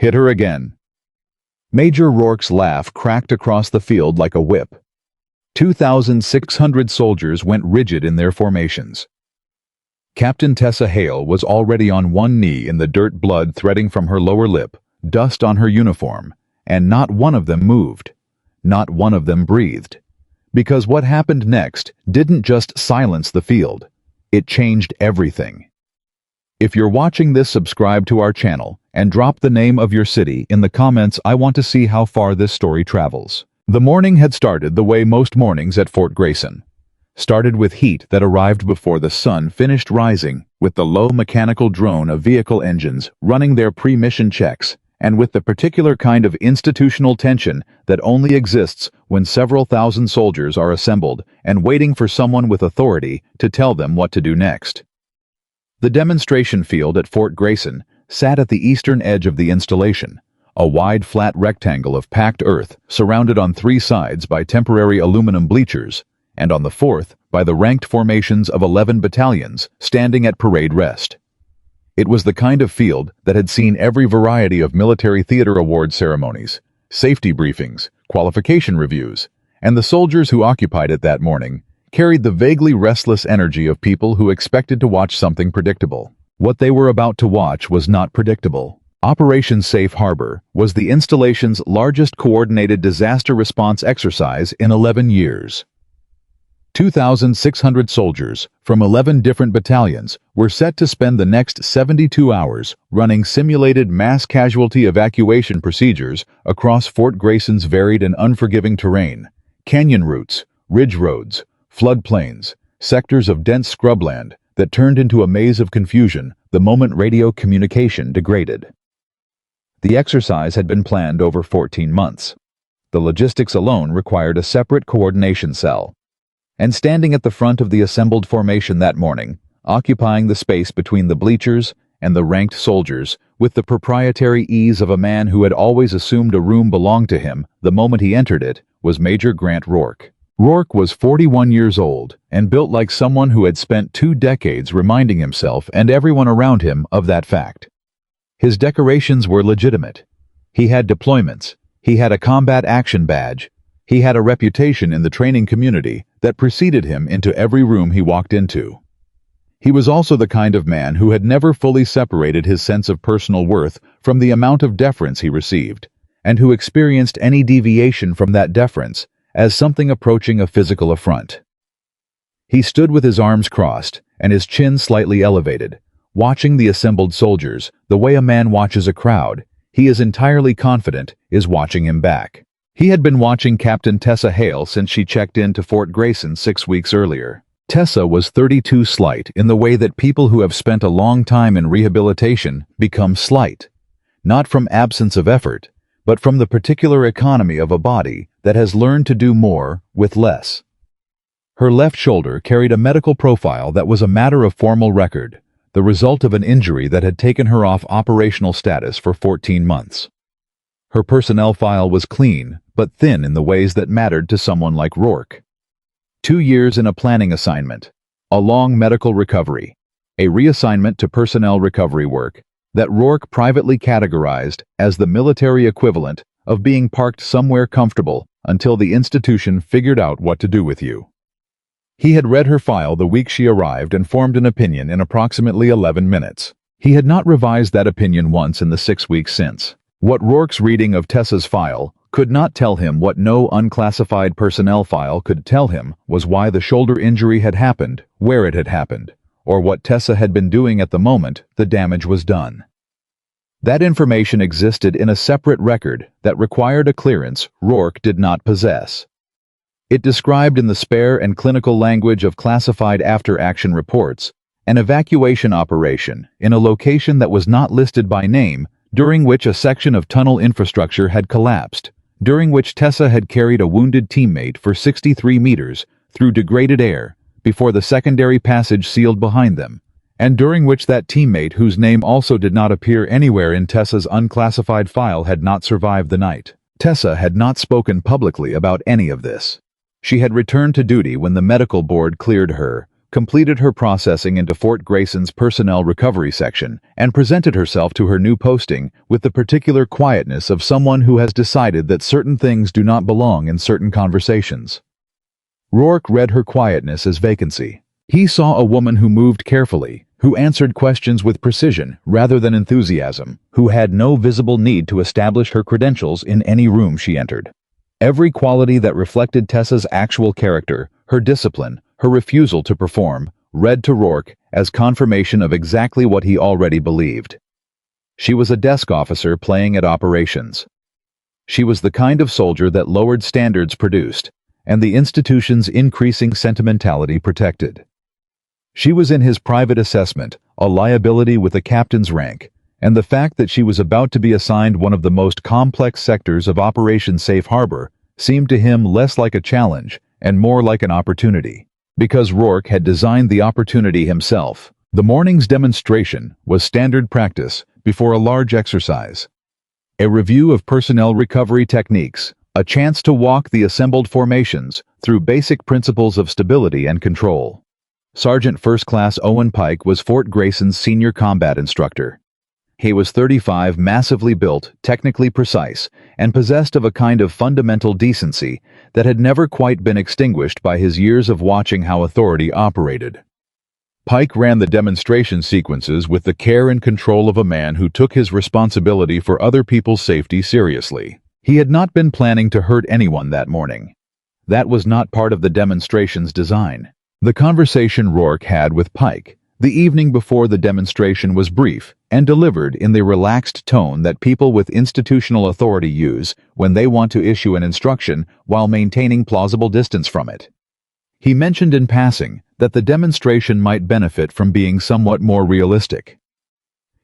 Hit her again." Major Rourke's laugh cracked across the field like a whip. 2,600 soldiers went rigid in their formations. Captain Tessa Hale was already on one knee in the dirt, blood threading from her lower lip, dust on her uniform, and not one of them moved. Not one of them breathed. Because what happened next didn't just silence the field, it changed everything. If you're watching this, subscribe to our channel and drop the name of your city in the comments. I want to see how far this story travels. The morning had started the way most mornings at Fort Grayson. Started with heat that arrived before the sun finished rising, with the low mechanical drone of vehicle engines running their pre-mission checks, and with the particular kind of institutional tension that only exists when several thousand soldiers are assembled and waiting for someone with authority to tell them what to do next. The demonstration field at Fort Grayson sat at the eastern edge of the installation, a wide flat rectangle of packed earth surrounded on 3 sides by temporary aluminum bleachers, and on the 4th by the ranked formations of 11 battalions standing at parade rest. It was the kind of field that had seen every variety of military theater award ceremonies, safety briefings, qualification reviews, and the soldiers who occupied it that morning carried the vaguely restless energy of people who expected to watch something predictable. What they were about to watch was not predictable. Operation Safe Harbor was the installation's largest coordinated disaster response exercise in 11 years. 2,600 soldiers from 11 different battalions were set to spend the next 72 hours running simulated mass casualty evacuation procedures across Fort Grayson's varied and unforgiving terrain, canyon routes, ridge roads, floodplains, sectors of dense scrubland that turned into a maze of confusion the moment radio communication degraded. The exercise had been planned over 14 months. The logistics alone required a separate coordination cell. And standing at the front of the assembled formation that morning, occupying the space between the bleachers and the ranked soldiers, with the proprietary ease of a man who had always assumed a room belonged to him the moment he entered it, was Major Grant Rourke. Rourke was 41 years old and built like someone who had spent 2 decades reminding himself and everyone around him of that fact. His decorations were legitimate. He had deployments. He had a combat action badge. He had a reputation in the training community that preceded him into every room he walked into. He was also the kind of man who had never fully separated his sense of personal worth from the amount of deference he received, and who experienced any deviation from that deference as something approaching a physical affront. He stood with his arms crossed and his chin slightly elevated, watching the assembled soldiers the way a man watches a crowd he is entirely confident is watching him back. He had been watching Captain Tessa Hale since she checked into Fort Grayson 6 weeks earlier. Tessa was 32 slight in the way that people who have spent a long time in rehabilitation become slight, not from absence of effort, but from the particular economy of a body that has learned to do more with less. Her left shoulder carried a medical profile that was a matter of formal record, the result of an injury that had taken her off operational status for 14 months. Her personnel file was clean, but thin in the ways that mattered to someone like Rourke. 2 years in a planning assignment, a long medical recovery, a reassignment to personnel recovery work that Rourke privately categorized as the military equivalent of being parked somewhere comfortable until the institution figured out what to do with you. He had read her file the week she arrived and formed an opinion in approximately 11 minutes. He had not revised that opinion once in the 6 weeks since. What Rourke's reading of Tessa's file could not tell him, what no unclassified personnel file could tell him, was why the shoulder injury had happened, where it had happened, or what Tessa had been doing at the moment the damage was done. That information existed in a separate record that required a clearance Rourke did not possess. It described in the spare and clinical language of classified after-action reports an evacuation operation in a location that was not listed by name, during which a section of tunnel infrastructure had collapsed, during which Tessa had carried a wounded teammate for 63 meters through degraded air before the secondary passage sealed behind them, and during which that teammate, whose name also did not appear anywhere in Tessa's unclassified file, had not survived the night. Tessa had not spoken publicly about any of this. She had returned to duty when the medical board cleared her, completed her processing into Fort Grayson's personnel recovery section, and presented herself to her new posting with the particular quietness of someone who has decided that certain things do not belong in certain conversations. Rourke read her quietness as vacancy. He saw a woman who moved carefully, who answered questions with precision rather than enthusiasm, who had no visible need to establish her credentials in any room she entered. Every quality that reflected Tessa's actual character, her discipline, her refusal to perform, read to Rourke as confirmation of exactly what he already believed. She was a desk officer playing at operations. She was the kind of soldier that lowered standards produced, and the institution's increasing sentimentality protected. She was in his private assessment, a liability with a captain's rank, and the fact that she was about to be assigned one of the most complex sectors of Operation Safe Harbor seemed to him less like a challenge and more like an opportunity. Because Rourke had designed the opportunity himself, the morning's demonstration was standard practice before a large exercise. A review of personnel recovery techniques, a chance to walk the assembled formations through basic principles of stability and control. Sergeant First Class Owen Pike was Fort Grayson's senior combat instructor. He was 35, massively built, technically precise, and possessed of a kind of fundamental decency that had never quite been extinguished by his years of watching how authority operated. Pike ran the demonstration sequences with the care and control of a man who took his responsibility for other people's safety seriously. He had not been planning to hurt anyone that morning. That was not part of the demonstration's design. The conversation Rourke had with Pike the evening before the demonstration was brief and delivered in the relaxed tone that people with institutional authority use when they want to issue an instruction while maintaining plausible distance from it. He mentioned in passing that the demonstration might benefit from being somewhat more realistic.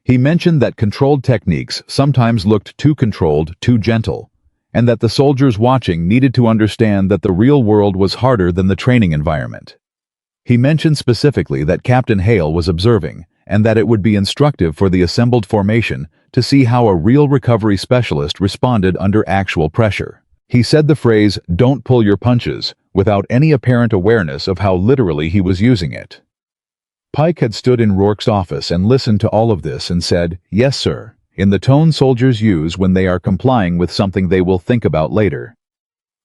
He mentioned that controlled techniques sometimes looked too controlled, too gentle, and that the soldiers watching needed to understand that the real world was harder than the training environment. He mentioned specifically that Captain Hale was observing, and that it would be instructive for the assembled formation to see how a real recovery specialist responded under actual pressure. He said the phrase, "Don't pull your punches," without any apparent awareness of how literally he was using it. Pike had stood in Rourke's office and listened to all of this and said, "Yes, sir," in the tone soldiers use when they are complying with something they will think about later.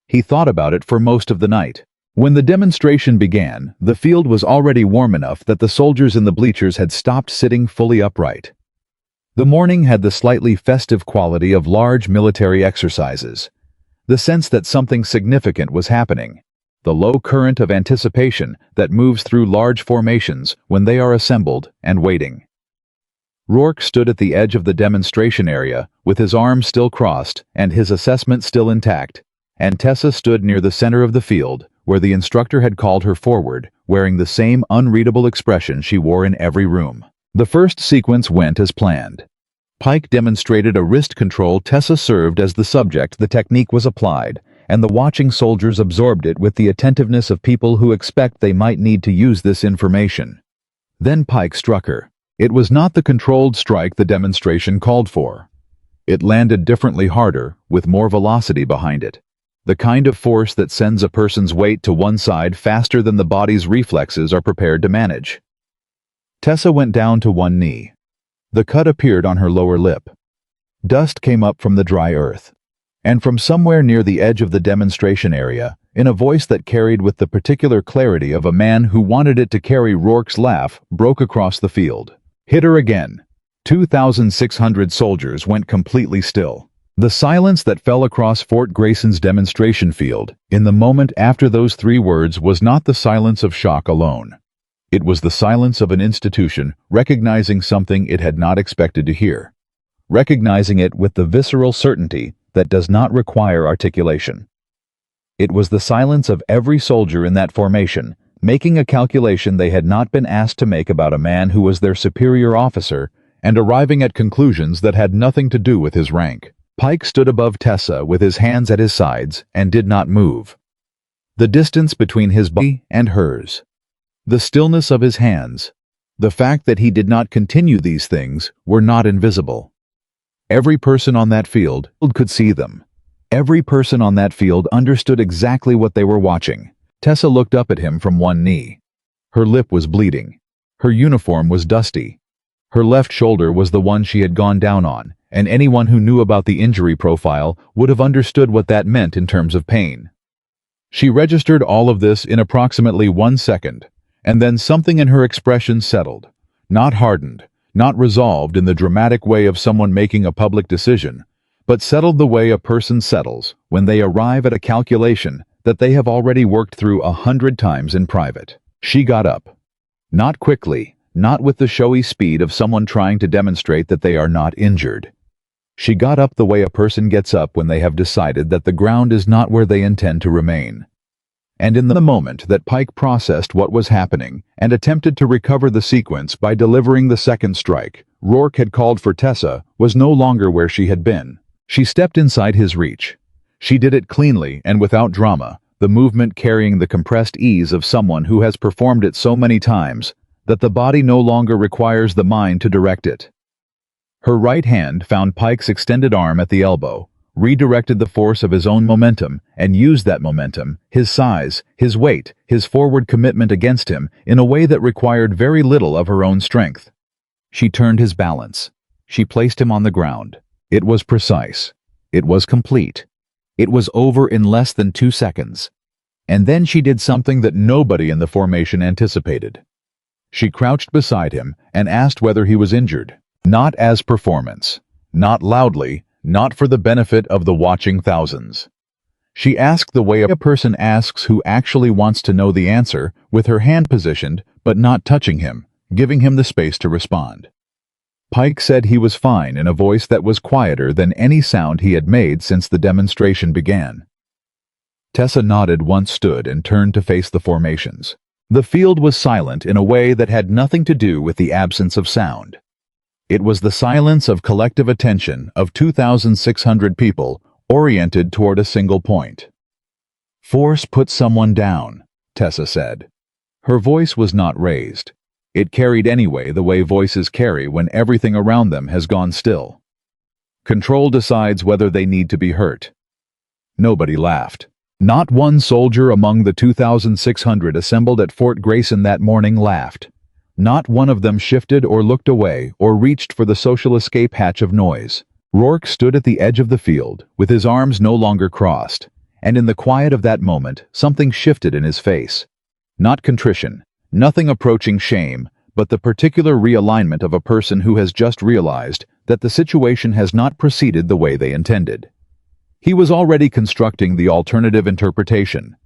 He thought about it for most of the night. When the demonstration began, the field was already warm enough that the soldiers in the bleachers had stopped sitting fully upright. The morning had the slightly festive quality of large military exercises, the sense that something significant was happening, the low current of anticipation that moves through large formations when they are assembled and waiting. Rourke stood at the edge of the demonstration area with his arms still crossed and his assessment still intact, and Tessa stood near the center of the field, where the instructor had called her forward, wearing the same unreadable expression she wore in every room. The first sequence went as planned. Pike demonstrated a wrist control. Tessa served as the subject. The technique was applied, and the watching soldiers absorbed it with the attentiveness of people who expect they might need to use this information. Then Pike struck her. It was not the controlled strike the demonstration called for. It landed differently, harder, with more velocity behind it. The kind of force that sends a person's weight to one side faster than the body's reflexes are prepared to manage. Tessa went down to one knee. The cut appeared on her lower lip. Dust came up from the dry earth. And from somewhere near the edge of the demonstration area, in a voice that carried with the particular clarity of a man who wanted it to carry, Rourke's laugh broke across the field. "Hit her again." 2,600 soldiers went completely still. The silence that fell across Fort Grayson's demonstration field in the moment after those three words was not the silence of shock alone. It was the silence of an institution recognizing something it had not expected to hear, recognizing it with the visceral certainty that does not require articulation. It was the silence of every soldier in that formation, making a calculation they had not been asked to make about a man who was their superior officer and arriving at conclusions that had nothing to do with his rank. Pike stood above Tessa with his hands at his sides and did not move. The distance between his body and hers, the stillness of his hands, the fact that he did not continue these things were not invisible. Every person on that field could see them. Every person on that field understood exactly what they were watching. Tessa looked up at him from one knee. Her lip was bleeding. Her uniform was dusty. Her left shoulder was the one she had gone down on, and anyone who knew about the injury profile would have understood what that meant in terms of pain. She registered all of this in approximately 1 second, and then something in her expression settled, not hardened, not resolved in the dramatic way of someone making a public decision, but settled the way a person settles when they arrive at a calculation that they have already worked through 100 times in private. She got up. Not quickly, not with the showy speed of someone trying to demonstrate that they are not injured. She got up the way a person gets up when they have decided that the ground is not where they intend to remain. And in the moment that Pike processed what was happening and attempted to recover the sequence by delivering the second strike Rourke had called for, Tessa was no longer where she had been. She stepped inside his reach. She did it cleanly and without drama, the movement carrying the compressed ease of someone who has performed it so many times that the body no longer requires the mind to direct it. Her right hand found Pike's extended arm at the elbow, redirected the force of his own momentum, and used that momentum, his size, his weight, his forward commitment against him in a way that required very little of her own strength. She turned his balance. She placed him on the ground. It was precise. It was complete. It was over in less than 2 seconds. And then she did something that nobody in the formation anticipated. She crouched beside him and asked whether he was injured. Not as performance, not loudly, not for the benefit of the watching thousands. She asked the way a person asks who actually wants to know the answer, with her hand positioned but not touching him, giving him the space to respond. Pike said he was fine in a voice that was quieter than any sound he had made since the demonstration began. Tessa nodded once stood and turned to face the formations. The field was silent in a way that had nothing to do with the absence of sound. It was the silence of collective attention of 2,600 people oriented toward a single point. "Force put someone down," Tessa said. Her voice was not raised. It carried anyway the way voices carry when everything around them has gone still. Control decides whether they need to be hurt. Nobody laughed. Not one soldier among the 2,600 assembled at Fort Grayson that morning laughed. Not one of them shifted or looked away or reached for the social escape hatch of noise. Rourke stood at the edge of the field, with his arms no longer crossed, and in the quiet of that moment, something shifted in his face. Not contrition, nothing approaching shame, but the particular realignment of a person who has just realized that the situation has not proceeded the way they intended. He was already constructing the alternative interpretation,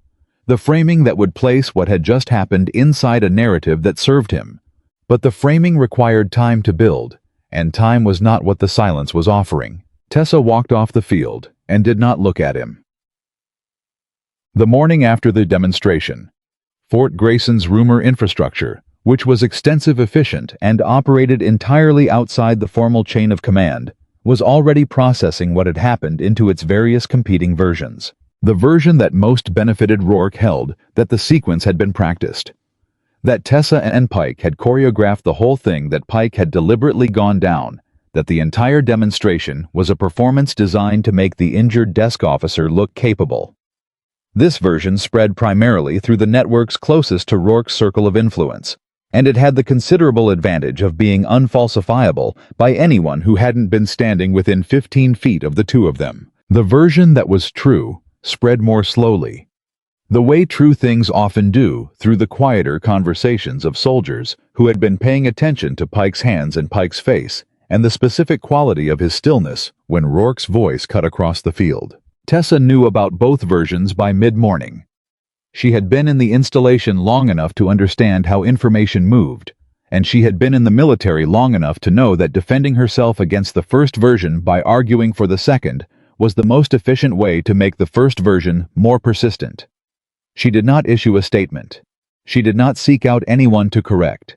the framing that would place what had just happened inside a narrative that served him. But the framing required time to build, and time was not what the silence was offering. Tessa walked off the field and did not look at him. The morning after the demonstration, Fort Grayson's rumor infrastructure, which was extensive, efficient, and operated entirely outside the formal chain of command, was already processing what had happened into its various competing versions. The version that most benefited Rourke held that the sequence had been practiced, that Tessa and Pike had choreographed the whole thing, that Pike had deliberately gone down, that the entire demonstration was a performance designed to make the injured desk officer look capable. This version spread primarily through the networks closest to Rourke's circle of influence, and it had the considerable advantage of being unfalsifiable by anyone who hadn't been standing within 15 feet of the two of them. The version that was true spread more slowly, the way true things often do, through the quieter conversations of soldiers who had been paying attention to Pike's hands and Pike's face, and the specific quality of his stillness when Rourke's voice cut across the field. Tessa knew about both versions by mid-morning. She had been in the installation long enough to understand how information moved, and she had been in the military long enough to know that defending herself against the first version by arguing for the second was the most efficient way to make the first version more persistent. She did not issue a statement. She did not seek out anyone to correct.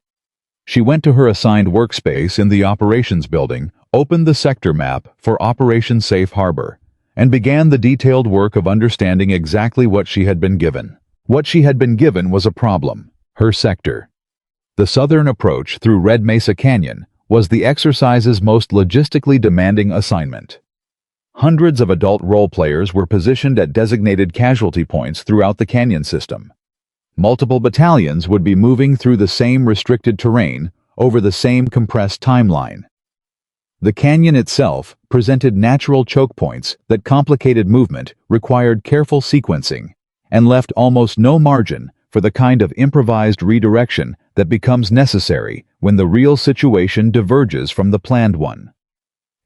She went to her assigned workspace in the operations building, opened the sector map for Operation Safe Harbor, and began the detailed work of understanding exactly what she had been given. What she had been given was a problem, her sector. The southern approach through Red Mesa Canyon was the exercise's most logistically demanding assignment. Hundreds of adult role players were positioned at designated casualty points throughout the canyon system. Multiple battalions would be moving through the same restricted terrain over the same compressed timeline. The canyon itself presented natural choke points that complicated movement, required careful sequencing, and left almost no margin for the kind of improvised redirection that becomes necessary when the real situation diverges from the planned one.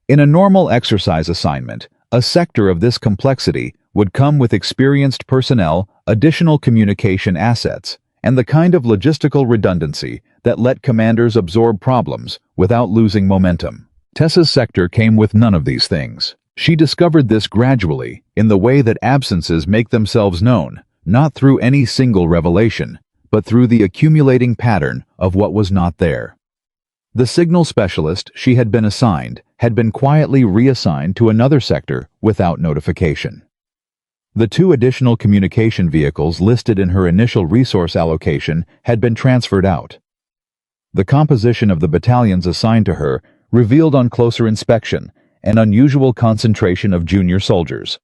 In a normal exercise assignment, a sector of this complexity would come with experienced personnel, additional communication assets, and the kind of logistical redundancy that let commanders absorb problems without losing momentum. Tessa's sector came with none of these things. She discovered this gradually in the way that absences make themselves known, not through any single revelation, but through the accumulating pattern of what was not there. The signal specialist she had been assigned had been quietly reassigned to another sector without notification. The 2 additional communication vehicles listed in her initial resource allocation had been transferred out. The composition of the battalions assigned to her revealed on closer inspection an unusual concentration of junior soldiers.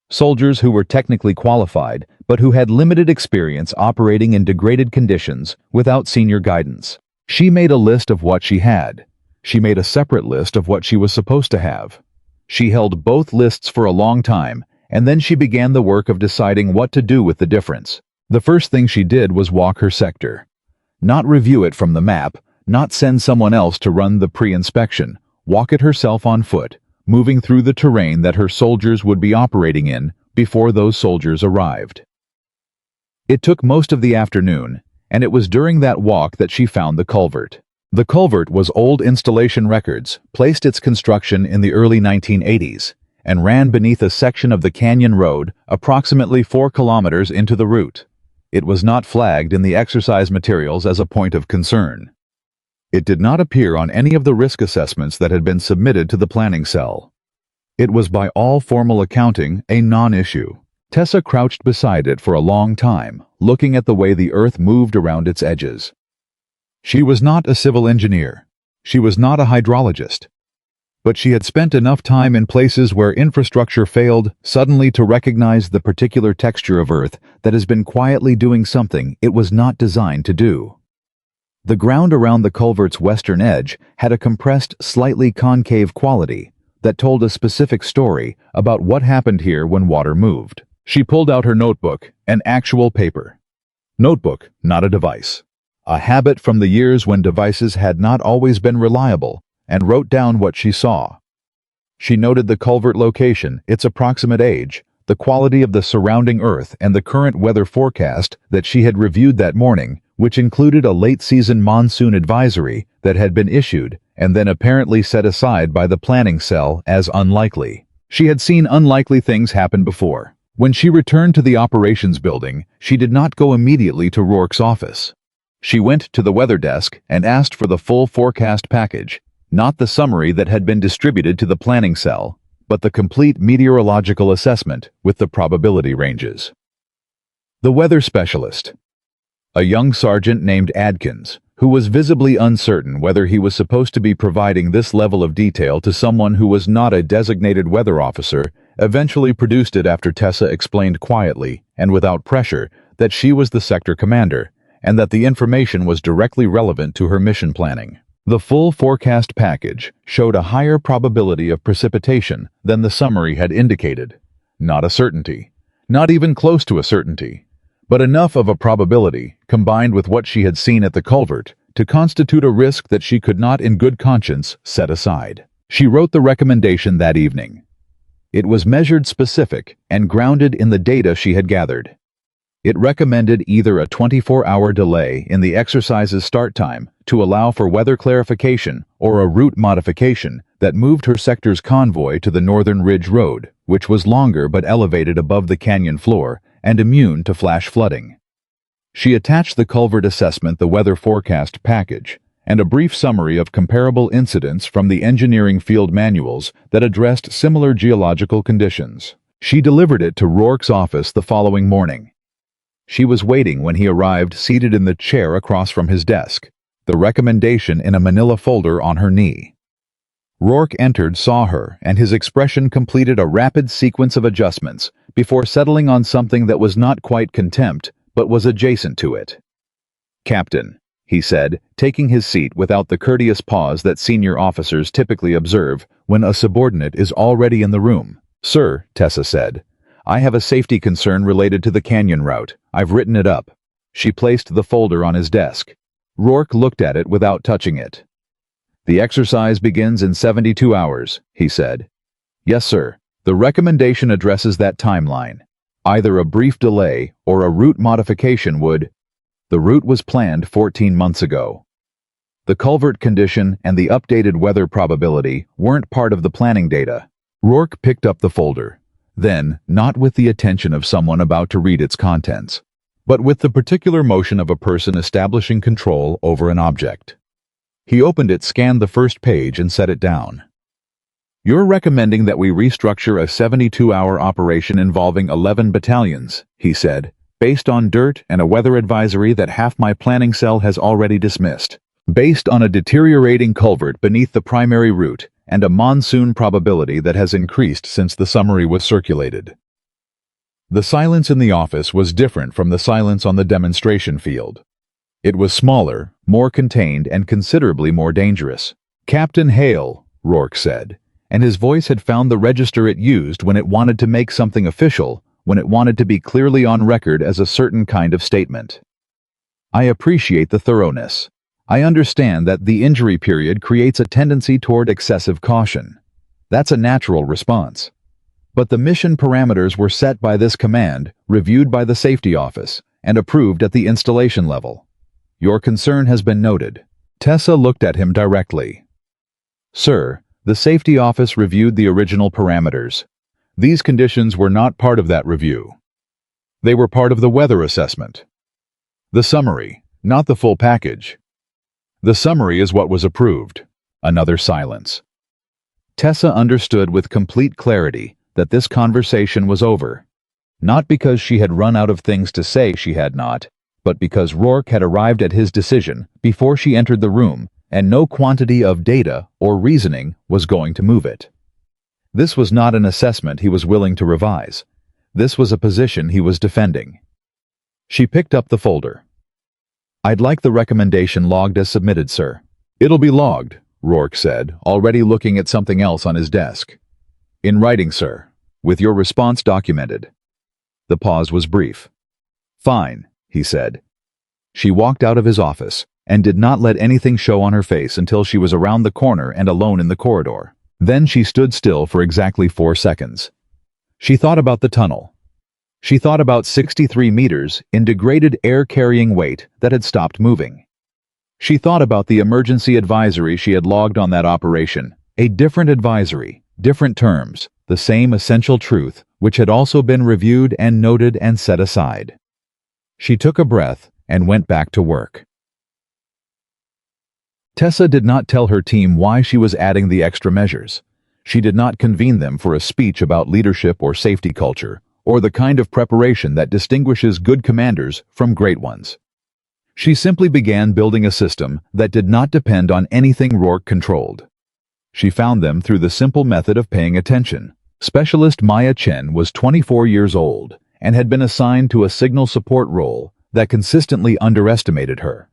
Soldiers who were technically qualified, but who had limited experience operating in degraded conditions without senior guidance. She made a list of what she had. She made a separate list of what she was supposed to have. She held both lists for a long time, and then she began the work of deciding what to do with the difference. The first thing she did was walk her sector. Not review it from the map, not send someone else to run the pre-inspection, walk it herself on foot, moving through the terrain that her soldiers would be operating in before those soldiers arrived. It took most of the afternoon, and it was during that walk that she found the culvert. The culvert was old installation records, placed its construction in the early 1980s, and ran beneath a section of the canyon road approximately 4 kilometers into the route. It was not flagged in the exercise materials as a point of concern. It did not appear on any of the risk assessments that had been submitted to the planning cell. It was by all formal accounting a non-issue. Tessa crouched beside it for a long time, looking at the way the earth moved around its edges. She was not a civil engineer. She was not a hydrologist. But she had spent enough time in places where infrastructure failed suddenly to recognize the particular texture of earth that has been quietly doing something it was not designed to do. The ground around the culvert's western edge had a compressed, slightly concave quality that told a specific story about what happened here when water moved. She pulled out her notebook, an actual paper. Notebook, not a device. A habit from the years when devices had not always been reliable, and wrote down what she saw. She noted the culvert location, its approximate age, the quality of the surrounding earth, and the current weather forecast that she had reviewed that morning, which included a late-season monsoon advisory that had been issued and then apparently set aside by the planning cell as unlikely. She had seen unlikely things happen before. When she returned to the operations building, she did not go immediately to Rourke's office. She went to the weather desk and asked for the full forecast package, not the summary that had been distributed to the planning cell, but the complete meteorological assessment with the probability ranges. The weather specialist, a young sergeant named Adkins, who was visibly uncertain whether he was supposed to be providing this level of detail to someone who was not a designated weather officer, eventually produced it after Tessa explained quietly and without pressure that she was the sector commander and that the information was directly relevant to her mission planning. The full forecast package showed a higher probability of precipitation than the summary had indicated. Not a certainty, not even close to a certainty, but enough of a probability, combined with what she had seen at the culvert, to constitute a risk that she could not in good conscience set aside. She wrote the recommendation that evening. It was measured specific and grounded in the data she had gathered. It recommended either a 24-hour delay in the exercise's start time to allow for weather clarification or a route modification that moved her sector's convoy to the Northern Ridge Road, which was longer but elevated above the canyon floor and immune to flash flooding. She attached the culvert assessment, the weather forecast package, and a brief summary of comparable incidents from the engineering field manuals that addressed similar geological conditions. She delivered it to Rourke's office the following morning. She was waiting when he arrived, seated in the chair across from his desk, the recommendation in a manila folder on her knee. Rourke entered, saw her, and his expression completed a rapid sequence of adjustments before settling on something that was not quite contempt, but was adjacent to it. "Captain," he said, taking his seat without the courteous pause that senior officers typically observe when a subordinate is already in the room. "Sir," Tessa said, "I have a safety concern related to the canyon route. I've written it up." She placed the folder on his desk. Rourke looked at it without touching it. "The exercise begins in 72 hours, he said. "Yes, sir. The recommendation addresses that timeline. Either a brief delay or a route modification would—" The route was planned 14 months ago. The culvert condition and the updated weather probability weren't part of the planning data. Rourke picked up the folder. Then, not with the attention of someone about to read its contents, but with the particular motion of a person establishing control over an object. He opened it, scanned the first page, and set it down. "You're recommending that we restructure a 72-hour operation involving 11 battalions, he said, based on dirt and a weather advisory that half my planning cell has already dismissed. Based on a deteriorating culvert beneath the primary route and a monsoon probability that has increased since the summary was circulated." The silence in the office was different from the silence on the demonstration field. It was smaller, more contained, and considerably more dangerous. "Captain Hale," Rourke said, and his voice had found the register it used when it wanted to make something official, when it wanted to be clearly on record as a certain kind of statement. "I appreciate the thoroughness. I understand that the injury period creates a tendency toward excessive caution. That's a natural response. But the mission parameters were set by this command, reviewed by the safety office, and approved at the installation level. Your concern has been noted." Tessa looked at him directly. "Sir, the safety office reviewed the original parameters. These conditions were not part of that review. They were part of the weather assessment. The summary, not the full package. The summary is what was approved." Another silence. Tessa understood with complete clarity that this conversation was over. Not because she had run out of things to say, she had not, but because Rourke had arrived at his decision before she entered the room, and no quantity of data or reasoning was going to move it. This was not an assessment he was willing to revise. This was a position he was defending. She picked up the folder. "I'd like the recommendation logged as submitted, sir." "It'll be logged," Rourke said, already looking at something else on his desk. "In writing, sir, with your response documented." The pause was brief. "Fine," he said. She walked out of his office and did not let anything show on her face until she was around the corner and alone in the corridor. Then she stood still for exactly 4 seconds. She thought about the tunnel. She thought about 63 meters in degraded air-carrying weight that had stopped moving. She thought about the emergency advisory she had logged on that operation, a different advisory, different terms, the same essential truth, which had also been reviewed and noted and set aside. She took a breath and went back to work. Tessa did not tell her team why she was adding the extra measures. She did not convene them for a speech about leadership or safety culture, or the kind of preparation that distinguishes good commanders from great ones. She simply began building a system that did not depend on anything Rourke controlled. She found them through the simple method of paying attention. Specialist Maya Chen was 24 years old and had been assigned to a signal support role that consistently underestimated her.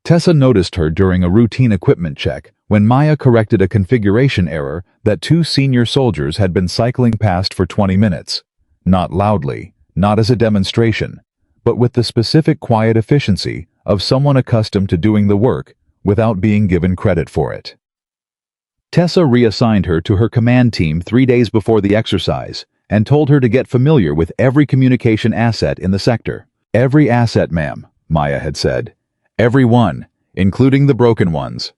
Tessa noticed her during a routine equipment check when Maya corrected a configuration error that 2 senior soldiers had been cycling past for 20 minutes. Not loudly, not as a demonstration, but with the specific quiet efficiency of someone accustomed to doing the work without being given credit for it. Tessa reassigned her to her command team 3 days before the exercise and told her to get familiar with every communication asset in the sector. "Every asset, ma'am," Maya had said. "Every one, including the broken ones."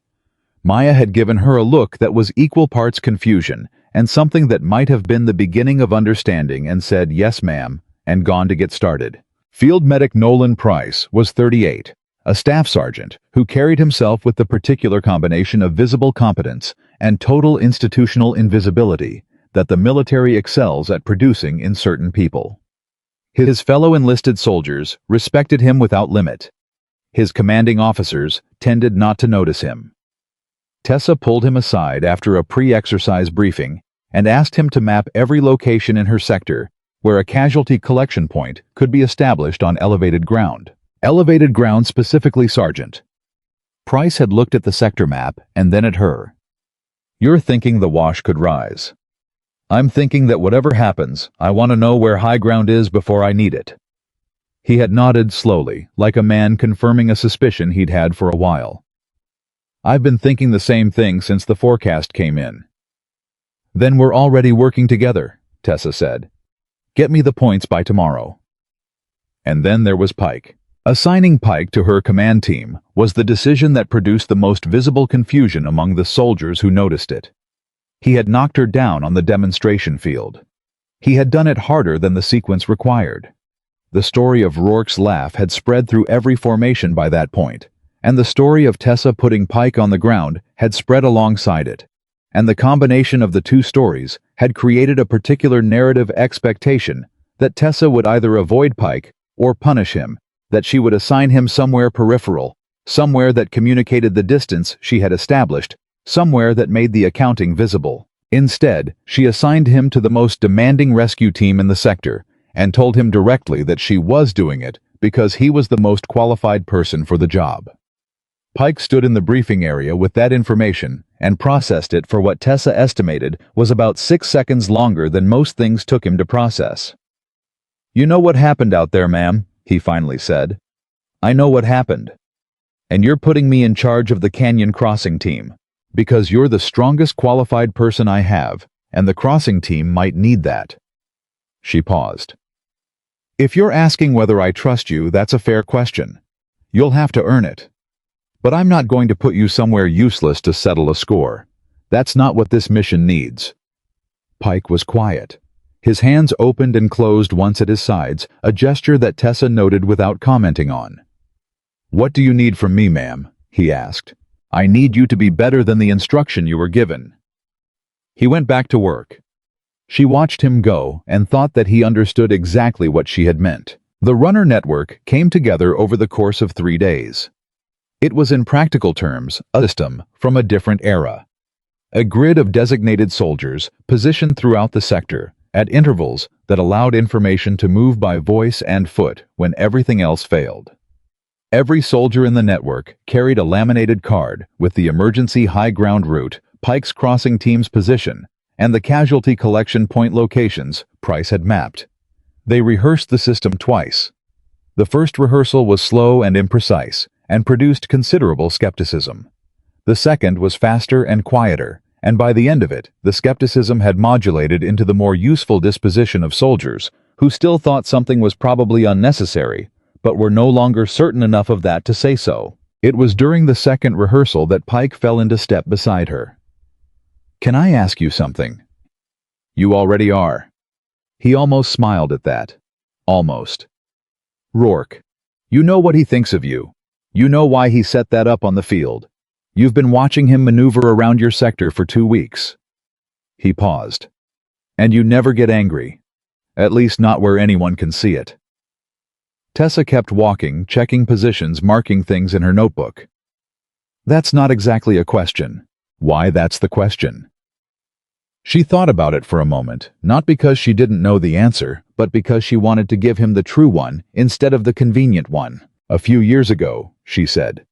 Maya had given her a look that was equal parts confusion and something that might have been the beginning of understanding, and said, "Yes, ma'am," and gone to get started. Field Medic Nolan Price was 38, a staff sergeant who carried himself with the particular combination of visible competence and total institutional invisibility that the military excels at producing in certain people. His fellow enlisted soldiers respected him without limit. His commanding officers tended not to notice him. Tessa pulled him aside after a pre-exercise briefing and asked him to map every location in her sector where a casualty collection point could be established on elevated ground. Elevated ground specifically, Sergeant. Price had looked at the sector map and then at her. You're thinking the wash could rise. I'm thinking that whatever happens, I want to know where high ground is before I need it. He had nodded slowly, like a man confirming a suspicion he'd had for a while. I've been thinking the same thing since the forecast came in. Then we're already working together, Tessa said. Get me the points by tomorrow. And then there was Pike. Assigning Pike to her command team was the decision that produced the most visible confusion among the soldiers who noticed it. He had knocked her down on the demonstration field. He had done it harder than the sequence required. The story of Rourke's laugh had spread through every formation by that point, and the story of Tessa putting Pike on the ground had spread alongside it. And the combination of the two stories had created a particular narrative expectation that Tessa would either avoid Pike or punish him, that she would assign him somewhere peripheral, somewhere that communicated the distance she had established, somewhere that made the accounting visible. Instead, she assigned him to the most demanding rescue team in the sector, and told him directly that she was doing it because he was the most qualified person for the job. Pike stood in the briefing area with that information and processed it for what Tessa estimated was about 6 seconds longer than most things took him to process. You know what happened out there, ma'am, he finally said. I know what happened. And you're putting me in charge of the canyon crossing team, because you're the strongest qualified person I have, and the crossing team might need that. She paused. If you're asking whether I trust you, that's a fair question. You'll have to earn it. But I'm not going to put you somewhere useless to settle a score. That's not what this mission needs. Pike was quiet. His hands opened and closed once at his sides, a gesture that Tessa noted without commenting on. What do you need from me, ma'am? He asked. I need you to be better than the instruction you were given. He went back to work. She watched him go and thought that he understood exactly what she had meant. The runner network came together over the course of 3 days. It was in practical terms a system from a different era. A grid of designated soldiers positioned throughout the sector at intervals that allowed information to move by voice and foot when everything else failed. Every soldier in the network carried a laminated card with the emergency high ground route, Pike's crossing team's position, and the casualty collection point locations Price had mapped. They rehearsed the system twice. The first rehearsal was slow and imprecise, and produced considerable skepticism. The second was faster and quieter, and by the end of it, the skepticism had modulated into the more useful disposition of soldiers, who still thought something was probably unnecessary, but were no longer certain enough of that to say so. It was during the second rehearsal that Pike fell into step beside her. Can I ask you something? You already are. He almost smiled at that. Almost. Rourke. You know what he thinks of you. You know why he set that up on the field. You've been watching him maneuver around your sector for 2 weeks. He paused. And you never get angry. At least not where anyone can see it. Tessa kept walking, checking positions, marking things in her notebook. That's not exactly a question. Why, that's the question. She thought about it for a moment, not because she didn't know the answer, but because she wanted to give him the true one instead of the convenient one. A few years ago, she said,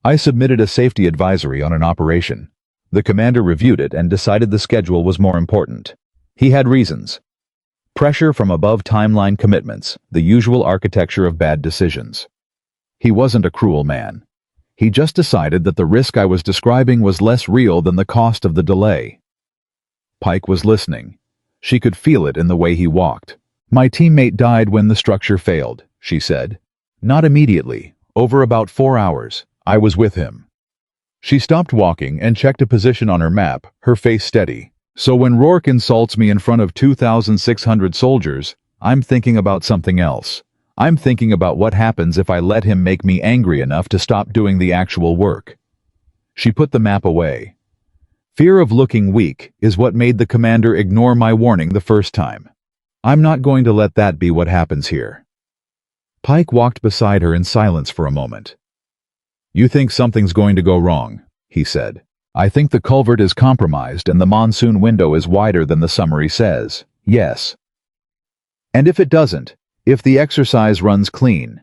I submitted a safety advisory on an operation. The commander reviewed it and decided the schedule was more important. He had reasons. Pressure from above, timeline commitments, the usual architecture of bad decisions. He wasn't a cruel man. He just decided that the risk I was describing was less real than the cost of the delay. Pike was listening. She could feel it in the way he walked. My teammate died when the structure failed, she said. Not immediately. Over about 4 hours. I was with him. She stopped walking and checked a position on her map, her face steady. So when Rourke insults me in front of 2,600 soldiers, I'm thinking about something else. I'm thinking about what happens if I let him make me angry enough to stop doing the actual work. She put the map away. Fear of looking weak is what made the commander ignore my warning the first time. I'm not going to let that be what happens here. Pike walked beside her in silence for a moment. You think something's going to go wrong, he said. I think the culvert is compromised and the monsoon window is wider than the summary says. Yes. And if it doesn't, if the exercise runs clean,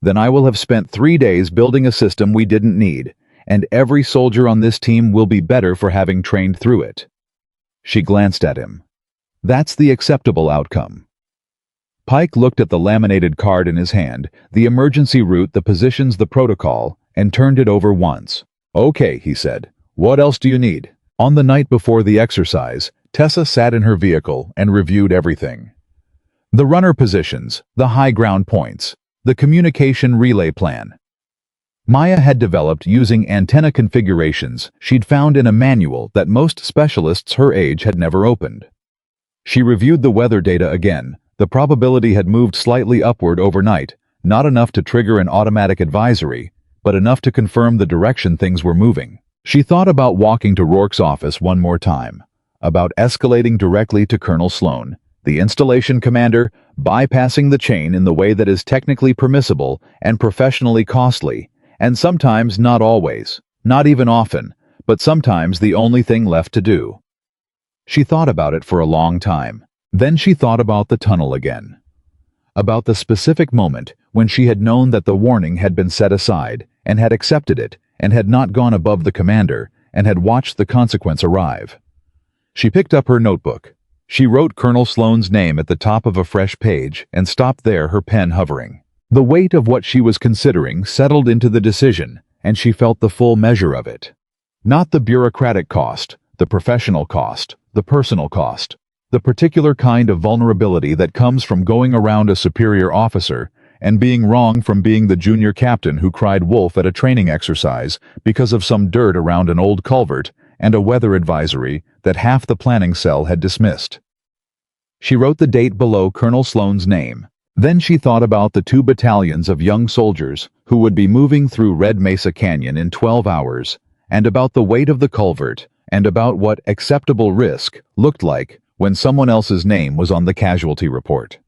then I will have spent 3 days building a system we didn't need, and every soldier on this team will be better for having trained through it." She glanced at him. "That's the acceptable outcome." Pike looked at the laminated card in his hand, the emergency route, the positions, the protocol, and turned it over once. "Okay," he said. "What else do you need?" On the night before the exercise, Tessa sat in her vehicle and reviewed everything. The runner positions, the high ground points, the communication relay plan. Maya had developed using antenna configurations she'd found in a manual that most specialists her age had never opened. She reviewed the weather data again. The probability had moved slightly upward overnight, not enough to trigger an automatic advisory, but enough to confirm the direction things were moving. She thought about walking to Rourke's office one more time, about escalating directly to Colonel Sloan, the installation commander, bypassing the chain in the way that is technically permissible and professionally costly, and sometimes not always, not even often, but sometimes the only thing left to do. She thought about it for a long time. Then she thought about the tunnel again. About the specific moment when she had known that the warning had been set aside, and had accepted it, and had not gone above the commander, and had watched the consequence arrive. She picked up her notebook. She wrote Colonel Sloan's name at the top of a fresh page and stopped there, her pen hovering. The weight of what she was considering settled into the decision, and she felt the full measure of it. Not the bureaucratic cost, the professional cost, the personal cost. The particular kind of vulnerability that comes from going around a superior officer and being wrong from being the junior captain who cried wolf at a training exercise because of some dirt around an old culvert and a weather advisory that half the planning cell had dismissed. She wrote the date below Colonel Sloan's name. Then she thought about the 2 battalions of young soldiers who would be moving through Red Mesa Canyon in 12 hours, and about the weight of the culvert, and about what acceptable risk looked like when someone else's name was on the casualty report.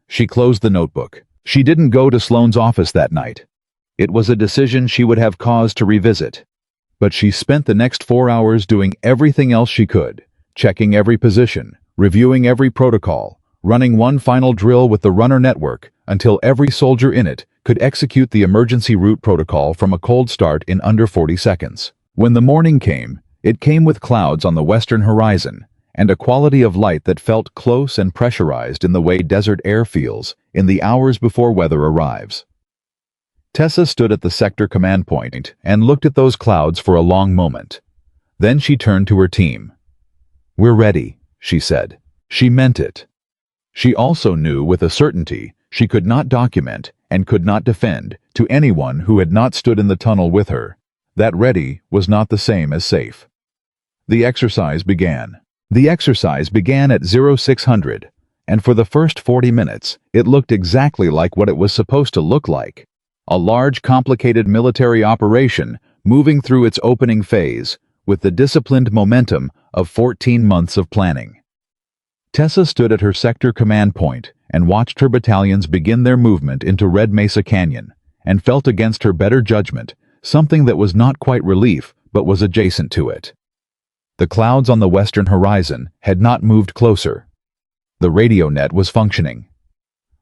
She closed the notebook. She didn't go to Sloan's office that night. It was a decision she would have cause to revisit. But she spent the next 4 hours doing everything else she could, checking every position, reviewing every protocol, running one final drill with the runner network until every soldier in it could execute the emergency route protocol from a cold start in under 40 seconds. When the morning came, it came with clouds on the western horizon, and a quality of light that felt close and pressurized in the way desert air feels in the hours before weather arrives. Tessa stood at the sector command point and looked at those clouds for a long moment. Then she turned to her team. "We're ready," she said. She meant it. She also knew with a certainty she could not document and could not defend to anyone who had not stood in the tunnel with her. That ready was not the same as safe. The exercise began. The exercise began at 0600, and for the first 40 minutes, it looked exactly like what it was supposed to look like. A large, complicated military operation moving through its opening phase with the disciplined momentum of 14 months of planning. Tessa stood at her sector command point and watched her battalions begin their movement into Red Mesa Canyon, and felt against her better judgment something that was not quite relief but was adjacent to it. The clouds on the western horizon had not moved closer. The radio net was functioning.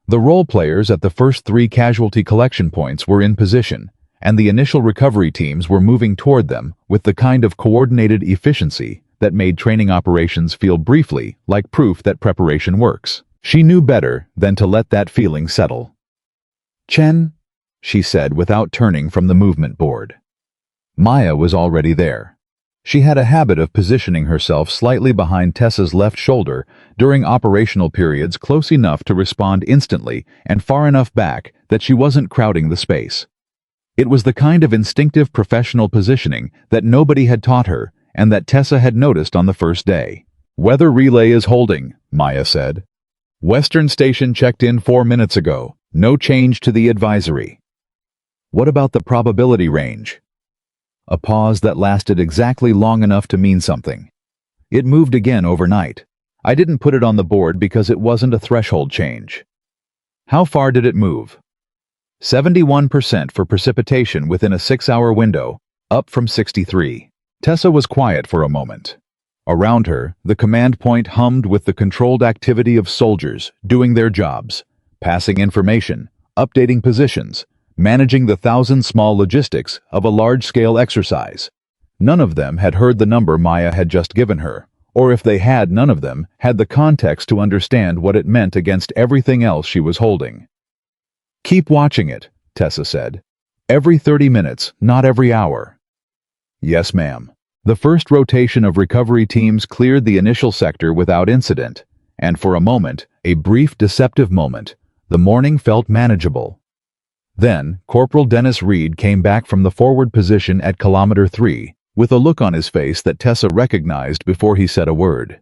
The role players at the first 3 casualty collection points were in position, and the initial recovery teams were moving toward them with the kind of coordinated efficiency that made training operations feel briefly like proof that preparation works. She knew better than to let that feeling settle. "Chen," she said without turning from the movement board. Maya was already there. She had a habit of positioning herself slightly behind Tessa's left shoulder during operational periods close enough to respond instantly and far enough back that she wasn't crowding the space. It was the kind of instinctive professional positioning that nobody had taught her and that Tessa had noticed on the first day. "Weather relay is holding," Maya said. "Western station checked in 4 minutes ago. No change to the advisory." "What about the probability range?" A pause that lasted exactly long enough to mean something. "It moved again overnight. I didn't put it on the board because it wasn't a threshold change." "How far did it move?" 71% for precipitation within a 6-hour window, up from 63. Tessa was quiet for a moment. Around her, the command point hummed with the controlled activity of soldiers doing their jobs, passing information, updating positions, managing the thousand small logistics of a large-scale exercise. None of them had heard the number Maya had just given her, or if they had, none of them had the context to understand what it meant against everything else she was holding. "Keep watching it," Tessa said. "Every 30 minutes, not every hour." "Yes, ma'am." The first rotation of recovery teams cleared the initial sector without incident, and for a moment, a brief deceptive moment, the morning felt manageable. Then, Corporal Dennis Reed came back from the forward position at kilometer 3, with a look on his face that Tessa recognized before he said a word.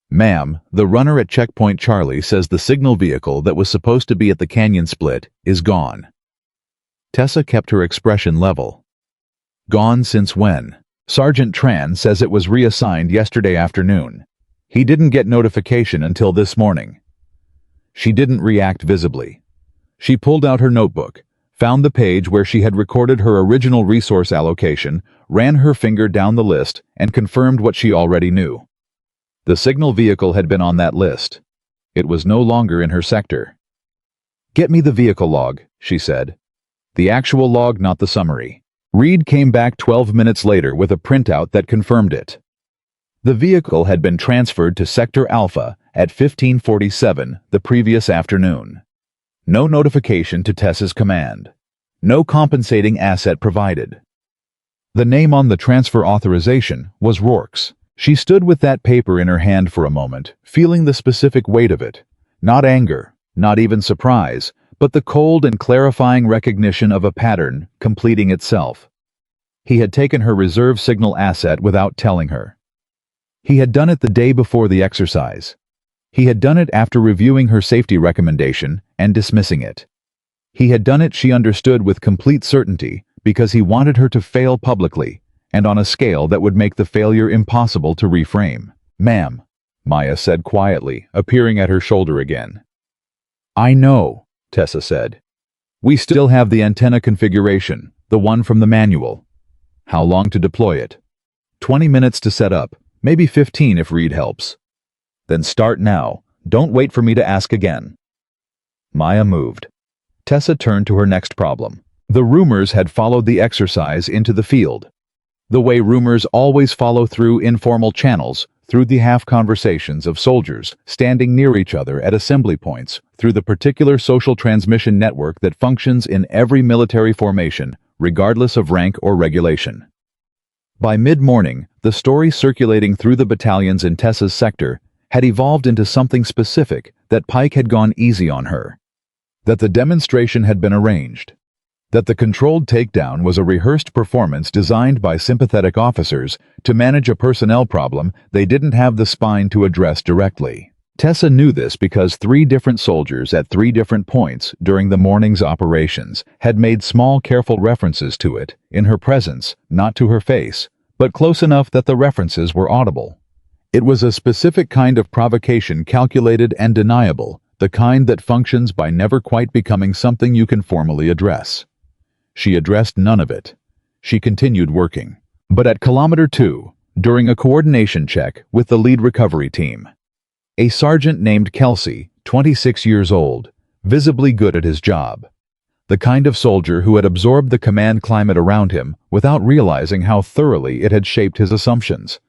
"Ma'am, the runner at Checkpoint Charlie says the signal vehicle that was supposed to be at the canyon split is gone." Tessa kept her expression level. "Gone since when?" "Sergeant Tran says it was reassigned yesterday afternoon. He didn't get notification until this morning." She didn't react visibly. She pulled out her notebook, found the page where she had recorded her original resource allocation, ran her finger down the list, and confirmed what she already knew. The signal vehicle had been on that list. It was no longer in her sector. "Get me the vehicle log," she said. "The actual log, not the summary." Reed came back 12 minutes later with a printout that confirmed it. The vehicle had been transferred to Sector Alpha at 15:47 the previous afternoon. No notification to Tessa's command. No compensating asset provided. The name on the transfer authorization was Rourke's. She stood with that paper in her hand for a moment, feeling the specific weight of it. Not anger, not even surprise, but the cold and clarifying recognition of a pattern completing itself. He had taken her reserve signal asset without telling her. He had done it the day before the exercise. He had done it after reviewing her safety recommendation and dismissing it. He had done it, she understood with complete certainty, because he wanted her to fail publicly, and on a scale that would make the failure impossible to reframe. "Ma'am," Maya said quietly, appearing at her shoulder again. "I know," Tessa said. "We still have the antenna configuration, the one from the manual. How long to deploy it?" 20 minutes to set up, maybe 15 if Reed helps." "Then start now. Don't wait for me to ask again." Maya moved. Tessa turned to her next problem. The rumors had followed the exercise into the field. The way rumors always follow through informal channels, through the half-conversations of soldiers standing near each other at assembly points, through the particular social transmission network that functions in every military formation, regardless of rank or regulation. By mid-morning, the story circulating through the battalions in Tessa's sector had evolved into something specific, that Pike had gone easy on her. That the demonstration had been arranged. That the controlled takedown was a rehearsed performance designed by sympathetic officers to manage a personnel problem they didn't have the spine to address directly. Tessa knew this because 3 different soldiers at 3 different points during the morning's operations had made small careful references to it, in her presence, not to her face, but close enough that the references were audible. It was a specific kind of provocation, calculated and deniable, the kind that functions by never quite becoming something you can formally address. She addressed none of it. She continued working. But at kilometer 2, during a coordination check with the lead recovery team, a sergeant named Kelsey, 26 years old, visibly good at his job. The kind of soldier who had absorbed the command climate around him without realizing how thoroughly it had shaped his assumptions,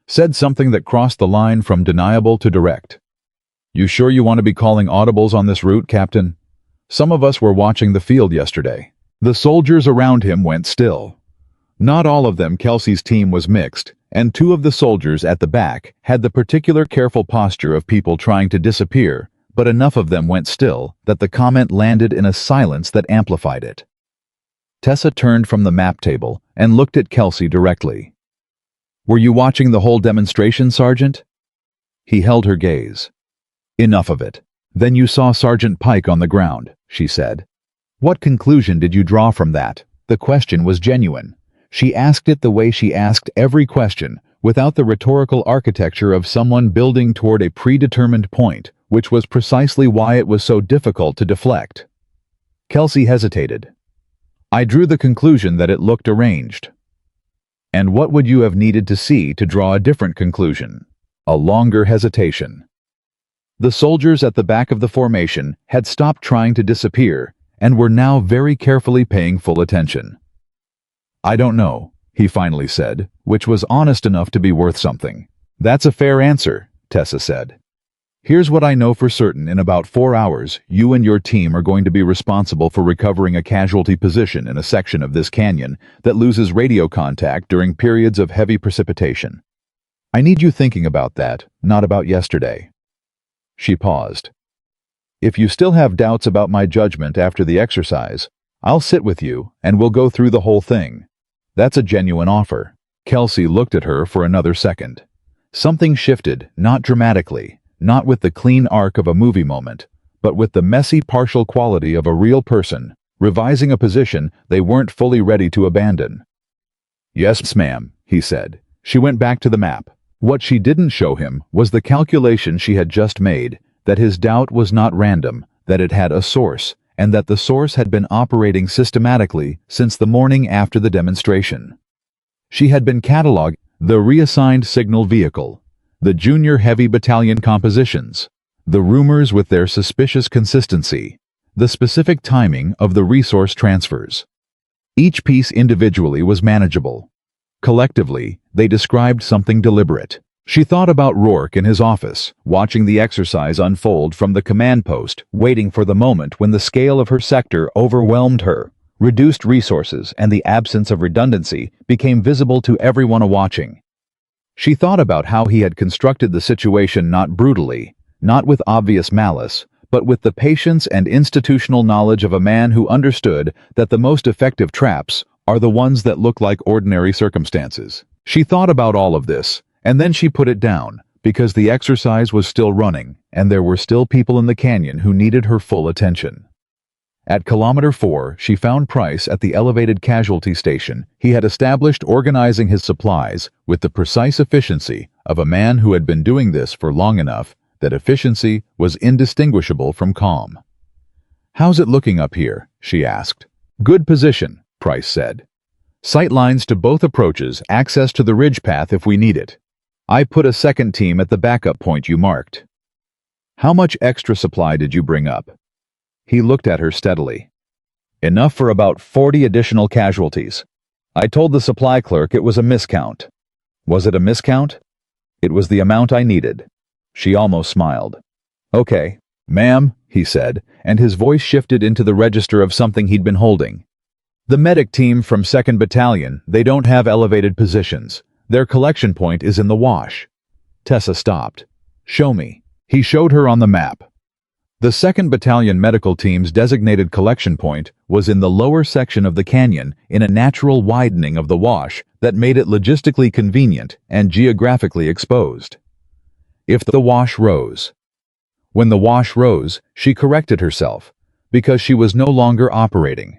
said something that crossed the line from deniable to direct. "You sure you want to be calling audibles on this route, Captain? Some of us were watching the field yesterday." The soldiers around him went still. Not all of them. Kelsey's team was mixed, and 2 of the soldiers at the back had the particular careful posture of people trying to disappear, but enough of them went still that the comment landed in a silence that amplified it. Tessa turned from the map table and looked at Kelsey directly. "Were you watching the whole demonstration, Sergeant?" He held her gaze. "Enough of it. Then you saw Sergeant Pike on the ground," she said. "What conclusion did you draw from that?" The question was genuine. She asked it the way she asked every question, without the rhetorical architecture of someone building toward a predetermined point, which was precisely why it was so difficult to deflect. Kelsey hesitated. "I drew the conclusion that it looked arranged." And what would you have needed to see to draw a different conclusion? A longer hesitation. The soldiers at the back of the formation had stopped trying to disappear and were now very carefully paying full attention. "I don't know," he finally said, which was honest enough to be worth something. "That's a fair answer," Tessa said. "Here's what I know for certain. In about 4 hours, you and your team are going to be responsible for recovering a casualty position in a section of this canyon that loses radio contact during periods of heavy precipitation. I need you thinking about that, not about yesterday." She paused. "If you still have doubts about my judgment after the exercise, I'll sit with you and we'll go through the whole thing. That's a genuine offer." Kelsey looked at her for another second. Something shifted, not dramatically, not with the clean arc of a movie moment, but with the messy partial quality of a real person, revising a position they weren't fully ready to abandon. "Yes, ma'am," he said. She went back to the map. What she didn't show him was the calculation she had just made, that his doubt was not random, that it had a source, and that the source had been operating systematically since the morning after the demonstration. She had been cataloging the reassigned signal vehicle, the junior heavy battalion compositions, the rumors with their suspicious consistency, the specific timing of the resource transfers. Each piece individually was manageable. Collectively, they described something deliberate. She thought about Rourke in his office, watching the exercise unfold from the command post, waiting for the moment when the scale of her sector overwhelmed her. Reduced resources and the absence of redundancy became visible to everyone watching. She thought about how he had constructed the situation not brutally, not with obvious malice, but with the patience and institutional knowledge of a man who understood that the most effective traps are the ones that look like ordinary circumstances. She thought about all of this, and then she put it down, because the exercise was still running, and there were still people in the canyon who needed her full attention. At Kilometer 4, she found Price at the elevated casualty station he had established, organizing his supplies with the precise efficiency of a man who had been doing this for long enough that efficiency was indistinguishable from calm. "How's it looking up here?" she asked. "Good position," Price said. "Sight lines to both approaches, access to the ridge path if we need it. I put a second team at the backup point you marked." "How much extra supply did you bring up?" He looked at her steadily. "Enough for about 40 additional casualties. I told the supply clerk it was a miscount." "Was it a miscount?" "It was the amount I needed." She almost smiled. "Okay, ma'am," he said, and his voice shifted into the register of something he'd been holding. "The medic team from 2nd Battalion, they don't have elevated positions. Their collection point is in the wash." Tessa stopped. "Show me." He showed her on the map. The 2nd Battalion medical team's designated collection point was in the lower section of the canyon, in a natural widening of the wash that made it logistically convenient and geographically exposed. If the wash rose. When the wash rose, she corrected herself, because she was no longer operating.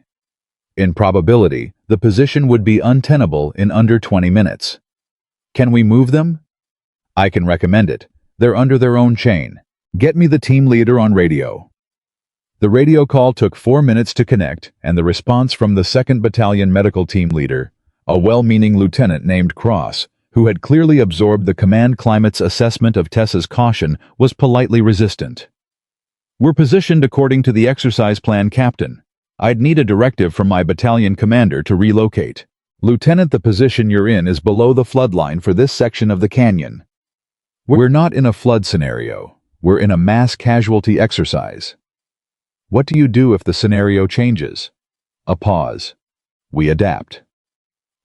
In probability, the position would be untenable in under 20 minutes. "Can we move them?" "I can recommend it. They're under their own chain. Get me the team leader on radio." The radio call took 4 minutes to connect, and the response from the 2nd Battalion medical team leader, a well-meaning lieutenant named Cross, who had clearly absorbed the command climate's assessment of Tessa's caution, was politely resistant. "We're positioned according to the exercise plan, Captain. I'd need a directive from my battalion commander to relocate. Lieutenant, the position you're in is below the flood line for this section of the canyon." "We're not in a flood scenario. We're in a mass casualty exercise." "What do you do if the scenario changes?" A pause. "We adapt."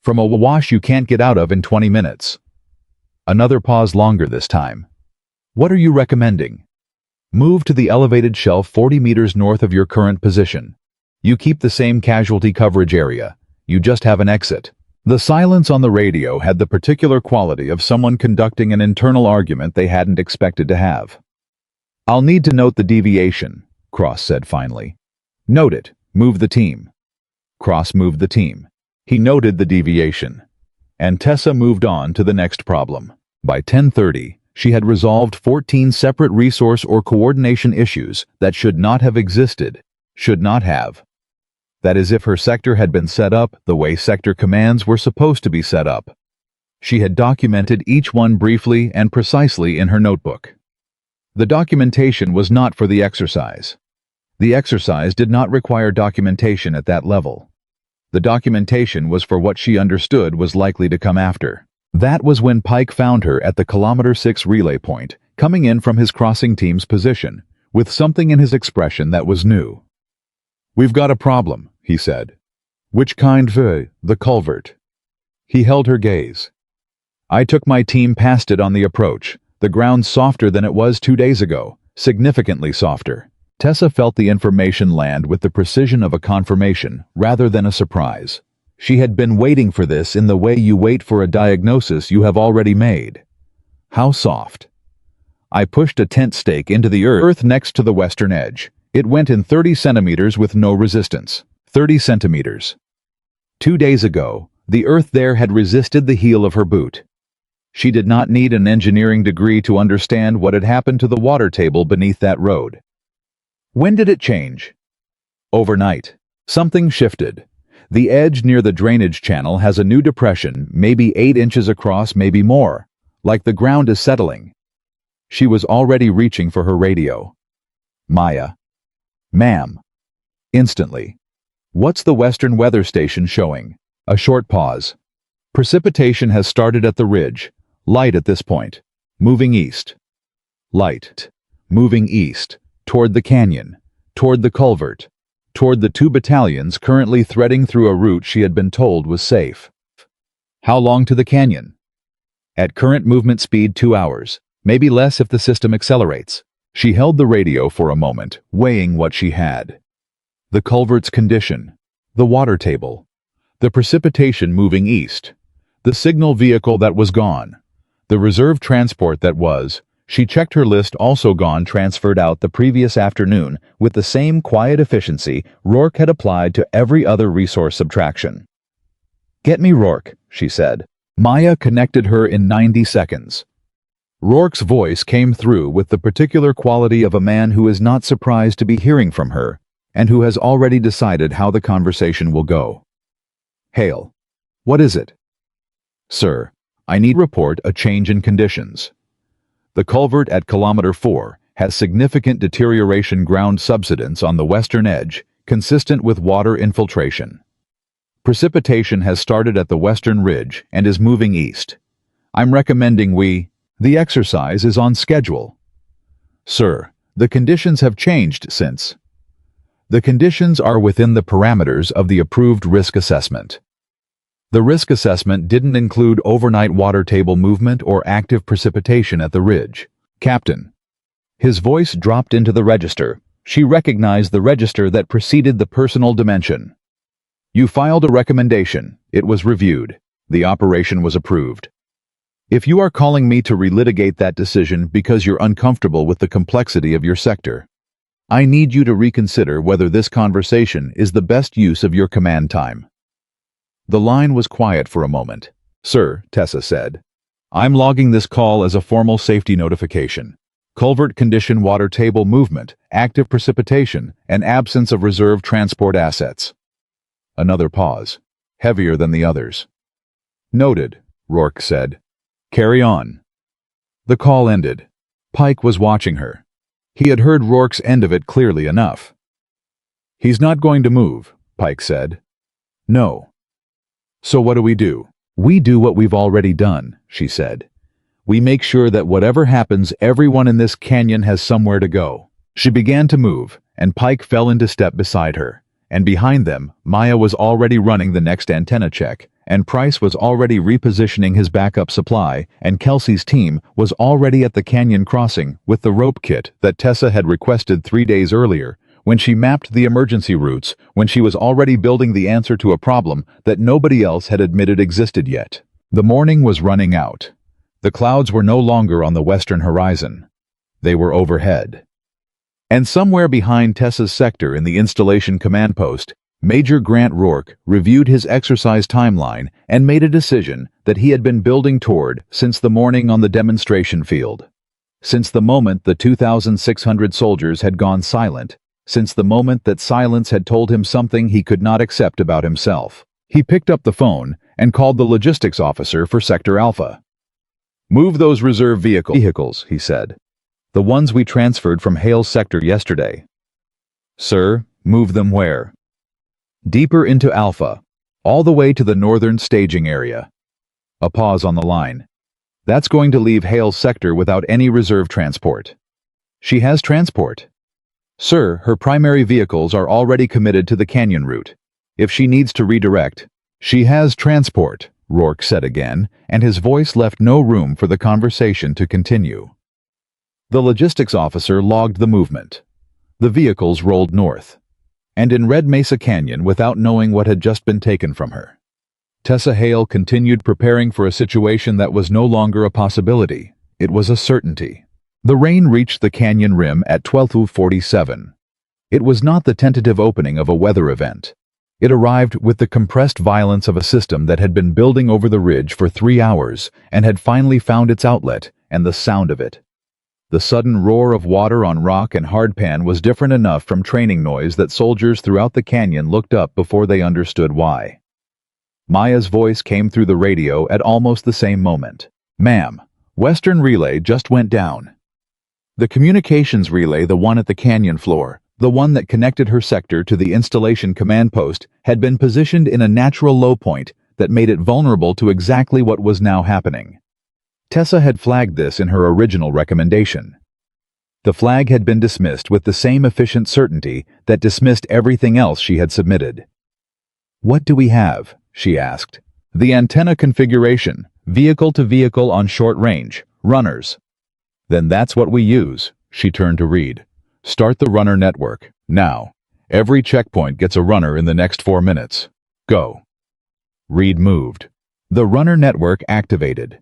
"From a wash you can't get out of in 20 minutes. Another pause, longer this time. "What are you recommending?" "Move to the elevated shelf 40 meters north of your current position. You keep the same casualty coverage area. You just have an exit." The silence on the radio had the particular quality of someone conducting an internal argument they hadn't expected to have. "I'll need to note the deviation," Cross said finally. "Note it. Move the team." Cross moved the team. He noted the deviation. And Tessa moved on to the next problem. By 10:30, she had resolved 14 separate resource or coordination issues that should not have existed. Should not have. That is, if her sector had been set up the way sector commands were supposed to be set up. She had documented each one briefly and precisely in her notebook. The documentation was not for the exercise. The exercise did not require documentation at that level. The documentation was for what she understood was likely to come after. That was when Pike found her at the kilometer 6 relay point, coming in from his crossing team's position, with something in his expression that was new. "We've got a problem," he said. "Which kind? The culvert." He held her gaze. "I took my team past it on the approach. The ground's softer than it was 2 days ago, significantly softer." Tessa felt the information land with the precision of a confirmation rather than a surprise. She had been waiting for this in the way you wait for a diagnosis you have already made. How soft? "I pushed a tent stake into the earth next to the western edge. It went in 30 centimeters with no resistance. 30 centimeters. 2 days ago, the earth there had resisted the heel of her boot. She did not need an engineering degree to understand what had happened to the water table beneath that road. When did it change? Overnight. Something shifted. The edge near the drainage channel has a new depression, maybe 8 inches across, maybe more, like the ground is settling." She was already reaching for her radio. "Maya." "Ma'am." Instantly. "What's the Western weather station showing?" A short pause. "Precipitation has started at the ridge. Light at this point. Moving east." Light. Moving east. Toward the canyon. Toward the culvert. Toward the 2 battalions currently threading through a route she had been told was safe. "How long to the canyon?" "At current movement speed 2 hours. Maybe less if the system accelerates." She held the radio for a moment, weighing what she had. The culvert's condition. The water table. The precipitation moving east. The signal vehicle that was gone. The reserve transport that was. She checked her list, also gone, transferred out the previous afternoon with the same quiet efficiency Rourke had applied to every other resource subtraction. "Get me Rourke," she said. Maya connected her in 90 seconds. Rourke's voice came through with the particular quality of a man who is not surprised to be hearing from her and who has already decided how the conversation will go. "Hale. What is it?" "Sir, I need to report a change in conditions. The culvert at kilometer 4 has significant deterioration ground subsidence on the western edge, consistent with water infiltration. Precipitation has started at the western ridge and is moving east. I'm recommending the exercise is on schedule." "Sir, the conditions have changed since." "The conditions are within the parameters of the approved risk assessment." The risk assessment didn't include overnight water table movement or active precipitation at the ridge. "Captain." His voice dropped into the register. She recognized the register that preceded the personal dimension. "You filed a recommendation. It was reviewed. The operation was approved. If you are calling me to relitigate that decision because you're uncomfortable with the complexity of your sector, I need you to reconsider whether this conversation is the best use of your command time." The line was quiet for a moment. "Sir," Tessa said, "I'm logging this call as a formal safety notification. Culvert condition, water table movement, active precipitation, and absence of reserve transport assets." Another pause, heavier than the others. "Noted," Rourke said. "Carry on." The call ended. Pike was watching her. He had heard Rourke's end of it clearly enough. "He's not going to move," Pike said. "No." "So what do? "We do what we've already done," she said. "We make sure that whatever happens, everyone in this canyon has somewhere to go." She began to move, and Pike fell into step beside her. And behind them, Maya was already running the next antenna check, and Price was already repositioning his backup supply, and Kelsey's team was already at the canyon crossing with the rope kit that Tessa had requested 3 days earlier, when she mapped the emergency routes, when she was already building the answer to a problem that nobody else had admitted existed yet. The morning was running out. The clouds were no longer on the western horizon. They were overhead. And somewhere behind Tessa's sector in the installation command post, Major Grant Rourke reviewed his exercise timeline and made a decision that he had been building toward since the morning on the demonstration field. Since the moment the 2,600 soldiers had gone silent, since the moment that silence had told him something he could not accept about himself. He picked up the phone and called the logistics officer for Sector Alpha. "Move those reserve vehicles," he said. "The ones we transferred from Hale's sector yesterday." "Sir, move them where?" "Deeper into Alpha, all the way to the northern staging area." A pause on the line. "That's going to leave Hale's sector without any reserve transport." "She has transport." "Sir, her primary vehicles are already committed to the canyon route. If she needs to redirect..." "She has transport," Rourke said again, and his voice left no room for the conversation to continue. The logistics officer logged the movement. The vehicles rolled north, and in Red Mesa Canyon without knowing what had just been taken from her. Tessa Hale continued preparing for a situation that was no longer a possibility. It was a certainty. The rain reached the canyon rim at 12:47. It was not the tentative opening of a weather event. It arrived with the compressed violence of a system that had been building over the ridge for 3 hours and had finally found its outlet, and the sound of it. The sudden roar of water on rock and hardpan was different enough from training noise that soldiers throughout the canyon looked up before they understood why. Maya's voice came through the radio at almost the same moment. "Ma'am, Western Relay just went down." The communications relay, the one at the canyon floor, the one that connected her sector to the installation command post, had been positioned in a natural low point that made it vulnerable to exactly what was now happening. Tessa had flagged this in her original recommendation. The flag had been dismissed with the same efficient certainty that dismissed everything else she had submitted. "What do we have?" she asked. "The antenna configuration, vehicle to vehicle on short range, runners." "Then that's what we use," she turned to Reed. "Start the runner network, now. Every checkpoint gets a runner in the next 4 minutes. Go." Reed moved. The runner network activated.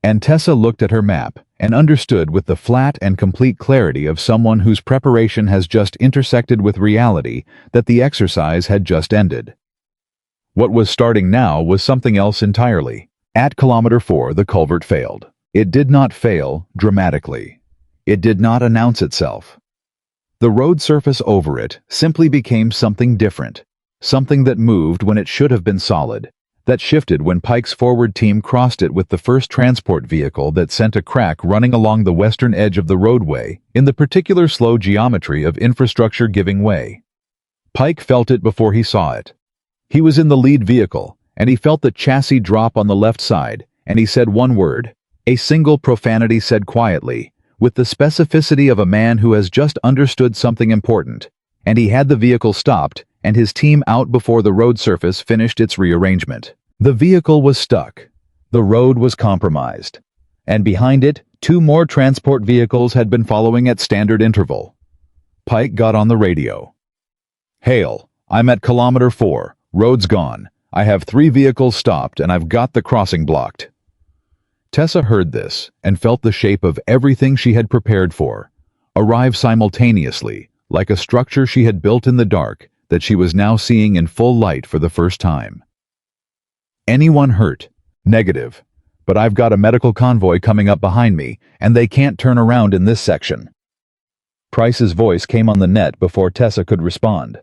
And Tessa looked at her map and understood with the flat and complete clarity of someone whose preparation has just intersected with reality that the exercise had just ended. What was starting now was something else entirely. At kilometer 4, the culvert failed. It did not fail dramatically. It did not announce itself. The road surface over it simply became something different, something that moved when it should have been solid, that shifted when Pike's forward team crossed it with the first transport vehicle that sent a crack running along the western edge of the roadway in the particular slow geometry of infrastructure giving way. Pike felt it before he saw it. He was in the lead vehicle, and he felt the chassis drop on the left side, and he said one word, a single profanity said quietly, with the specificity of a man who has just understood something important, and he had the vehicle stopped and his team out before the road surface finished its rearrangement. The vehicle was stuck. The road was compromised. And behind it, 2 more transport vehicles had been following at standard interval. Pike got on the radio. "Hale, I'm at kilometer 4. Road's gone. I have 3 vehicles stopped and I've got the crossing blocked." Tessa heard this and felt the shape of everything she had prepared for arrive simultaneously, like a structure she had built in the dark that she was now seeing in full light for the first time. "Anyone hurt?" "Negative. But I've got a medical convoy coming up behind me, and they can't turn around in this section." Price's voice came on the net before Tessa could respond.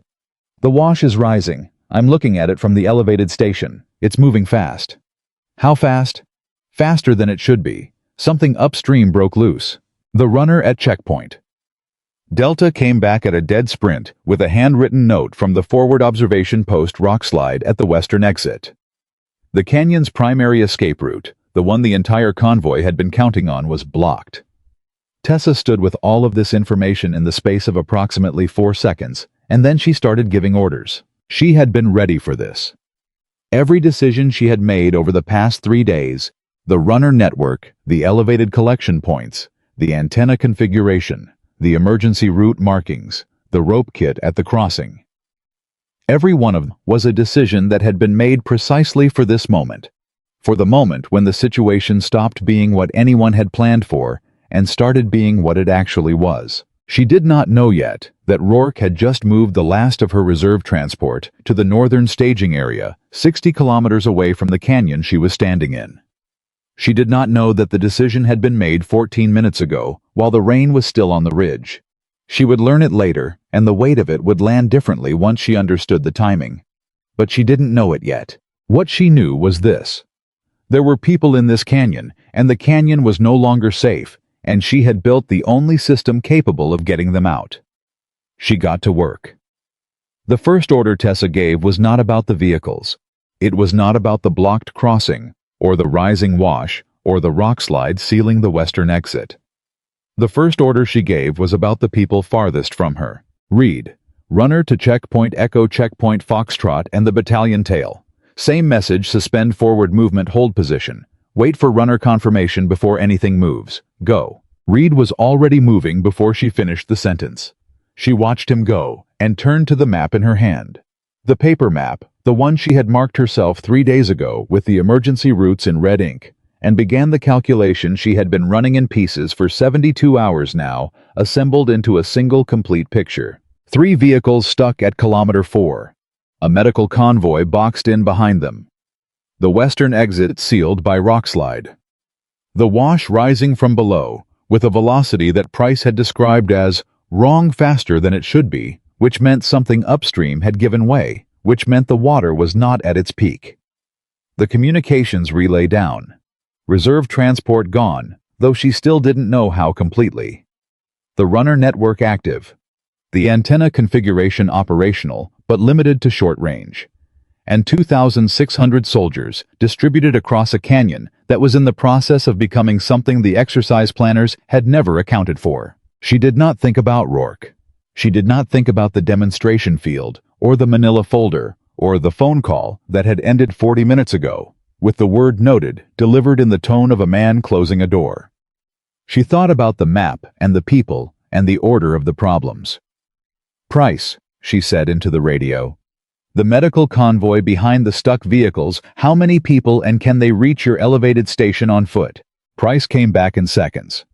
"The wash is rising. I'm looking at it from the elevated station. It's moving fast." "How fast?" "Faster than it should be. Something upstream broke loose." The runner at checkpoint. Delta came back at a dead sprint with a handwritten note from the forward observation post rock slide at the western exit. The canyon's primary escape route, the one the entire convoy had been counting on, was blocked. Tessa stood with all of this information in the space of approximately 4 seconds, and then she started giving orders. She had been ready for this. Every decision she had made over the past 3 days, the runner network, the elevated collection points, the antenna configuration, the emergency route markings, the rope kit at the crossing. Every one of them was a decision that had been made precisely for this moment, for the moment when the situation stopped being what anyone had planned for and started being what it actually was. She did not know yet that Rourke had just moved the last of her reserve transport to the northern staging area, 60 kilometers away from the canyon she was standing in. She did not know that the decision had been made 14 minutes ago, while the rain was still on the ridge. She would learn it later, and the weight of it would land differently once she understood the timing. But she didn't know it yet. What she knew was this. There were people in this canyon, and the canyon was no longer safe, and she had built the only system capable of getting them out. She got to work. The first order Tessa gave was not about the vehicles. It was not about the blocked crossing, or the rising wash, or the rock slide sealing the western exit. The first order she gave was about the people farthest from her. Read, runner to checkpoint Echo checkpoint Foxtrot and the battalion tail. Same message, suspend forward movement hold position. Wait for runner confirmation before anything moves. Go. Reed was already moving before she finished the sentence. She watched him go and turned to the map in her hand. The paper map, the one she had marked herself 3 days ago with the emergency routes in red ink, and began the calculation she had been running in pieces for 72 hours now, assembled into a single complete picture. 3 vehicles stuck at kilometer 4. A medical convoy boxed in behind them. The western exit sealed by rockslide. The wash rising from below, with a velocity that Price had described as wrong faster than it should be, which meant something upstream had given way, which meant the water was not at its peak. The communications relay down. Reserve transport gone, though she still didn't know how completely. The runner network active. The antenna configuration operational, but limited to short range. And 2,600 soldiers distributed across a canyon that was in the process of becoming something the exercise planners had never accounted for. She did not think about Rourke. She did not think about the demonstration field, or the manila folder, or the phone call that had ended 40 minutes ago, with the word noted delivered in the tone of a man closing a door. She thought about the map and the people and the order of the problems. Price, she said into the radio. The medical convoy behind the stuck vehicles, how many people and can they reach your elevated station on foot? Price came back in seconds.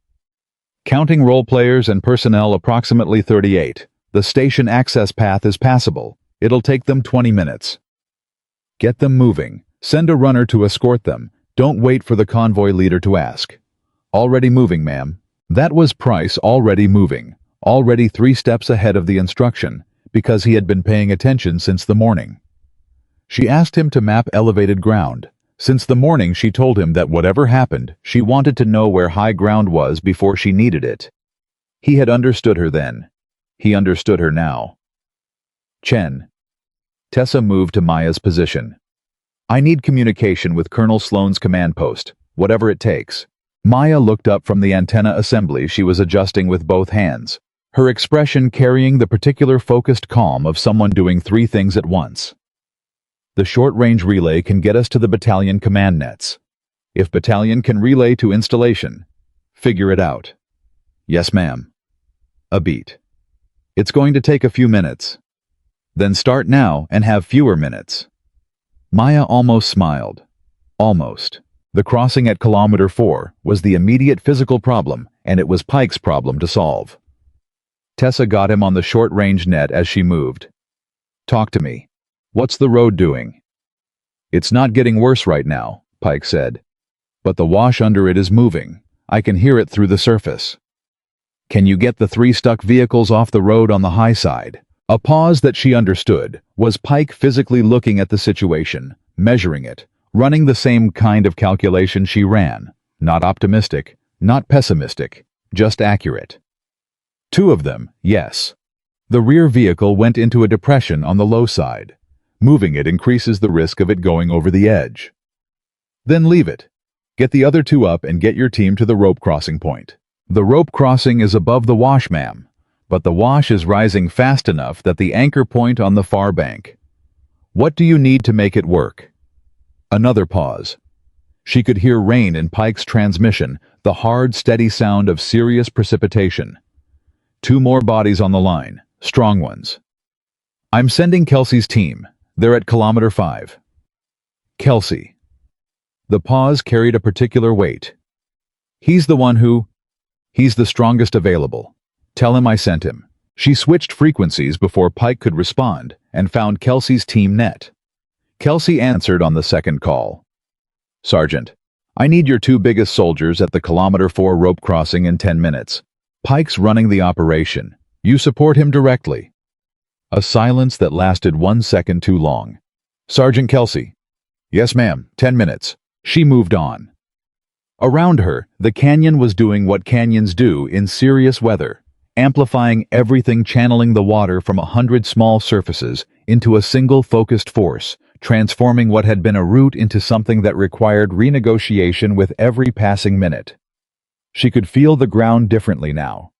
Counting role players and personnel, approximately 38. The station access path is passable. It'll take them 20 minutes. Get them moving. Send a runner to escort them. Don't wait for the convoy leader to ask. Already moving, ma'am. That was Price already moving, already 3 steps ahead of the instruction, because he had been paying attention since the morning. She asked him to map elevated ground. Since the morning she told him that whatever happened, she wanted to know where high ground was before she needed it. He had understood her then. He understood her now. Chen. Tessa moved to Maya's position. I need communication with Colonel Sloan's command post, whatever it takes. Maya looked up from the antenna assembly she was adjusting with both hands, her expression carrying the particular focused calm of someone doing 3 things at once. The short-range relay can get us to the battalion command nets. If battalion can relay to installation, figure it out. Yes, ma'am. A beat. It's going to take a few minutes. Then start now and have fewer minutes. Maya almost smiled. Almost. The crossing at kilometer 4 was the immediate physical problem, and it was Pike's problem to solve. Tessa got him on the short-range net as she moved. Talk to me. What's the road doing? It's not getting worse right now, Pike said. But the wash under it is moving. I can hear it through the surface. Can you get the 3 stuck vehicles off the road on the high side? A pause that she understood was Pike physically looking at the situation, measuring it, running the same kind of calculation she ran. Not optimistic, not pessimistic, just accurate. 2 of them, yes. The rear vehicle went into a depression on the low side. Moving it increases the risk of it going over the edge. Then leave it. Get the other 2 up and get your team to the rope crossing point. The rope crossing is above the wash, ma'am, but the wash is rising fast enough that the anchor point on the far bank. What do you need to make it work? Another pause. She could hear rain in Pike's transmission, the hard, steady sound of serious precipitation. 2 more bodies on the line, strong ones. I'm sending Kelsey's team. They're at kilometer 5. Kelsey. The pause carried a particular weight. He's the one who... He's the strongest available. Tell him I sent him. She switched frequencies before Pike could respond and found Kelsey's team net. Kelsey answered on the second call. Sergeant, I need your 2 biggest soldiers at the kilometer 4 rope crossing in 10 minutes. Pike's running the operation. You support him directly. A silence that lasted 1 second too long. Sergeant Kelsey. Yes, ma'am, 10 minutes. She moved on. Around her, the canyon was doing what canyons do in serious weather, amplifying everything, channeling the water from 100 small surfaces into a single focused force, transforming what had been a route into something that required renegotiation with every passing minute. She could feel the ground differently now.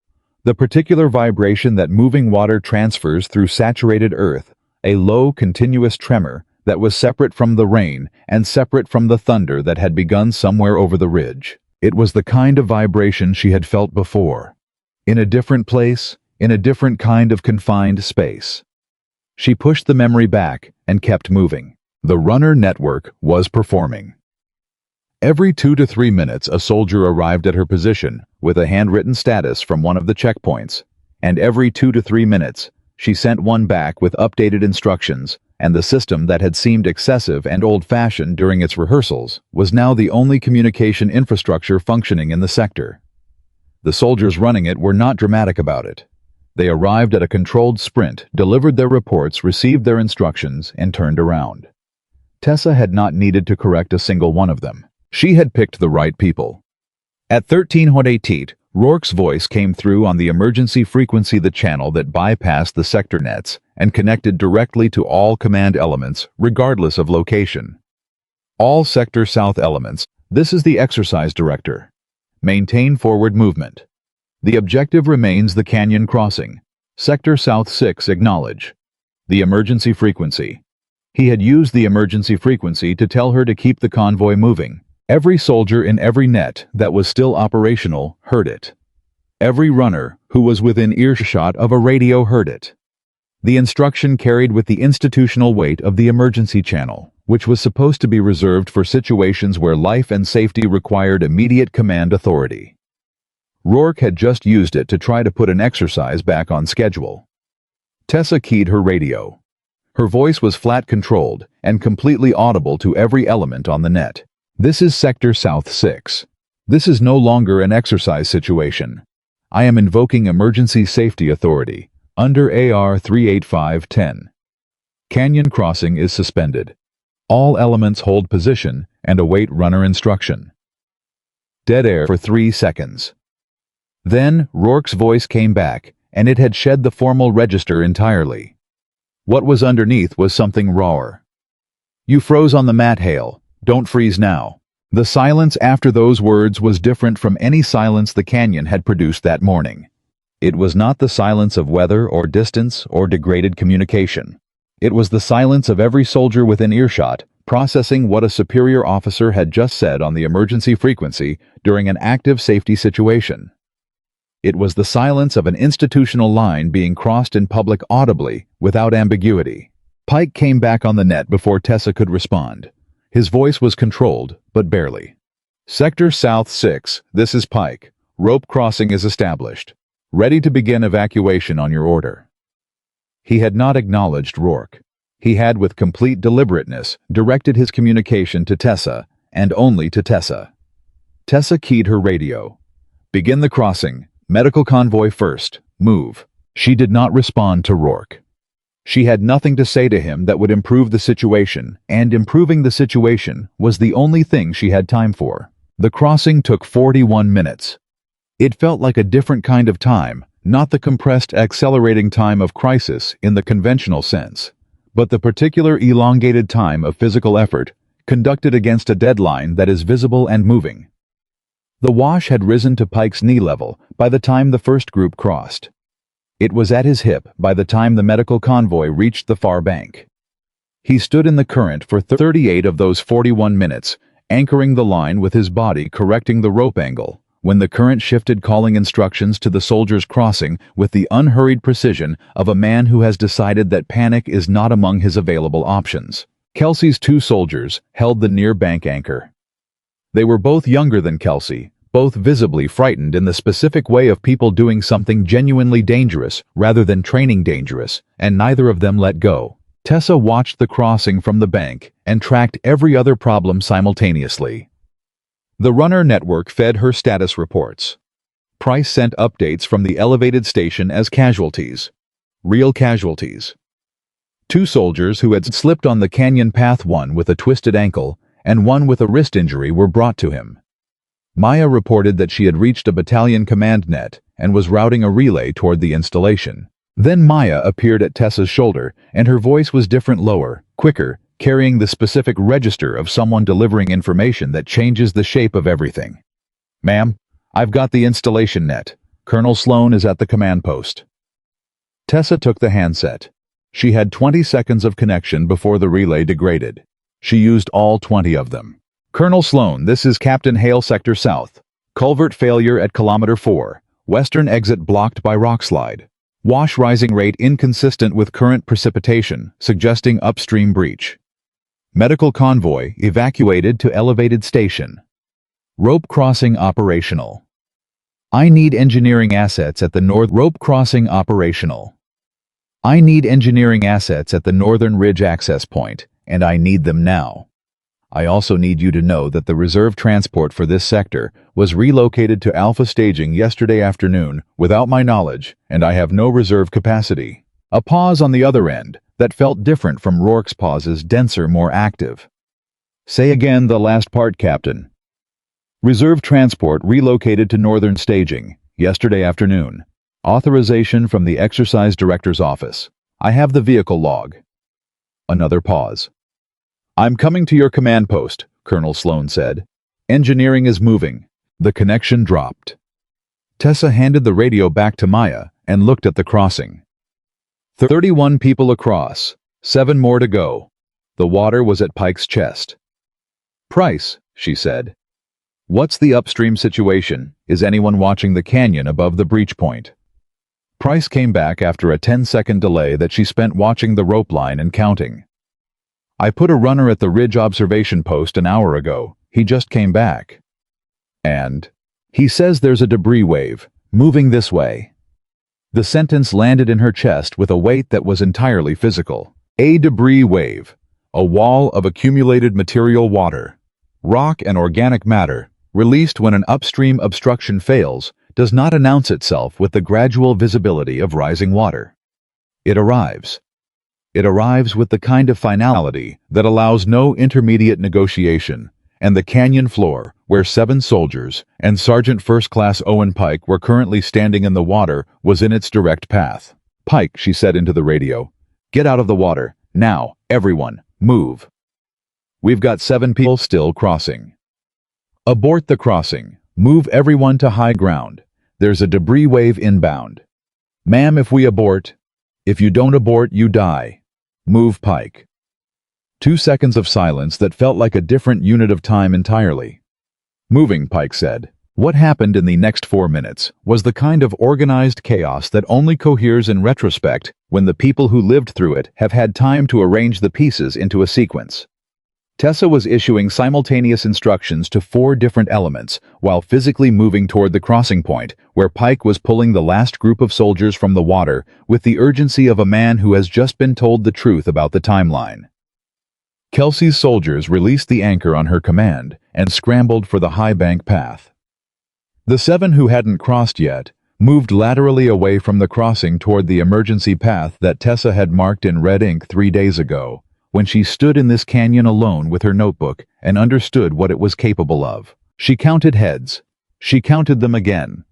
The particular vibration that moving water transfers through saturated earth, a low, continuous tremor that was separate from the rain and separate from the thunder that had begun somewhere over the ridge. It was the kind of vibration she had felt before. In a different place, in a different kind of confined space. She pushed the memory back and kept moving. The runner network was performing. Every 2 to 3 minutes, a soldier arrived at her position with a handwritten status from one of the checkpoints, and every 2 to 3 minutes, she sent one back with updated instructions, and the system that had seemed excessive and old-fashioned during its rehearsals was now the only communication infrastructure functioning in the sector. The soldiers running it were not dramatic about it. They arrived at a controlled sprint, delivered their reports, received their instructions, and turned around. Tessa had not needed to correct a single one of them. She had picked the right people. At 13:18, Rourke's voice came through on the emergency frequency, the channel that bypassed the sector nets and connected directly to all command elements, regardless of location. All Sector South elements, this is the exercise director. Maintain forward movement. The objective remains the canyon crossing. Sector South 6 acknowledge. The emergency frequency. He had used the emergency frequency to tell her to keep the convoy moving. Every soldier in every net that was still operational heard it. Every runner who was within earshot of a radio heard it. The instruction carried with the institutional weight of the emergency channel, which was supposed to be reserved for situations where life and safety required immediate command authority. Rourke had just used it to try to put an exercise back on schedule. Tessa keyed her radio. Her voice was flat-controlled and completely audible to every element on the net. This is Sector South 6. This is no longer an exercise situation. I am invoking Emergency Safety Authority, under AR 38510. Canyon crossing is suspended. All elements hold position and await runner instruction. Dead air for 3 seconds. Then, Rourke's voice came back, and it had shed the formal register entirely. What was underneath was something rawer. You froze on the mat, Hale. Don't freeze now. The silence after those words was different from any silence the canyon had produced that morning. It was not the silence of weather or distance or degraded communication. It was the silence of every soldier within earshot, processing what a superior officer had just said on the emergency frequency during an active safety situation. It was the silence of an institutional line being crossed in public audibly, without ambiguity. Pike came back on the net before Tessa could respond. His voice was controlled, but barely. Sector South 6, this is Pike. Rope crossing is established. Ready to begin evacuation on your order. He had not acknowledged Rourke. He had, with complete deliberateness, directed his communication to Tessa, and only to Tessa. Tessa keyed her radio. Begin the crossing. Medical convoy first. Move. She did not respond to Rourke. She had nothing to say to him that would improve the situation, and improving the situation was the only thing she had time for. The crossing took 41 minutes. It felt like a different kind of time, not the compressed, accelerating time of crisis in the conventional sense, but the particular elongated time of physical effort, conducted against a deadline that is visible and moving. The wash had risen to Pike's knee level by the time the first group crossed. It was at his hip by the time the medical convoy reached the far bank. He stood in the current for 38 of those 41 minutes, anchoring the line with his body, correcting the rope angle, when the current shifted, calling instructions to the soldiers crossing with the unhurried precision of a man who has decided that panic is not among his available options. Kelsey's 2 soldiers held the near bank anchor. They were both younger than Kelsey, both visibly frightened in the specific way of people doing something genuinely dangerous rather than training dangerous, and neither of them let go. Tessa watched the crossing from the bank and tracked every other problem simultaneously. The runner network fed her status reports. Price sent updates from the elevated station as casualties. Real casualties. 2 soldiers who had slipped on the canyon path, one with a twisted ankle and one with a wrist injury, were brought to him. Maya reported that she had reached a battalion command net and was routing a relay toward the installation. Then Maya appeared at Tessa's shoulder, and her voice was different, lower, quicker, carrying the specific register of someone delivering information that changes the shape of everything. "Ma'am, I've got the installation net. Colonel Sloan is at the command post." Tessa took the handset. She had 20 seconds of connection before the relay degraded. She used all 20 of them. "Colonel Sloan, this is Captain Hale, Sector South. Culvert failure at kilometer 4. Western exit blocked by rockslide. Wash rising rate inconsistent with current precipitation, suggesting upstream breach. Medical convoy evacuated to elevated station. Rope crossing operational. I need engineering assets at the north. Rope crossing operational. I need engineering assets at the Northern Ridge access point, and I need them now. I also need you to know that the reserve transport for this sector was relocated to Alpha staging yesterday afternoon without my knowledge, and I have no reserve capacity." A pause on the other end that felt different from Rourke's pauses, denser, more active. "Say again the last part, Captain." "Reserve transport relocated to Northern staging yesterday afternoon. Authorization from the Exercise Director's office. I have the vehicle log." Another pause. "I'm coming to your command post," Colonel Sloan said. "Engineering is moving." The connection dropped. Tessa handed the radio back to Maya and looked at the crossing. 31 people across, 7 more to go. The water was at Pike's chest. "Price," she said. "What's the upstream situation? Is anyone watching the canyon above the breach point?" Price came back after a 10-second delay that she spent watching the rope line and counting. "I put a runner at the ridge observation post an hour ago. He just came back. And he says there's a debris wave moving this way." The sentence landed in her chest with a weight that was entirely physical. A debris wave. A wall of accumulated material, water, rock and organic matter, released when an upstream obstruction fails, does not announce itself with the gradual visibility of rising water. It arrives. It arrives with the kind of finality that allows no intermediate negotiation, and the canyon floor, where 7 soldiers and Sergeant First Class Owen Pike were currently standing in the water, was in its direct path. "Pike," she said into the radio, "get out of the water. Now, everyone, move. We've got 7 people still crossing. Abort the crossing. Move everyone to high ground. There's a debris wave inbound. Ma'am, if we abort, if you don't abort, you die. Move, Pike." 2 seconds of silence that felt like a different unit of time entirely. "Moving," Pike said. What happened in the next 4 minutes was the kind of organized chaos that only coheres in retrospect when the people who lived through it have had time to arrange the pieces into a sequence. Tessa was issuing simultaneous instructions to 4 different elements while physically moving toward the crossing point, where Pike was pulling the last group of soldiers from the water with the urgency of a man who has just been told the truth about the timeline. Kelsey's soldiers released the anchor on her command and scrambled for the high bank path. The 7 who hadn't crossed yet moved laterally away from the crossing toward the emergency path that Tessa had marked in red ink 3 days ago, when she stood in this canyon alone with her notebook and understood what it was capable of. She counted heads. She counted them again.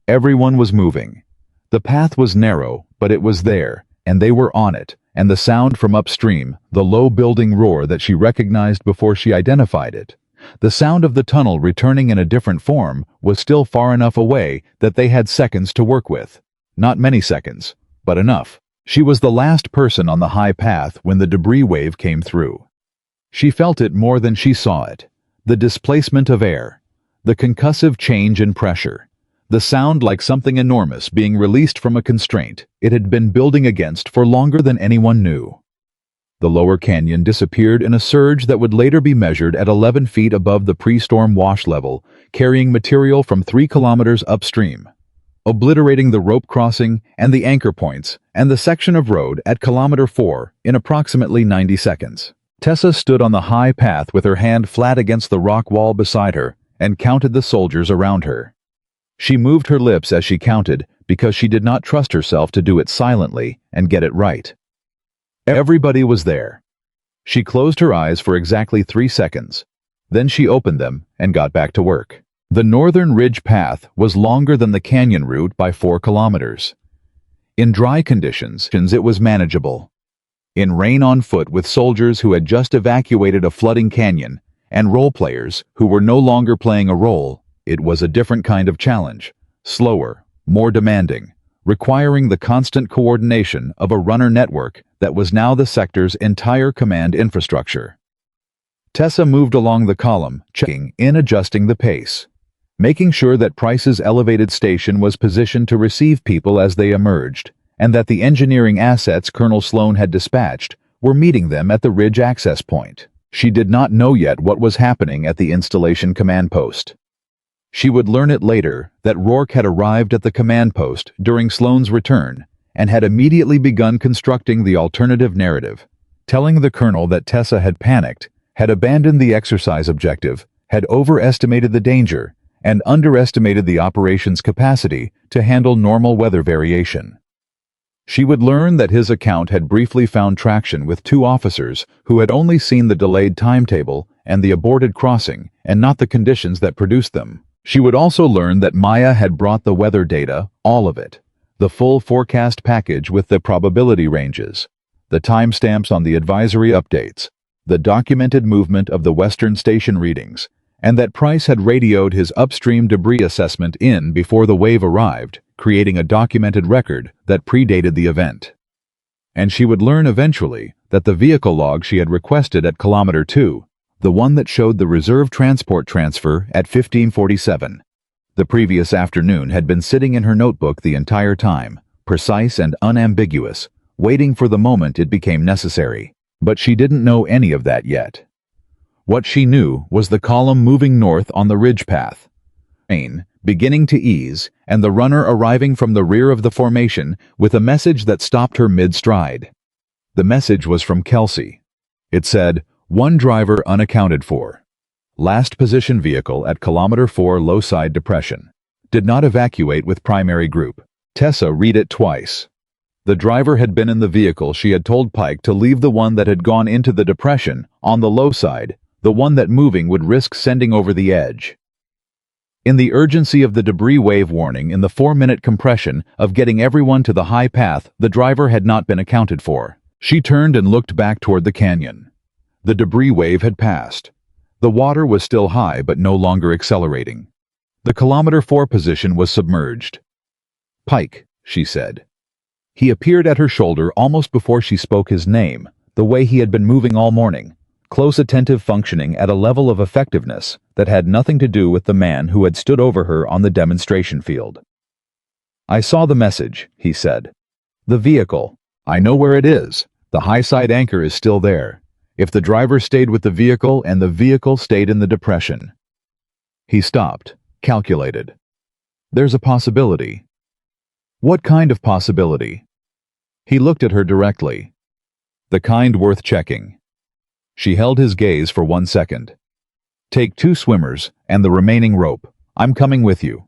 Everyone was moving. The path was narrow, but it was there, and they were on it, and the sound from upstream, the low building roar that she recognized before she identified it, the sound of the tunnel returning in a different form, was still far enough away that they had seconds to work with. Not many seconds, but enough. She was the last person on the high path when the debris wave came through. She felt it more than she saw it. The displacement of air, the concussive change in pressure, the sound like something enormous being released from a constraint it had been building against for longer than anyone knew. The lower canyon disappeared in a surge that would later be measured at 11 feet above the pre-storm wash level, carrying material from 3 kilometers upstream, obliterating the rope crossing and the anchor points and the section of road at kilometer 4 in approximately 90 seconds. Tessa stood on the high path with her hand flat against the rock wall beside her and counted the soldiers around her. She moved her lips as she counted because she did not trust herself to do it silently and get it right. Everybody was there. She closed her eyes for exactly 3 seconds. Then she opened them and got back to work. The northern ridge path was longer than the canyon route by 4 kilometers. In dry conditions, it was manageable. In rain on foot with soldiers who had just evacuated a flooding canyon and role players who were no longer playing a role, it was a different kind of challenge, slower, more demanding, requiring the constant coordination of a runner network that was now the sector's entire command infrastructure. Tessa moved along the column, checking in, adjusting the pace, making sure that Price's elevated station was positioned to receive people as they emerged, and that the engineering assets Colonel Sloan had dispatched were meeting them at the ridge access point. She did not know yet what was happening at the installation command post. She would learn it later that Rourke had arrived at the command post during Sloan's return and had immediately begun constructing the alternative narrative, telling the colonel that Tessa had panicked, had abandoned the exercise objective, had overestimated the danger, and underestimated the operation's capacity to handle normal weather variation. She would learn that his account had briefly found traction with 2 officers who had only seen the delayed timetable and the aborted crossing and not the conditions that produced them. She would also learn that Maya had brought the weather data, all of it, the full forecast package with the probability ranges, the timestamps on the advisory updates, the documented movement of the western station readings, and that Price had radioed his upstream debris assessment in before the wave arrived, creating a documented record that predated the event. And she would learn eventually that the vehicle log she had requested at kilometer 2, the one that showed the reserve transport transfer at 1547, the previous afternoon, had been sitting in her notebook the entire time, precise and unambiguous, waiting for the moment it became necessary. But she didn't know any of that yet. What she knew was the column moving north on the ridge path, rain beginning to ease, and the runner arriving from the rear of the formation with a message that stopped her mid-stride. The message was from Kelsey. It said, "1 driver unaccounted for. Last position vehicle at kilometer 4 low side depression. Did not evacuate with primary group." Tessa read it twice. The driver had been in the vehicle she had told Pike to leave, the one that had gone into the depression on the low side, the one that moving would risk sending over the edge. In the urgency of the debris wave warning, in the 4-minute compression of getting everyone to the high path, the driver had not been accounted for. She turned and looked back toward the canyon. The debris wave had passed. The water was still high but no longer accelerating. The kilometer 4 position was submerged. "Pike," she said. He appeared at her shoulder almost before she spoke his name, the way he had been moving all morning, close, attentive, functioning at a level of effectiveness that had nothing to do with the man who had stood over her on the demonstration field. "I saw the message," he said. "The vehicle. I know where it is. The high side anchor is still there. If the driver stayed with the vehicle and the vehicle stayed in the depression." He stopped, calculated. "There's a possibility." "What kind of possibility?" He looked at her directly. "The kind worth checking." She held his gaze for 1 second. "Take 2 swimmers and the remaining rope. I'm coming with you."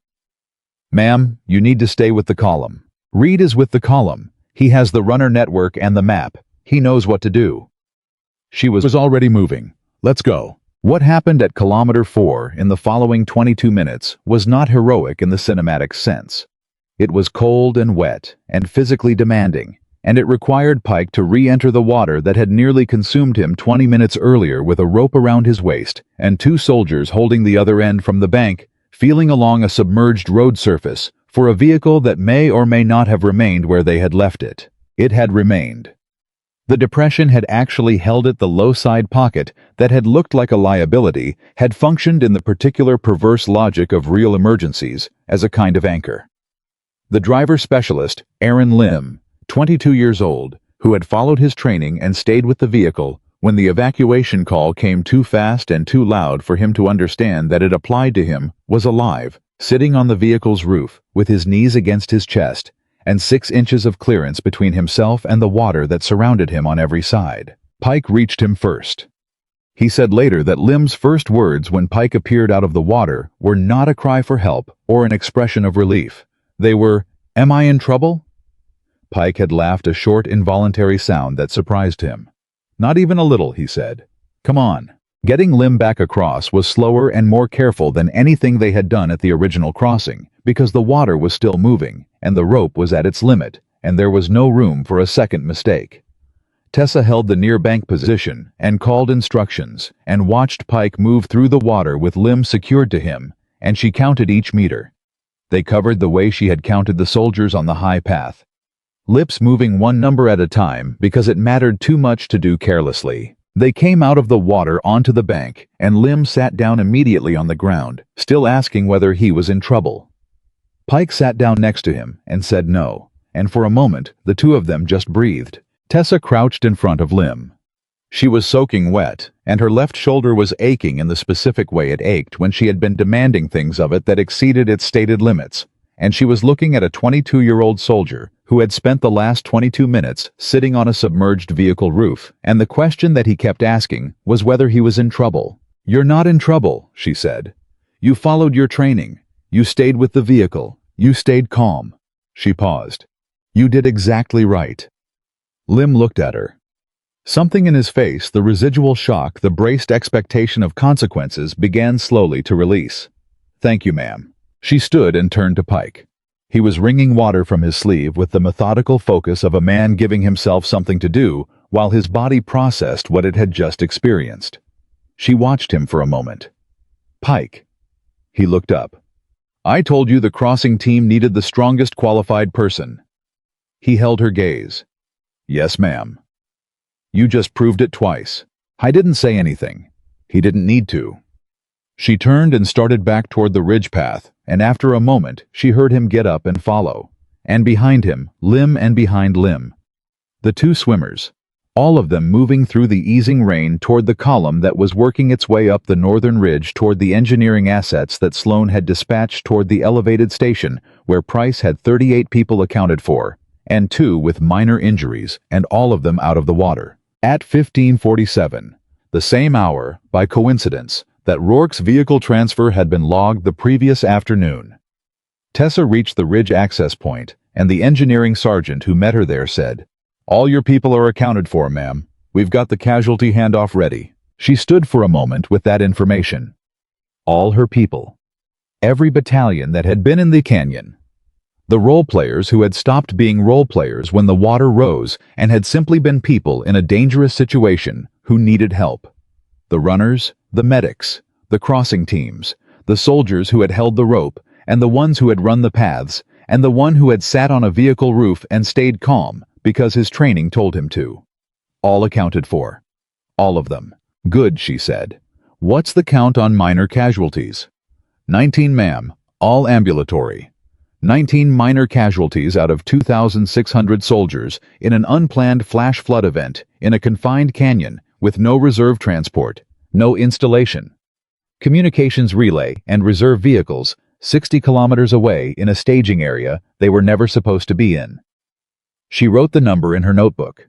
"Ma'am, you need to stay with the column. Reed is with the column. He has the runner network and the map. He knows what to do." She was already moving. "Let's go." What happened at kilometer 4 in the following 22 minutes was not heroic in the cinematic sense. It was cold and wet and physically demanding, and it required Pike to re-enter the water that had nearly consumed him 20 minutes earlier with a rope around his waist and 2 soldiers holding the other end from the bank, feeling along a submerged road surface for a vehicle that may or may not have remained where they had left it. It had remained. The depression had actually held it. The low-side pocket that had looked like a liability had functioned in the particular perverse logic of real emergencies as a kind of anchor. The driver specialist, Aaron Lim, 22 years old, who had followed his training and stayed with the vehicle when the evacuation call came too fast and too loud for him to understand that it applied to him, was alive, sitting on the vehicle's roof with his knees against his chest and 6 inches of clearance between himself and the water that surrounded him on every side. Pike reached him first. He said later that Lim's first words when Pike appeared out of the water were not a cry for help or an expression of relief. They were, "Am I in trouble?" Pike had laughed a short, involuntary sound that surprised him. "Not even a little," he said. "Come on." Getting Lim back across was slower and more careful than anything they had done at the original crossing, because the water was still moving, and the rope was at its limit, and there was no room for a second mistake. Tessa held the near-bank position and called instructions and watched Pike move through the water with Lim secured to him, and she counted each meter. They covered the way she had counted the soldiers on the high path, lips moving one number at a time because it mattered too much to do carelessly. They came out of the water onto the bank, and Lim sat down immediately on the ground, still asking whether he was in trouble. Pike sat down next to him and said no, and for a moment the two of them just breathed. Tessa crouched in front of Lim. She was soaking wet, and her left shoulder was aching in the specific way it ached when she had been demanding things of it that exceeded its stated limits, and she was looking at a 22-year-old soldier who had spent the last 22 minutes sitting on a submerged vehicle roof, and the question that he kept asking was whether he was in trouble. "You're not in trouble," she said. "You followed your training. You stayed with the vehicle. You stayed calm." She paused. "You did exactly right." Lim looked at her. Something in his face, the residual shock, the braced expectation of consequences, began slowly to release. "Thank you, ma'am." She stood and turned to Pike. He was wringing water from his sleeve with the methodical focus of a man giving himself something to do while his body processed what it had just experienced. She watched him for a moment. "Pike." He looked up. "I told you the crossing team needed the strongest qualified person." He held her gaze. "Yes, ma'am." "You just proved it twice." I didn't say anything. He didn't need to. She turned and started back toward the ridge path, and after a moment, she heard him get up and follow. And behind him, Lim and behind Lim. The two swimmers, all of them moving through the easing rain toward the column that was working its way up the northern ridge toward the engineering assets that Sloan had dispatched toward the elevated station where Price had 38 people accounted for, and 2 with minor injuries, and all of them out of the water. At 15:47, the same hour, by coincidence, that Rourke's vehicle transfer had been logged the previous afternoon. Tessa reached the ridge access point, and the engineering sergeant who met her there said, "All your people are accounted for, ma'am. We've got the casualty handoff ready." She stood for a moment with that information. All her people. Every battalion that had been in the canyon. The role players who had stopped being role players when the water rose and had simply been people in a dangerous situation who needed help. The runners, the medics, the crossing teams, the soldiers who had held the rope, and the ones who had run the paths, and the one who had sat on a vehicle roof and stayed calm because his training told him to. All accounted for. All of them. "Good," she said. "What's the count on minor casualties?" 19, ma'am, all ambulatory. 19 minor casualties out of 2,600 soldiers in an unplanned flash flood event in a confined canyon with no reserve transport, no installation. Communications relay and reserve vehicles 60 kilometers away in a staging area they were never supposed to be in. She wrote the number in her notebook.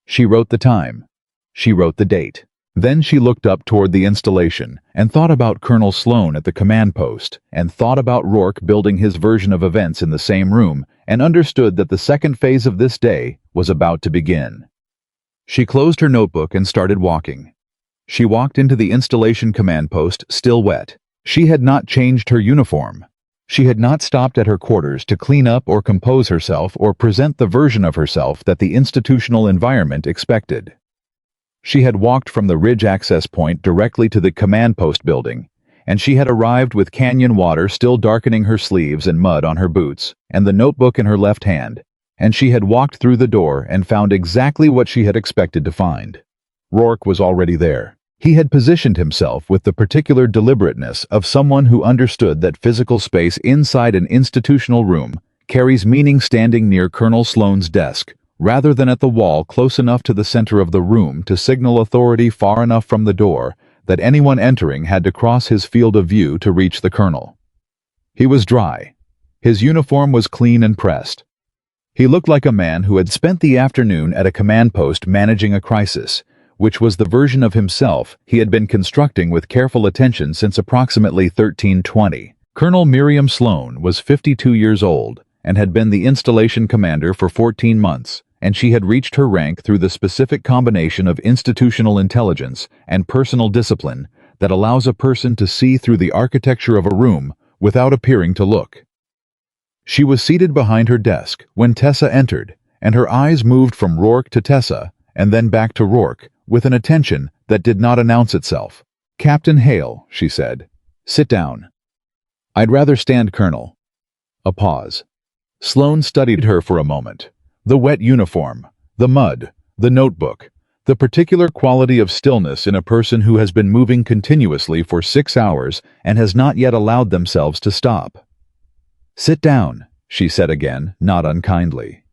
She wrote the time. She wrote the date. Then she looked up toward the installation and thought about Colonel Sloan at the command post and thought about Rourke building his version of events in the same room and understood that the second phase of this day was about to begin. She closed her notebook and started walking. She walked into the installation command post still wet. She had not changed her uniform. She had not stopped at her quarters to clean up or compose herself or present the version of herself that the institutional environment expected. She had walked from the ridge access point directly to the command post building, and she had arrived with canyon water still darkening her sleeves and mud on her boots, and the notebook in her left hand, and she had walked through the door and found exactly what she had expected to find. Rourke was already there. He had positioned himself with the particular deliberateness of someone who understood that physical space inside an institutional room carries meaning standing near Colonel Sloan's desk, rather than at the wall close enough to the center of the room to signal authority far enough from the door that anyone entering had to cross his field of view to reach the colonel. He was dry. His uniform was clean and pressed. He looked like a man who had spent the afternoon at a command post managing a crisis, which was the version of himself he had been constructing with careful attention since approximately 1320. Colonel Miriam Sloan was 52 years old and had been the installation commander for 14 months, and she had reached her rank through the specific combination of institutional intelligence and personal discipline that allows a person to see through the architecture of a room without appearing to look. She was seated behind her desk when Tessa entered, and her eyes moved from Rourke to Tessa and then back to Rourke with an attention that did not announce itself. "Captain Hale," she said. "Sit down." "I'd rather stand, Colonel." A pause. Sloan studied her for a moment. The wet uniform, the mud, the notebook, the particular quality of stillness in a person who has been moving continuously for 6 hours and has not yet allowed themselves to stop. "Sit down," she said again, not unkindly.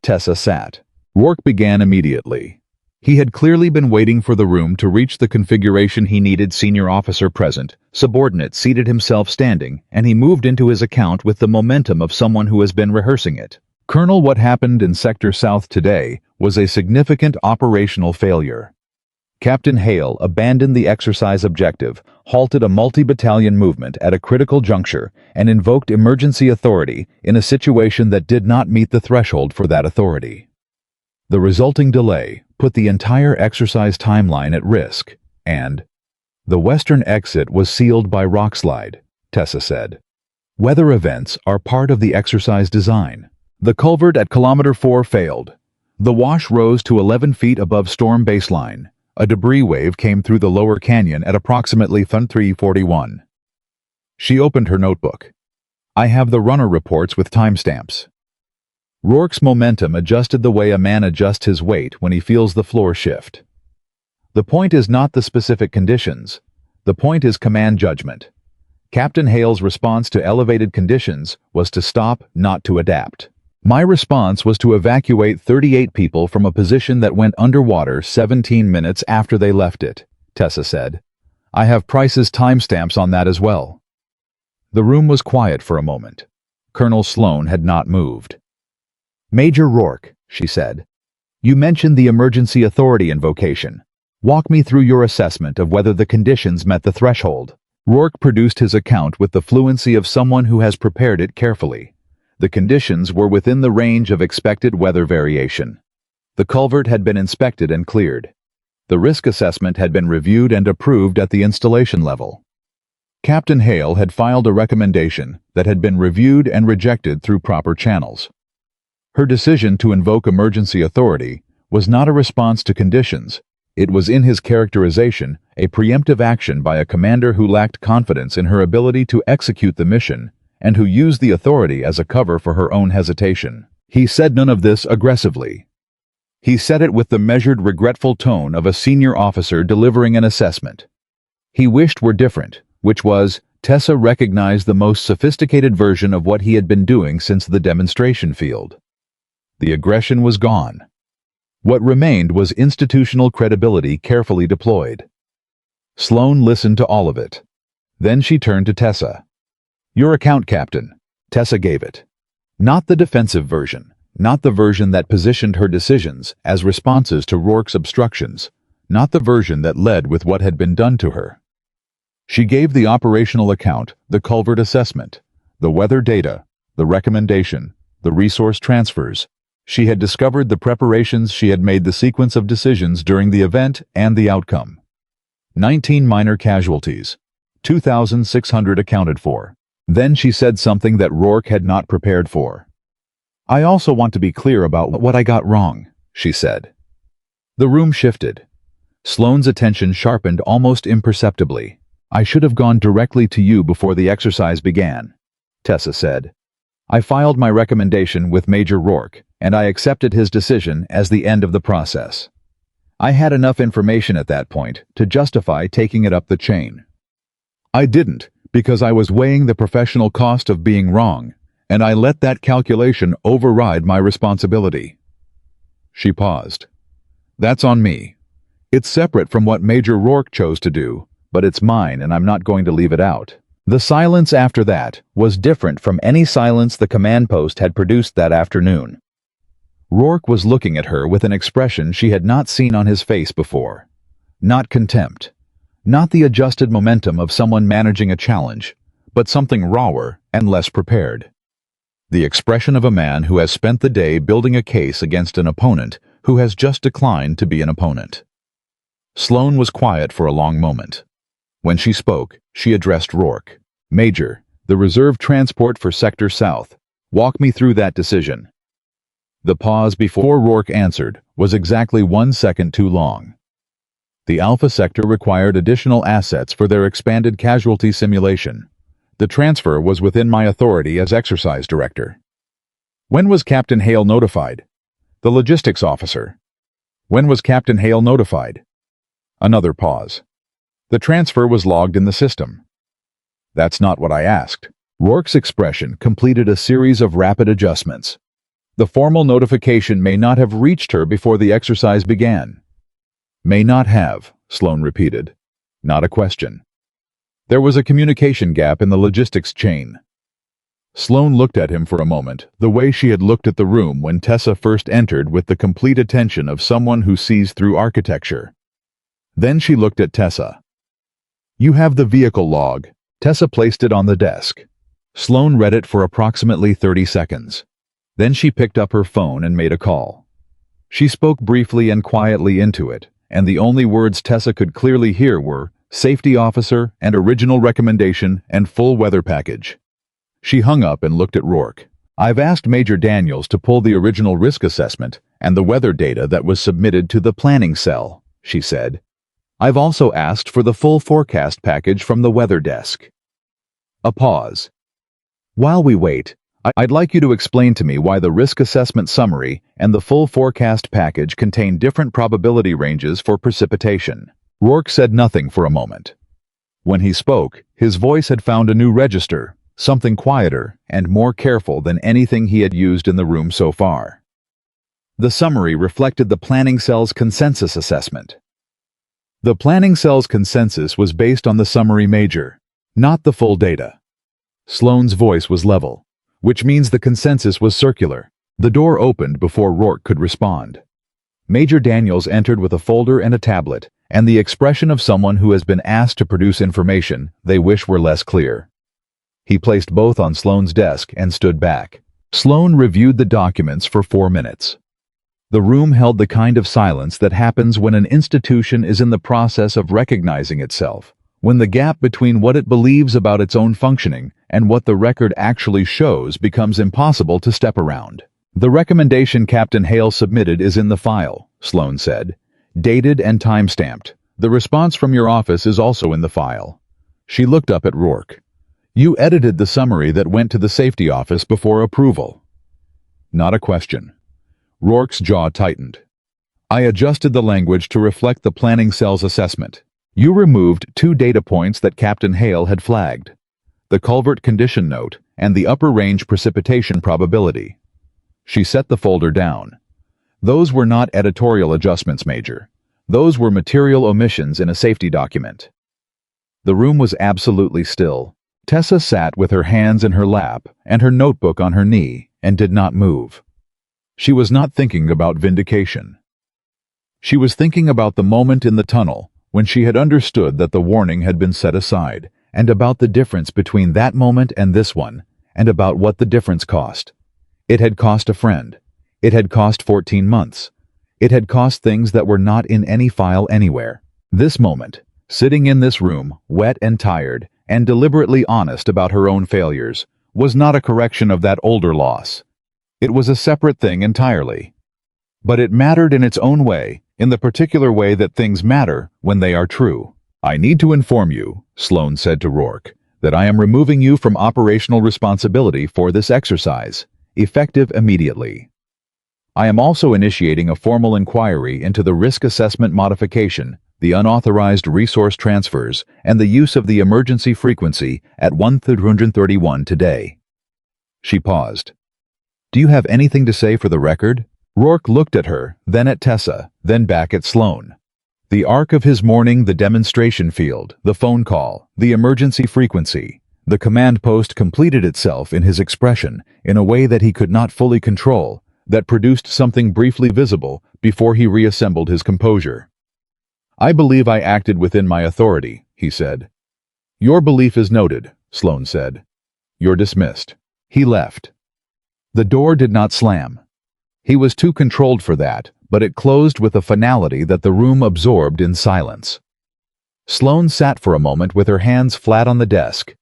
Tessa sat. Rourke began immediately. He had clearly been waiting for the room to reach the configuration he needed. Senior officer present, subordinate seated, himself standing, and he moved into his account with the momentum of someone who has been rehearsing it. "Colonel, what happened in Sector South today was a significant operational failure. Captain Hale abandoned the exercise objective, halted a multi-battalion movement at a critical juncture, and invoked emergency authority in a situation that did not meet the threshold for that authority. The resulting delay put the entire exercise timeline at risk, and the western exit was sealed by rockslide," Tessa said. "Weather events are part of the exercise design. The culvert at kilometer 4 failed. The wash rose to 11 feet above storm baseline. A debris wave came through the lower canyon at approximately 3:41. She opened her notebook. "I have the runner reports with timestamps." Rourke's momentum adjusted the way a man adjusts his weight when he feels the floor shift. "The point is not the specific conditions. The point is command judgment. Captain Hale's response to elevated conditions was to stop, not to adapt. My response was to evacuate 38 people from a position that went underwater 17 minutes after they left it," Tessa said. "I have Price's timestamps on that as well." The room was quiet for a moment. Colonel Sloan had not moved. "Major Rourke," she said, "you mentioned the emergency authority invocation. Walk me through your assessment of whether the conditions met the threshold." Rourke produced his account with the fluency of someone who has prepared it carefully. The conditions were within the range of expected weather variation. The culvert had been inspected and cleared. The risk assessment had been reviewed and approved at the installation level. Captain Hale had filed a recommendation that had been reviewed and rejected through proper channels. Her decision to invoke emergency authority was not a response to conditions. It was, in his characterization, a preemptive action by a commander who lacked confidence in her ability to execute the mission and who used the authority as a cover for her own hesitation. He said none of this aggressively. He said it with the measured, regretful tone of a senior officer delivering an assessment. He wished were different, which was, Tessa recognized, the most sophisticated version of what he had been doing since the demonstration field. The aggression was gone. What remained was institutional credibility carefully deployed. Sloan listened to all of it. Then she turned to Tessa. "Your account, Captain." Tessa gave it. Not the defensive version, not the version that positioned her decisions as responses to Rourke's obstructions, not the version that led with what had been done to her. She gave the operational account, the culvert assessment, the weather data, the recommendation, the resource transfers. She had discovered the preparations, she had made the sequence of decisions during the event and the outcome. 19 minor casualties. 2,600 accounted for. Then she said something that Rourke had not prepared for. "I also want to be clear about what I got wrong," she said. The room shifted. Sloan's attention sharpened almost imperceptibly. "I should have gone directly to you before the exercise began," Tessa said. "I filed my recommendation with Major Rourke, and I accepted his decision as the end of the process. I had enough information at that point to justify taking it up the chain. I didn't, because I was weighing the professional cost of being wrong, and I let that calculation override my responsibility." She paused. "That's on me. It's separate from what Major Rourke chose to do, but it's mine, and I'm not going to leave it out." The silence after that was different from any silence the command post had produced that afternoon. Rourke was looking at her with an expression she had not seen on his face before. Not contempt. Not the adjusted momentum of someone managing a challenge, but something rawer and less prepared. The expression of a man who has spent the day building a case against an opponent who has just declined to be an opponent. Sloane was quiet for a long moment. When she spoke, she addressed Rourke. "Major, the reserve transport for Sector South. Walk me through that decision." The pause before Rourke answered was exactly 1 second too long. The Alpha Sector required additional assets for their expanded casualty simulation. The transfer was within my authority as exercise director. When was Captain Hale notified? The logistics officer. When was Captain Hale notified? Another pause. The transfer was logged in the system. That's not what I asked. Rourke's expression completed a series of rapid adjustments. The formal notification may not have reached her before the exercise began. May not have, Sloane repeated. Not a question. There was a communication gap in the logistics chain. Sloane looked at him for a moment, the way she had looked at the room when Tessa first entered, with the complete attention of someone who sees through architecture. Then she looked at Tessa. "You have the vehicle log." Tessa placed it on the desk. Sloane read it for approximately 30 seconds. Then she picked up her phone and made a call. She spoke briefly and quietly into it, and the only words Tessa could clearly hear were "safety officer" and "original recommendation" and "full weather package." She hung up and looked at Rourke. "I've asked Major Daniels to pull the original risk assessment and the weather data that was submitted to the planning cell," she said. "I've also asked for the full forecast package from the weather desk." A pause. "While we wait, I'd like you to explain to me why the risk assessment summary and the full forecast package contain different probability ranges for precipitation." Rourke said nothing for a moment. When he spoke, his voice had found a new register, something quieter and more careful than anything he had used in the room so far. The summary reflected the planning cell's consensus assessment. The planning cell's consensus was based on the summary, Major, not the full data. Sloane's voice was level, which means the consensus was circular. The door opened before Rourke could respond. Major Daniels entered with a folder and a tablet, and the expression of someone who has been asked to produce information they wish were less clear. He placed both on Sloane's desk and stood back. Sloane reviewed the documents for 4 minutes. The room held the kind of silence that happens when an institution is in the process of recognizing itself, when the gap between what it believes about its own functioning and what the record actually shows becomes impossible to step around. "The recommendation Captain Hale submitted is in the file," Sloane said, "dated and time-stamped. The response from your office is also in the file." She looked up at Rourke. "You edited the summary that went to the safety office before approval." Not a question. Rourke's jaw tightened. "I adjusted the language to reflect the planning cell's assessment. You removed 2 data points that Captain Hale had flagged: the culvert condition note and the upper range precipitation probability." She set the folder down. "Those were not editorial adjustments, Major. Those were material omissions in a safety document." The room was absolutely still. Tessa sat with her hands in her lap and her notebook on her knee and did not move. She was not thinking about vindication. She was thinking about the moment in the tunnel when she had understood that the warning had been set aside, and about the difference between that moment and this one, and about what the difference cost. It had cost a friend. It had cost 14 months. It had cost things that were not in any file anywhere. This moment, sitting in this room, wet and tired, and deliberately honest about her own failures, was not a correction of that older loss. It was a separate thing entirely. But it mattered in its own way, in the particular way that things matter when they are true. "I need to inform you," Sloane said to Rourke, "that I am removing you from operational responsibility for this exercise, effective immediately. I am also initiating a formal inquiry into the risk assessment modification, the unauthorized resource transfers, and the use of the emergency frequency at 131 today." She paused. "Do you have anything to say for the record?" Rourke looked at her, then at Tessa, then back at Sloane. The arc of his morning, the demonstration field, the phone call, the emergency frequency, the command post completed itself in his expression in a way that he could not fully control, that produced something briefly visible before he reassembled his composure. "I believe I acted within my authority," he said. "Your belief is noted," Sloane said. "You're dismissed." He left. The door did not slam. He was too controlled for that, but it closed with a finality that the room absorbed in silence. Sloane sat for a moment with her hands flat on the desk.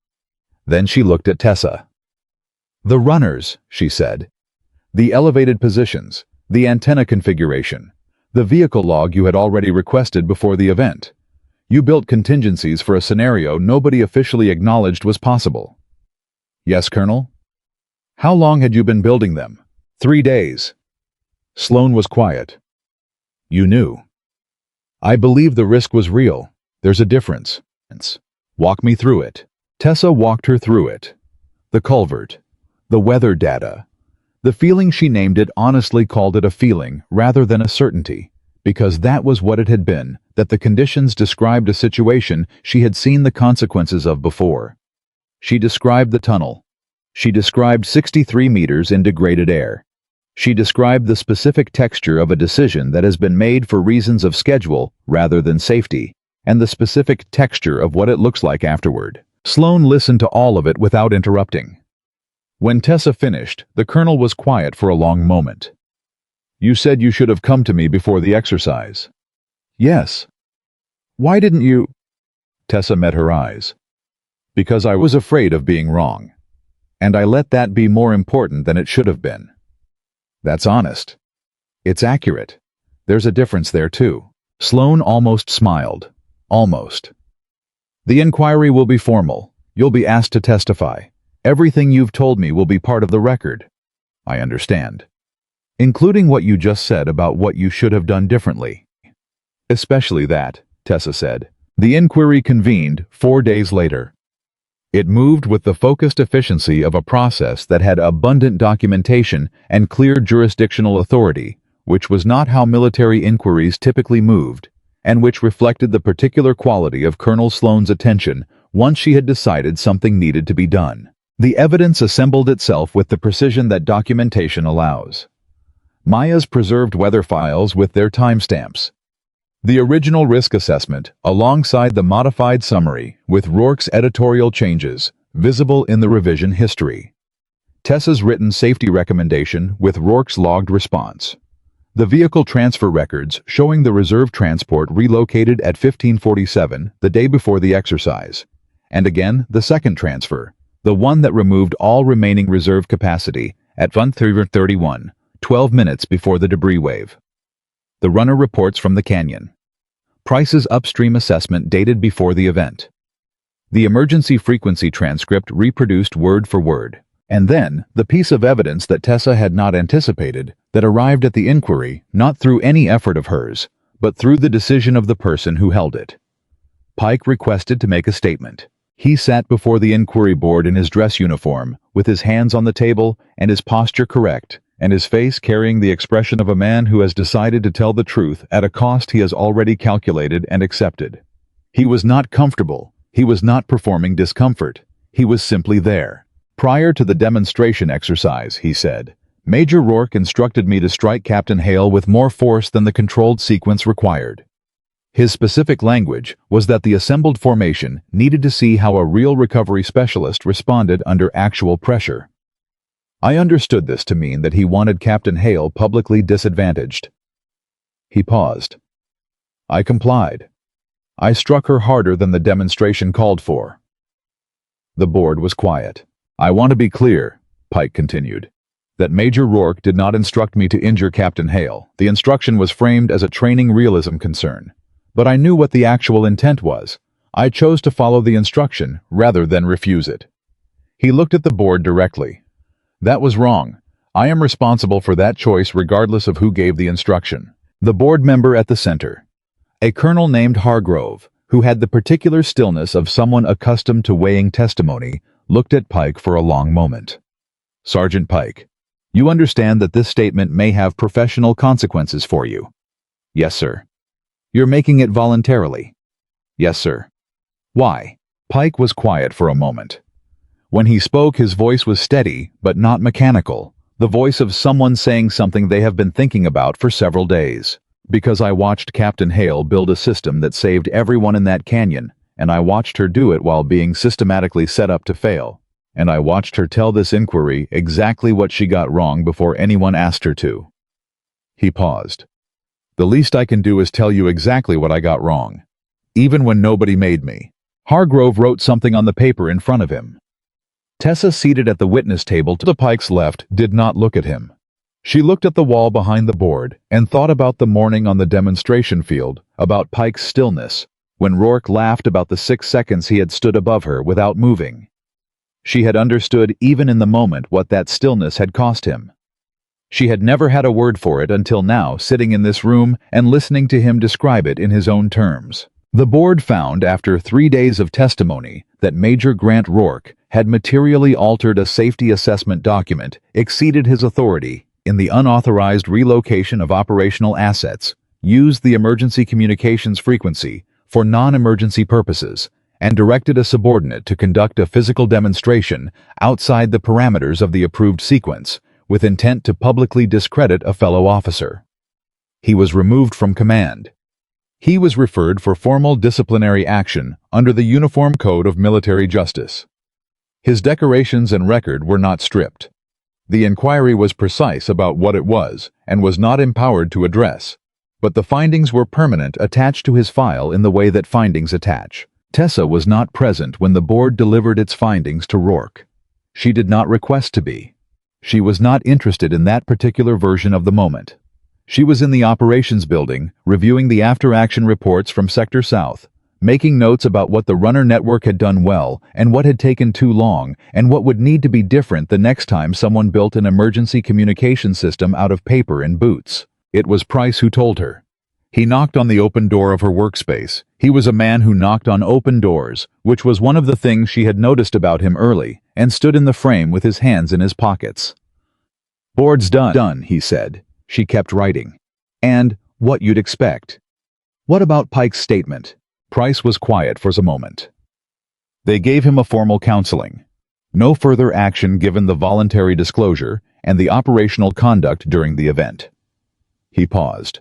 Then she looked at Tessa. "The runners," she said. "The elevated positions, the antenna configuration, the vehicle log you had already requested before the event. You built contingencies for a scenario nobody officially acknowledged was possible." "Yes, Colonel." "How long had you been building them?" 3 days. Sloane was quiet. "You knew." "I believe the risk was real. There's a difference." "Walk me through it." Tessa walked her through it. The culvert. The weather data. The feeling she named it honestly called it a feeling rather than a certainty, because that was what it had been, that the conditions described a situation she had seen the consequences of before. She described the tunnel. She described 63 meters in degraded air. She described the specific texture of a decision that has been made for reasons of schedule rather than safety, and the specific texture of what it looks like afterward. Sloane listened to all of it without interrupting. When Tessa finished, the colonel was quiet for a long moment. "You said you should have come to me before the exercise." "Yes." "Why didn't you?" Tessa met her eyes. "Because I was afraid of being wrong. And I let that be more important than it should have been." "That's honest." "It's accurate. There's a difference there, too." Sloane almost smiled. Almost. "The inquiry will be formal. You'll be asked to testify. Everything you've told me will be part of the record." "I understand." "Including what you just said about what you should have done differently." "Especially that," Tessa said. The inquiry convened 4 days later. It moved with the focused efficiency of a process that had abundant documentation and clear jurisdictional authority, which was not how military inquiries typically moved, and which reflected the particular quality of Colonel Sloane's attention once she had decided something needed to be done. The evidence assembled itself with the precision that documentation allows. Maya's preserved weather files with their timestamps. The original risk assessment, alongside the modified summary, with Rourke's editorial changes, visible in the revision history. Tessa's written safety recommendation with Rourke's logged response. The vehicle transfer records showing the reserve transport relocated at 1547, the day before the exercise. And again, the second transfer, the one that removed all remaining reserve capacity at 1:31, 12 minutes before the debris wave. The runner reports from the canyon. Price's upstream assessment dated before the event. The emergency frequency transcript reproduced word for word. And then, the piece of evidence that Tessa had not anticipated, that arrived at the inquiry not through any effort of hers, but through the decision of the person who held it. Pike requested to make a statement. He sat before the inquiry board in his dress uniform, with his hands on the table and his posture correct, and his face carrying the expression of a man who has decided to tell the truth at a cost he has already calculated and accepted. He was not comfortable. He was not performing discomfort. He was simply there. "Prior to the demonstration exercise," he said, "Major Rourke instructed me to strike Captain Hale with more force than the controlled sequence required." His specific language was that the assembled formation needed to see how a real recovery specialist responded under actual pressure. I understood this to mean that he wanted Captain Hale publicly disadvantaged. He paused. I complied. I struck her harder than the demonstration called for. The board was quiet. "I want to be clear," Pike continued, "that Major Rourke did not instruct me to injure Captain Hale. The instruction was framed as a training realism concern. But I knew what the actual intent was. I chose to follow the instruction rather than refuse it." He looked at the board directly. "That was wrong. I am responsible for that choice regardless of who gave the instruction." The board member at the center, a colonel named Hargrove, who had the particular stillness of someone accustomed to weighing testimony, looked at Pike for a long moment. "Sergeant Pike, you understand that this statement may have professional consequences for you?" "Yes, sir." "You're making it voluntarily?" "Yes, sir." "Why?" Pike was quiet for a moment. When he spoke, his voice was steady, but not mechanical, the voice of someone saying something they have been thinking about for several days. Because I watched Captain Hale build a system that saved everyone in that canyon, and I watched her do it while being systematically set up to fail. And I watched her tell this inquiry exactly what she got wrong before anyone asked her to. He paused. The least I can do is tell you exactly what I got wrong. Even when nobody made me. Hargrove wrote something on the paper in front of him. Tessa, seated at the witness table to the Pike's left, did not look at him. She looked at the wall behind the board and thought about the morning on the demonstration field, about Pike's stillness, when Rourke laughed about the 6 seconds he had stood above her without moving. She had understood even in the moment what that stillness had cost him. She had never had a word for it until now, sitting in this room and listening to him describe it in his own terms. The board found, after 3 days of testimony, that Major Grant Rourke had materially altered a safety assessment document, exceeded his authority in the unauthorized relocation of operational assets, used the emergency communications frequency for non-emergency purposes, and directed a subordinate to conduct a physical demonstration outside the parameters of the approved sequence, with intent to publicly discredit a fellow officer. He was removed from command. He was referred for formal disciplinary action under the Uniform Code of Military Justice. His decorations and record were not stripped. The inquiry was precise about what it was and was not empowered to address, but the findings were permanent, attached to his file in the way that findings attach. Tessa was not present when the board delivered its findings to Rourke. She did not request to be. She was not interested in that particular version of the moment. She was in the operations building, reviewing the after-action reports from Sector South, making notes about what the runner network had done well and what had taken too long and what would need to be different the next time someone built an emergency communication system out of paper and boots. It was Price who told her. He knocked on the open door of her workspace. He was a man who knocked on open doors, which was one of the things she had noticed about him early, and stood in the frame with his hands in his pockets. "Board's done," he said. She kept writing. "And what you'd expect." "What about Pike's statement?" Price was quiet for a moment. "They gave him a formal counseling. No further action given the voluntary disclosure and the operational conduct during the event." He paused.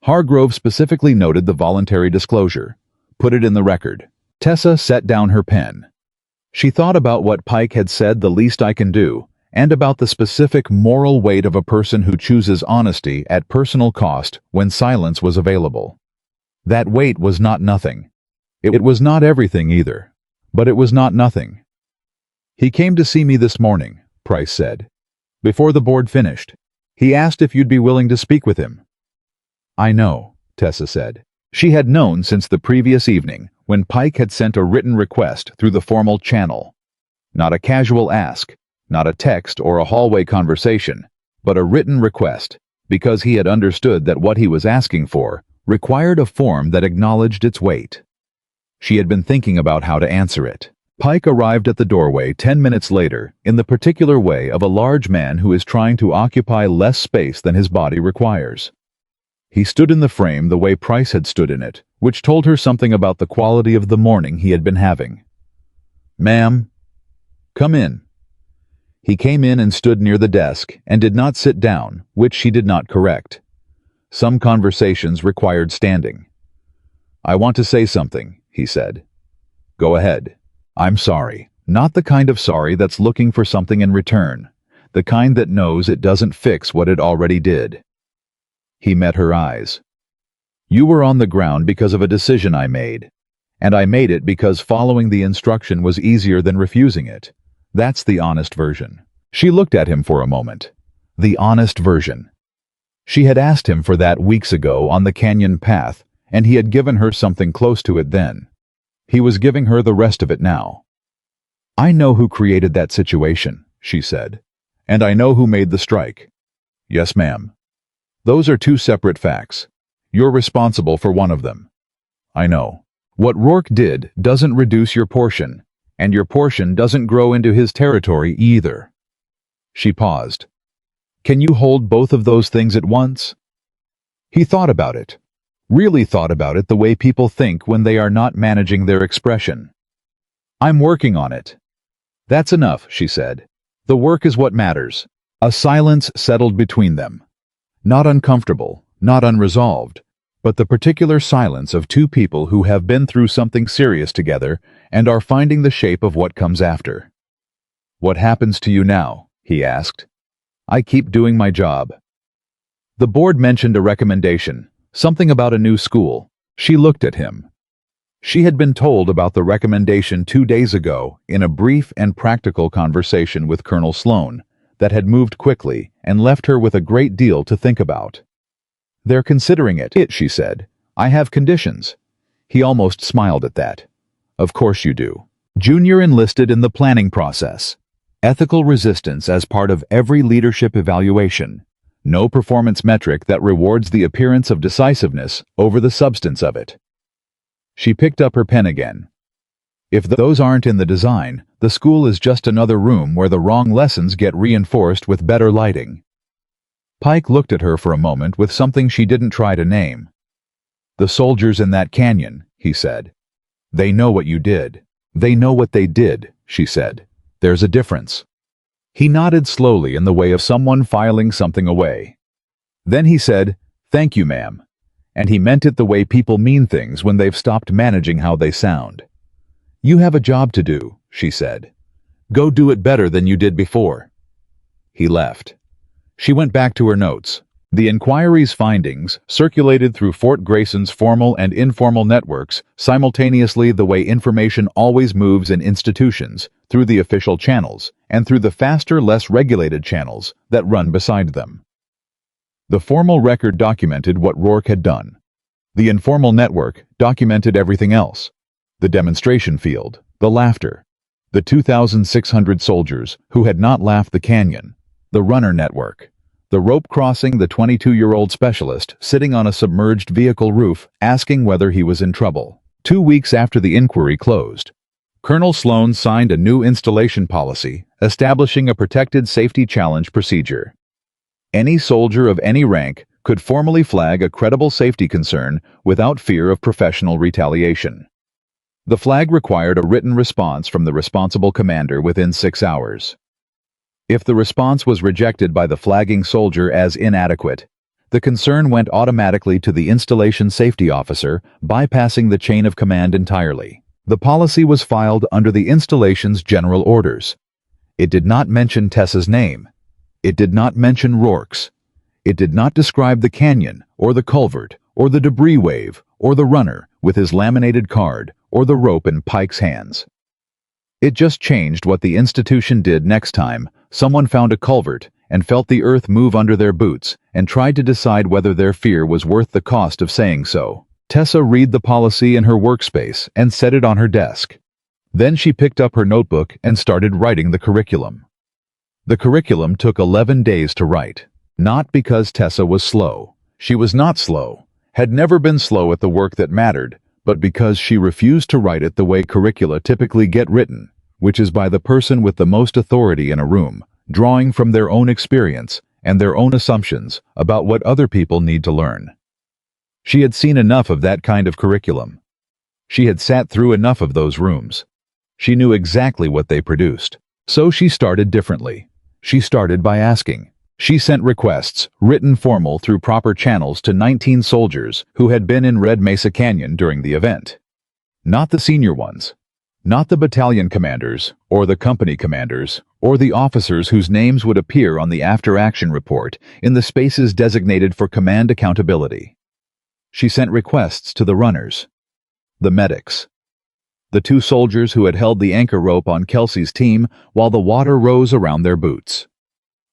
Hargrove specifically noted the voluntary disclosure. Put it in the record. Tessa set down her pen. She thought about what Pike had said, the least I can do, and about the specific moral weight of a person who chooses honesty at personal cost when silence was available. That weight was not nothing. It was not everything either, but it was not nothing. "He came to see me this morning," Price said. "Before the board finished. He asked if you'd be willing to speak with him." "I know," Tessa said. She had known since the previous evening when Pike had sent a written request through the formal channel. Not a casual ask, not a text or a hallway conversation, but a written request, because he had understood that what he was asking for required a form that acknowledged its weight. She had been thinking about how to answer it. Pike arrived at the doorway 10 minutes later in the particular way of a large man who is trying to occupy less space than his body requires. He stood in the frame the way Price had stood in it, which told her something about the quality of the morning he had been having. "Ma'am, come in." He came in and stood near the desk and did not sit down, which she did not correct. Some conversations required standing. "I want to say something," he said. "Go ahead." "I'm sorry. Not the kind of sorry that's looking for something in return. The kind that knows it doesn't fix what it already did." He met her eyes. "You were on the ground because of a decision I made. And I made it because following the instruction was easier than refusing it. That's the honest version." She looked at him for a moment. The honest version. She had asked him for that weeks ago on the canyon path, and he had given her something close to it then. He was giving her the rest of it now. "I know who created that situation," she said. "And I know who made the strike." "Yes, ma'am." "Those are two separate facts. You're responsible for one of them." "I know. What Rourke did doesn't reduce your portion, and your portion doesn't grow into his territory either." She paused. "Can you hold both of those things at once?" He thought about it. Really thought about it the way people think when they are not managing their expression. "I'm working on it." "That's enough," she said. "The work is what matters. A silence settled between them. Not uncomfortable, not unresolved, but the particular silence of two people who have been through something serious together and are finding the shape of what comes after. "What happens to you now?" he asked. "I keep doing my job." The board mentioned a recommendation, something about a new school. She looked at him. She had been told about the recommendation 2 days ago in a brief and practical conversation with Colonel Sloan that had moved quickly and left her with a great deal to think about. "They're considering it," she said. "I have conditions." He almost smiled at that. "Of course you do. Junior enlisted in the planning process. Ethical resistance as part of every leadership evaluation. No performance metric that rewards the appearance of decisiveness over the substance of it." She picked up her pen again. "If those aren't in the design, the school is just another room where the wrong lessons get reinforced with better lighting." Pike looked at her for a moment with something she didn't try to name. "The soldiers in that canyon," he said. "They know what you did. They know what they did," she said. "There's a difference." He nodded slowly in the way of someone filing something away. Then he said, "Thank you, ma'am." And he meant it the way people mean things when they've stopped managing how they sound. "You have a job to do," she said. "Go do it better than you did before." He left. She went back to her notes. The inquiry's findings circulated through Fort Grayson's formal and informal networks simultaneously, the way information always moves in institutions, through the official channels and through the faster, less regulated channels that run beside them. The formal record documented what Rourke had done. The informal network documented everything else: the demonstration field, the laughter, the 2,600 soldiers who had not laughed the canyon, the runner network, the rope crossing, the 22-year-old specialist sitting on a submerged vehicle roof asking whether he was in trouble. 2 weeks after the inquiry closed, Colonel Sloan signed a new installation policy establishing a protected safety challenge procedure. Any soldier of any rank could formally flag a credible safety concern without fear of professional retaliation. The flag required a written response from the responsible commander within 6 hours. If the response was rejected by the flagging soldier as inadequate, the concern went automatically to the installation safety officer, bypassing the chain of command entirely. The policy was filed under the installation's general orders. It did not mention Tessa's name. It did not mention Rourke's. It did not describe the canyon, or the culvert, or the debris wave, or the runner with his laminated card, or the rope in Pike's hands. It just changed what the institution did next time someone found a culvert and felt the earth move under their boots and tried to decide whether their fear was worth the cost of saying so. Tessa read the policy in her workspace and set it on her desk. Then she picked up her notebook and started writing the curriculum. The curriculum took 11 days to write. Not because Tessa was slow. She was not slow, had never been slow at the work that mattered, but because she refused to write it the way curricula typically get written, which is by the person with the most authority in a room, drawing from their own experience and their own assumptions about what other people need to learn. She had seen enough of that kind of curriculum. She had sat through enough of those rooms. She knew exactly what they produced. So she started differently. She started by asking. She sent requests, written formal through proper channels, to 19 soldiers who had been in Red Mesa Canyon during the event. Not the senior ones. Not the battalion commanders, or the company commanders, or the officers whose names would appear on the after-action report in the spaces designated for command accountability. She sent requests to the runners, the medics, the 2 soldiers who had held the anchor rope on Kelsey's team while the water rose around their boots.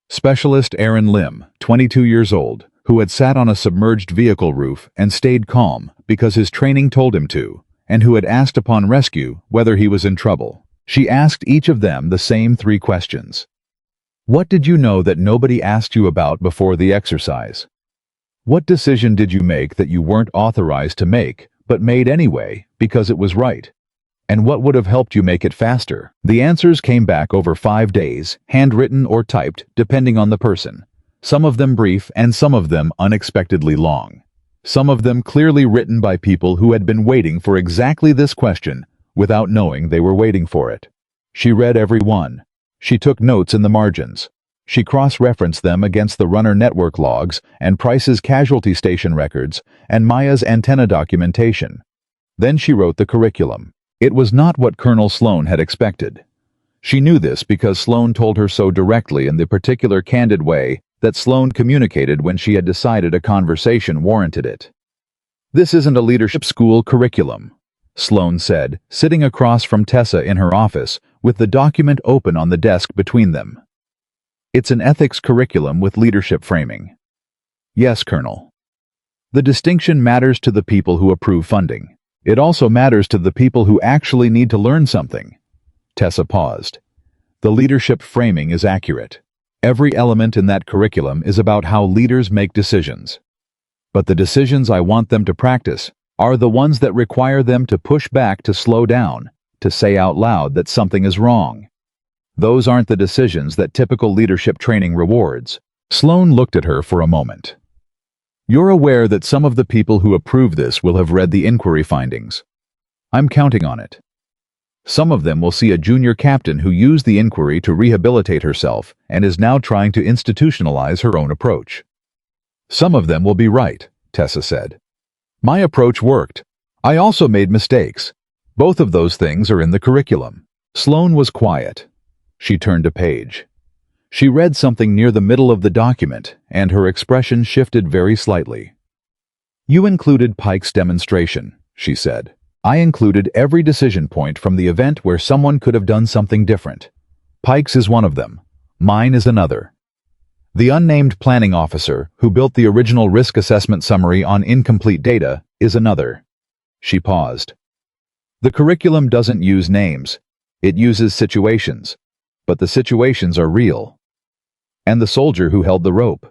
Specialist Aaron Lim, 22 years old, who had sat on a submerged vehicle roof and stayed calm because his training told him to, and who had asked upon rescue whether he was in trouble. She asked each of them the same 3 questions. What did you know that nobody asked you about before the exercise? What decision did you make that you weren't authorized to make, but made anyway because it was right? And what would have helped you make it faster? The answers came back over 5 days, handwritten or typed, depending on the person. Some of them brief and some of them unexpectedly long. Some of them clearly written by people who had been waiting for exactly this question without knowing they were waiting for it. She read every one. She took notes in the margins. She cross-referenced them against the runner network logs and Price's casualty station records and Maya's antenna documentation. Then she wrote the curriculum. It was not what Colonel Sloan had expected. She knew this because Sloan told her so directly in the particular candid way that Sloan communicated when she had decided a conversation warranted it. "This isn't a leadership school curriculum," Sloan said, sitting across from Tessa in her office with the document open on the desk between them. "It's an ethics curriculum with leadership framing." "Yes, Colonel. The distinction matters to the people who approve funding. It also matters to the people who actually need to learn something." Tessa paused. "The leadership framing is accurate. Every element in that curriculum is about how leaders make decisions. But the decisions I want them to practice are the ones that require them to push back, to slow down, to say out loud that something is wrong. Those aren't the decisions that typical leadership training rewards." Sloan looked at her for a moment. "You're aware that some of the people who approve this will have read the inquiry findings. I'm counting on it. Some of them will see a junior captain who used the inquiry to rehabilitate herself and is now trying to institutionalize her own approach. Some of them will be right," Tessa said. "My approach worked. I also made mistakes. Both of those things are in the curriculum." Sloan was quiet. She turned a page. She read something near the middle of the document, and her expression shifted very slightly. "You included Pike's demonstration," she said. "I included every decision point from the event where someone could have done something different. Pike's is one of them. Mine is another. The unnamed planning officer, who built the original risk assessment summary on incomplete data, is another." She paused. "The curriculum doesn't use names. It uses situations. But the situations are real." "And the soldier who held the rope?"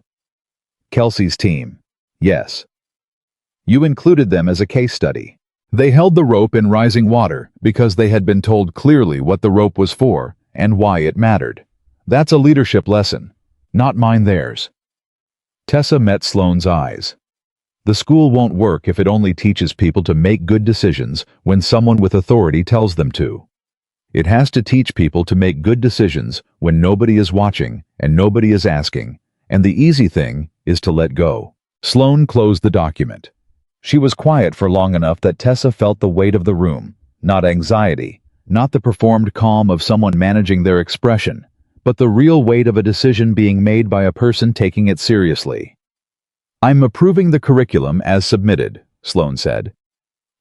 "Kelsey's team. Yes. You included them as a case study. They held the rope in rising water because they had been told clearly what the rope was for and why it mattered. That's a leadership lesson, not mine, theirs." Tessa met Sloan's eyes. "The school won't work if it only teaches people to make good decisions when someone with authority tells them to. It has to teach people to make good decisions when nobody is watching and nobody is asking, and the easy thing is to let go." Sloan closed the document. She was quiet for long enough that Tessa felt the weight of the room, not anxiety, not the performed calm of someone managing their expression, but the real weight of a decision being made by a person taking it seriously. "I'm approving the curriculum as submitted," Sloan said.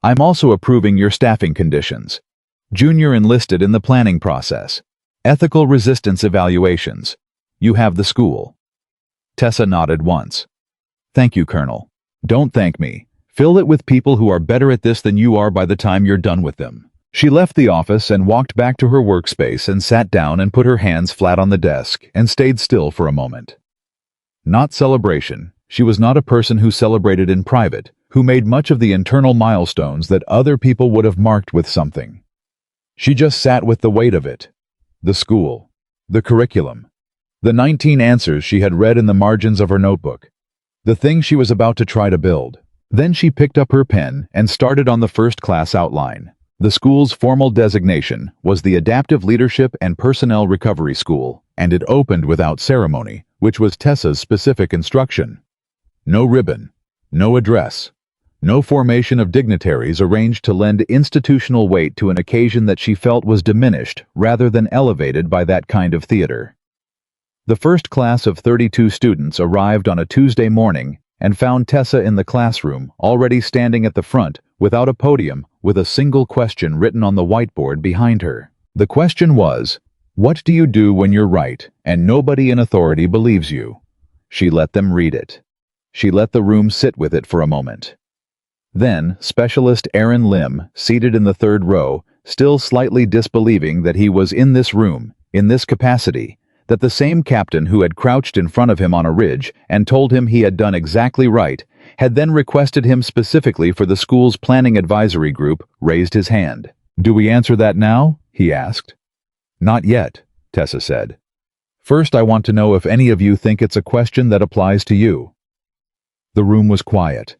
"I'm also approving your staffing conditions. Junior enlisted in the planning process. Ethical resistance evaluations. You have the school." Tessa nodded once. "Thank you, Colonel. Don't thank me. Fill it with people who are better at this than you are by the time you're done with them." She left the office and walked back to her workspace and sat down and put her hands flat on the desk and stayed still for a moment. Not celebration. She was not a person who celebrated in private, who made much of the internal milestones that other people would have marked with something. She just sat with the weight of it. The school. The curriculum. The 19 answers she had read in the margins of her notebook. The thing she was about to try to build. Then she picked up her pen and started on the first class outline. The school's formal designation was the Adaptive Leadership and Personnel Recovery School, and it opened without ceremony, which was Tessa's specific instruction. No ribbon. No address. No formation of dignitaries arranged to lend institutional weight to an occasion that she felt was diminished rather than elevated by that kind of theater. The first class of 32 students arrived on a Tuesday morning and found Tessa in the classroom, already standing at the front, without a podium, with a single question written on the whiteboard behind her. The question was, "What do you do when you're right and nobody in authority believes you?" She let them read it. She let the room sit with it for a moment. Then, Specialist Aaron Lim, seated in the third row, still slightly disbelieving that he was in this room, in this capacity, that the same captain who had crouched in front of him on a ridge and told him he had done exactly right, had then requested him specifically for the school's planning advisory group, raised his hand. "Do we answer that now?" he asked. "Not yet," Tessa said. "First, I want to know if any of you think it's a question that applies to you." The room was quiet.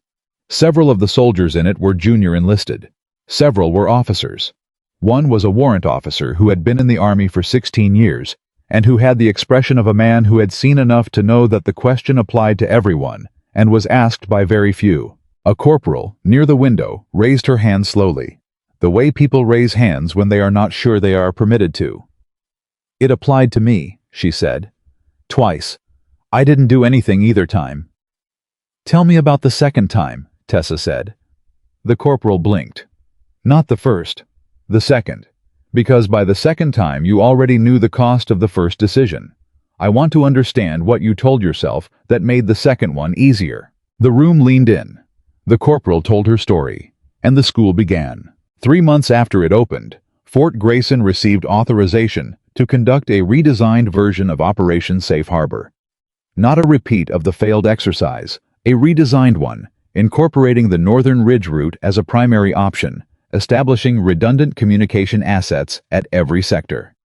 Several of the soldiers in it were junior enlisted. Several were officers. One was a warrant officer who had been in the Army for 16 years, and who had the expression of a man who had seen enough to know that the question applied to everyone and was asked by very few. A corporal, near the window, raised her hand slowly, the way people raise hands when they are not sure they are permitted to. "It applied to me," she said. "Twice. I didn't do anything either time." "Tell me about the second time," Tessa said. The corporal blinked. "Not the first. The second. Because by the second time you already knew the cost of the first decision. I want to understand what you told yourself that made the second one easier." The room leaned in. The corporal told her story, and the school began. 3 months after it opened, Fort Grayson received authorization to conduct a redesigned version of Operation Safe Harbor. Not a repeat of the failed exercise, a redesigned one, incorporating the Northern Ridge route as a primary option, establishing redundant communication assets at every sector.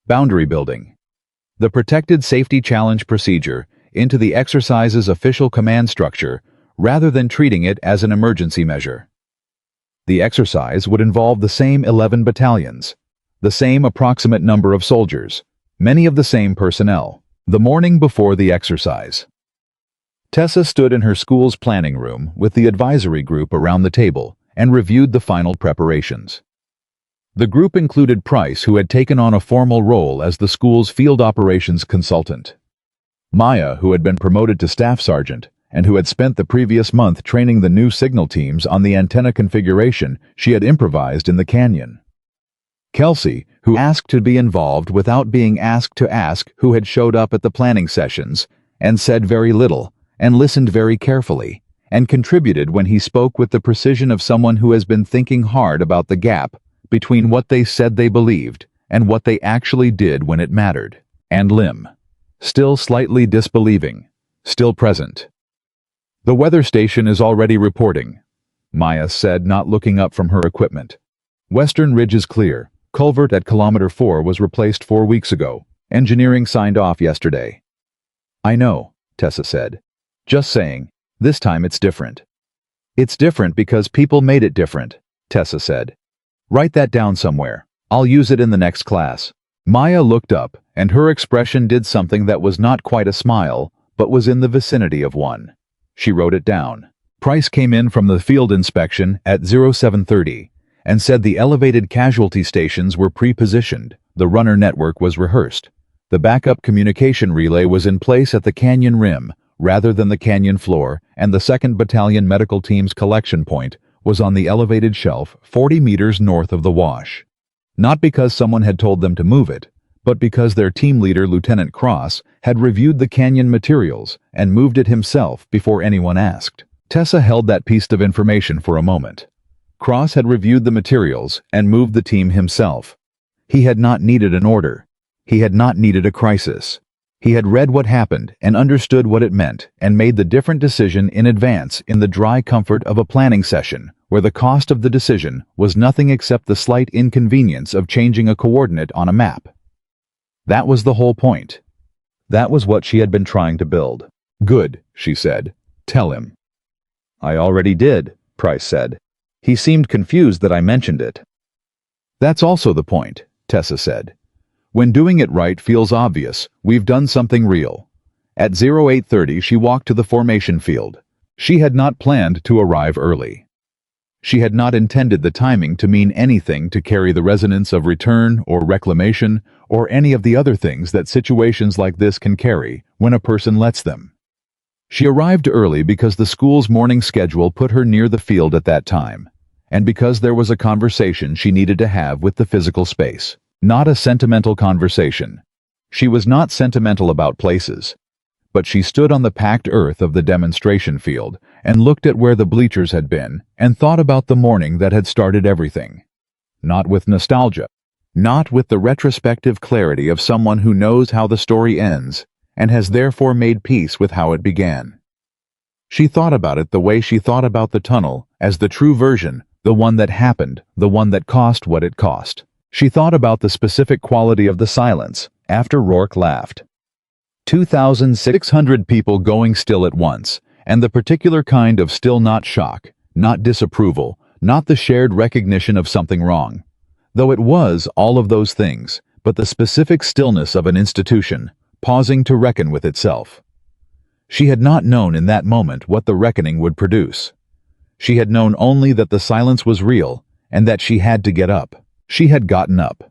Boundary building. The Protected Safety Challenge procedure into the exercise's official command structure rather than treating it as an emergency measure. The exercise would involve the same 11 battalions, the same approximate number of soldiers, many of the same personnel. The morning before the exercise, Tessa stood in her school's planning room with the advisory group around the table and reviewed the final preparations. The group included Price, who had taken on a formal role as the school's field operations consultant, Maya, who had been promoted to staff sergeant and who had spent the previous month training the new signal teams on the antenna configuration she had improvised in the canyon, Kelsey, who asked to be involved without being asked to ask, who had showed up at the planning sessions and said very little and listened very carefully and contributed when he spoke with the precision of someone who has been thinking hard about the gap between what they said they believed and what they actually did when it mattered. And Lim, still slightly disbelieving, still present. "The weather station is already reporting," Maya said, not looking up from her equipment. "Western Ridge is clear. Culvert at kilometer 4 was replaced 4 weeks ago. Engineering signed off yesterday." "I know," Tessa said. "Just saying, this time it's different." "It's different because people made it different," Tessa said. "Write that down somewhere. I'll use it in the next class." Maya looked up, and her expression did something that was not quite a smile, but was in the vicinity of one. She wrote it down. Price came in from the field inspection at 0730 and said the elevated casualty stations were pre-positioned, the runner network was rehearsed. The backup communication relay was in place at the canyon rim rather than the canyon floor, and the 2nd Battalion medical team's collection point was on the elevated shelf 40 meters north of the wash. Not because someone had told them to move it, but because their team leader, Lieutenant Cross, had reviewed the canyon materials and moved it himself before anyone asked. Tessa held that piece of information for a moment. Cross had reviewed the materials and moved the team himself. He had not needed an order. He had not needed a crisis. He had read what happened and understood what it meant and made the different decision in advance in the dry comfort of a planning session where the cost of the decision was nothing except the slight inconvenience of changing a coordinate on a map. That was the whole point. That was what she had been trying to build. "Good," she said. "Tell him." "I already did," Price said. "He seemed confused that I mentioned it." "That's also the point," Tessa said. "When doing it right feels obvious, we've done something real." At 0830 she walked to the formation field. She had not planned to arrive early. She had not intended the timing to mean anything to carry the resonance of return or reclamation or any of the other things that situations like this can carry when a person lets them. She arrived early because the school's morning schedule put her near the field at that time, and because there was a conversation she needed to have with the physical space. Not a sentimental conversation. She was not sentimental about places. But she stood on the packed earth of the demonstration field and looked at where the bleachers had been and thought about the morning that had started everything. Not with nostalgia. Not with the retrospective clarity of someone who knows how the story ends and has therefore made peace with how it began. She thought about it the way she thought about the tunnel as the true version, the one that happened, the one that cost what it cost. She thought about the specific quality of the silence after Rourke laughed. 2,600 people going still at once, and the particular kind of still, not shock, not disapproval, not the shared recognition of something wrong. Though it was all of those things, but the specific stillness of an institution, pausing to reckon with itself. She had not known in that moment what the reckoning would produce. She had known only that the silence was real and that she had to get up. She had gotten up.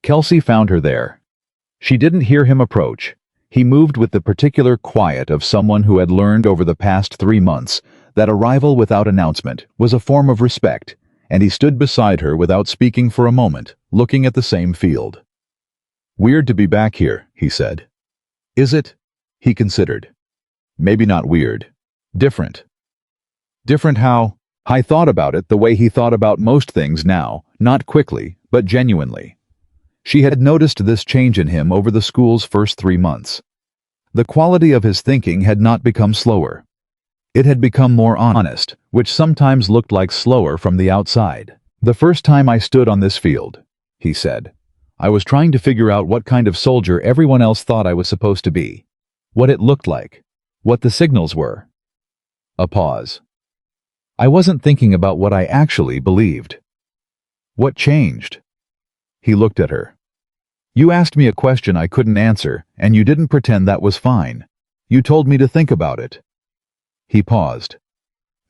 Kelsey found her there. She didn't hear him approach. He moved with the particular quiet of someone who had learned over the past 3 months that arrival without announcement was a form of respect, and he stood beside her without speaking for a moment, looking at the same field. "Weird to be back here," he said. "Is it?" He considered. "Maybe not weird. Different." Different how? I thought about it the way he thought about most things now, not quickly, but genuinely. She had noticed this change in him over the school's first 3 months. The quality of his thinking had not become slower. It had become more honest, which sometimes looked like slower from the outside. "The first time I stood on this field," he said, "I was trying to figure out what kind of soldier everyone else thought I was supposed to be. What it looked like. What the signals were." A pause. "I wasn't thinking about what I actually believed." "What changed?" He looked at her. "You asked me a question I couldn't answer, and you didn't pretend that was fine. You told me to think about it." He paused.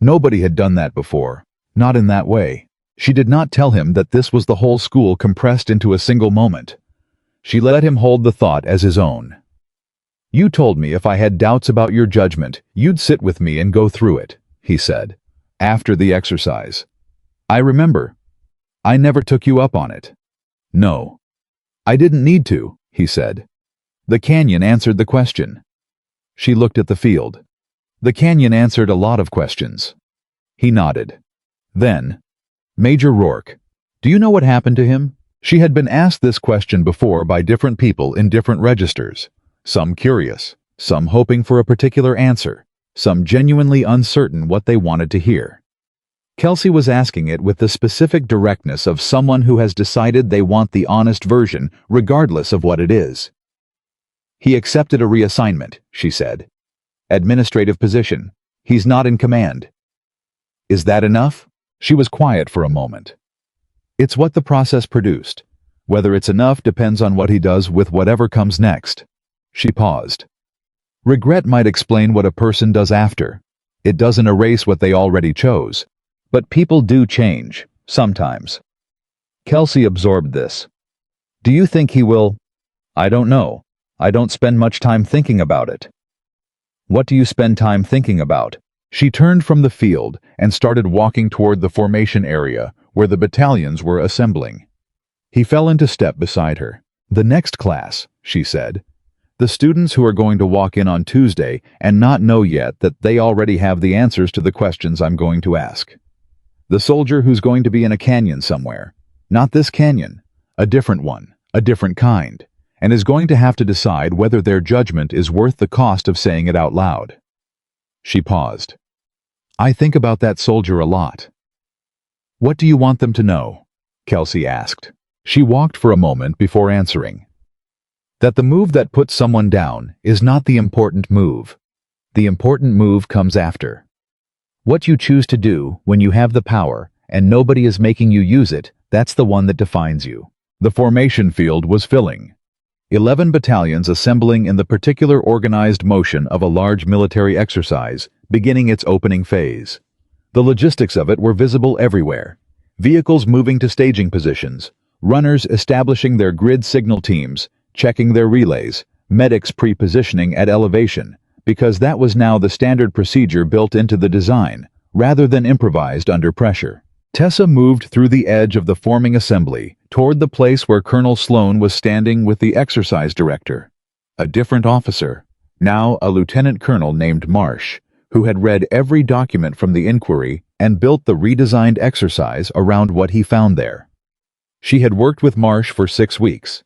Nobody had done that before, not in that way. She did not tell him that this was the whole school compressed into a single moment. She let him hold the thought as his own. "You told me if I had doubts about your judgment, you'd sit with me and go through it," he said, "after the exercise. I remember. I never took you up on it." "No. I didn't need to," he said. "The canyon answered the question." She looked at the field. "The canyon answered a lot of questions." He nodded. Then, "Major Rourke. Do you know what happened to him?" She had been asked this question before by different people in different registers, some curious, some hoping for a particular answer, some genuinely uncertain what they wanted to hear. Kelsey was asking it with the specific directness of someone who has decided they want the honest version, regardless of what it is. "He accepted a reassignment," she said. "Administrative position. He's not in command." "Is that enough?" She was quiet for a moment. "It's what the process produced. Whether it's enough depends on what he does with whatever comes next." She paused. "Regret might explain what a person does after. It doesn't erase what they already chose. But people do change, sometimes." Kelsey absorbed this. "Do you think he will?" "I don't know. I don't spend much time thinking about it." "What do you spend time thinking about?" She turned from the field and started walking toward the formation area where the battalions were assembling. He fell into step beside her. "The next class," she said. "The students who are going to walk in on Tuesday and not know yet that they already have the answers to the questions I'm going to ask. The soldier who's going to be in a canyon somewhere. Not this canyon. A different one. A different kind. And is going to have to decide whether their judgment is worth the cost of saying it out loud." She paused. "I think about that soldier a lot." "What do you want them to know?" Kelsey asked. She walked for a moment before answering. "That the move that puts someone down is not the important move. The important move comes after. What you choose to do when you have the power and nobody is making you use it, that's the one that defines you." The formation field was filling. 11 battalions assembling in the particular organized motion of a large military exercise, beginning its opening phase. The logistics of it were visible everywhere. Vehicles moving to staging positions, runners establishing their grid signal teams, checking their relays, medics pre-positioning at elevation, because that was now the standard procedure built into the design, rather than improvised under pressure. Tessa moved through the edge of the forming assembly toward the place where Colonel Sloan was standing with the exercise director, a different officer, now a lieutenant colonel named Marsh, who had read every document from the inquiry and built the redesigned exercise around what he found there. She had worked with Marsh for 6 weeks.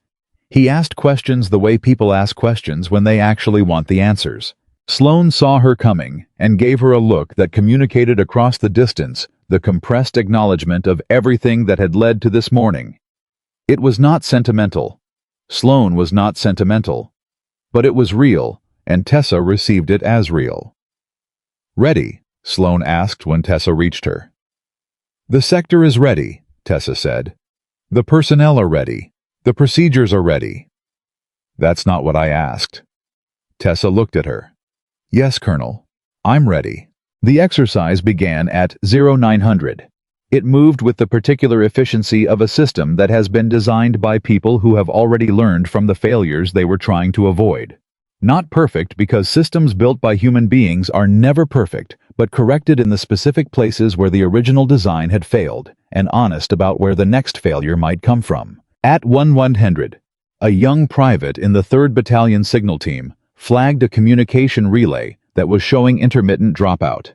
He asked questions the way people ask questions when they actually want the answers. Sloan saw her coming and gave her a look that communicated across the distance the compressed acknowledgement of everything that had led to this morning. It was not sentimental. Sloan was not sentimental. But it was real, and Tessa received it as real. "Ready?" Sloan asked when Tessa reached her. "The sector is ready," Tessa said. "The personnel are ready. The procedures are ready. That's not what I asked. Tessa looked at her. Yes, Colonel. I'm ready. The exercise began at 0900. It moved with the particular efficiency of a system that has been designed by people who have already learned from the failures they were trying to avoid. Not perfect because systems built by human beings are never perfect, but corrected in the specific places where the original design had failed, and honest about where the next failure might come from. At 1100, a young private in the 3rd Battalion signal team flagged a communication relay that was showing intermittent dropout.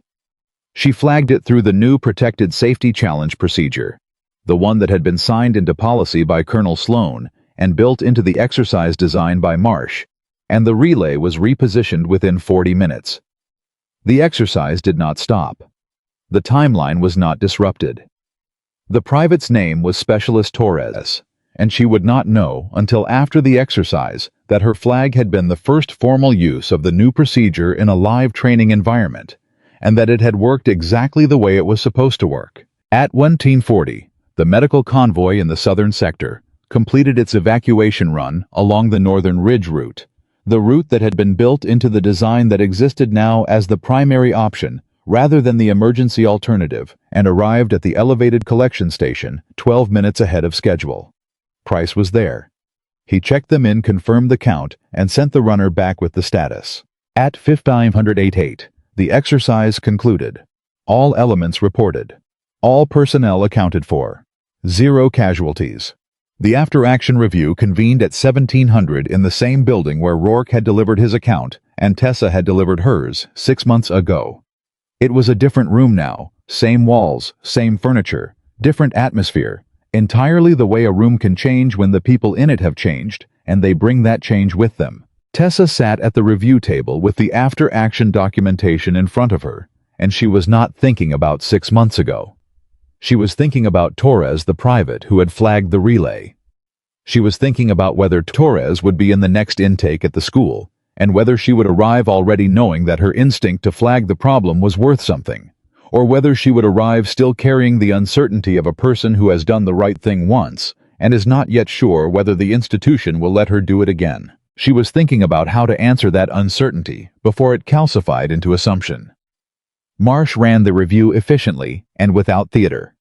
She flagged it through the new Protected Safety Challenge procedure, the one that had been signed into policy by Colonel Sloan and built into the exercise design by Marsh, and the relay was repositioned within 40 minutes. The exercise did not stop. The timeline was not disrupted. The private's name was Specialist Torres, and she would not know until after the exercise that her flag had been the first formal use of the new procedure in a live training environment, and that it had worked exactly the way it was supposed to work. At 1940, the medical convoy in the southern sector completed its evacuation run along the Northern Ridge route, the route that had been built into the design that existed now as the primary option rather than the emergency alternative, and arrived at the elevated collection station 12 minutes ahead of schedule. Price was there. He checked them in, confirmed the count, and sent the runner back with the status. At 1588, the exercise concluded. All elements reported. All personnel accounted for. 0 casualties. The after-action review convened at 1700 in the same building where Rourke had delivered his account and Tessa had delivered hers 6 months ago. It was a different room now, same walls, same furniture, different atmosphere, entirely the way a room can change when the people in it have changed, and they bring that change with them. Tessa sat at the review table with the after-action documentation in front of her, and she was not thinking about 6 months ago. She was thinking about Torres, the private who had flagged the relay. She was thinking about whether Torres would be in the next intake at the school, and whether she would arrive already knowing that her instinct to flag the problem was worth something, or whether she would arrive still carrying the uncertainty of a person who has done the right thing once and is not yet sure whether the institution will let her do it again. She was thinking about how to answer that uncertainty before it calcified into assumption. Marsh ran the review efficiently and without theater.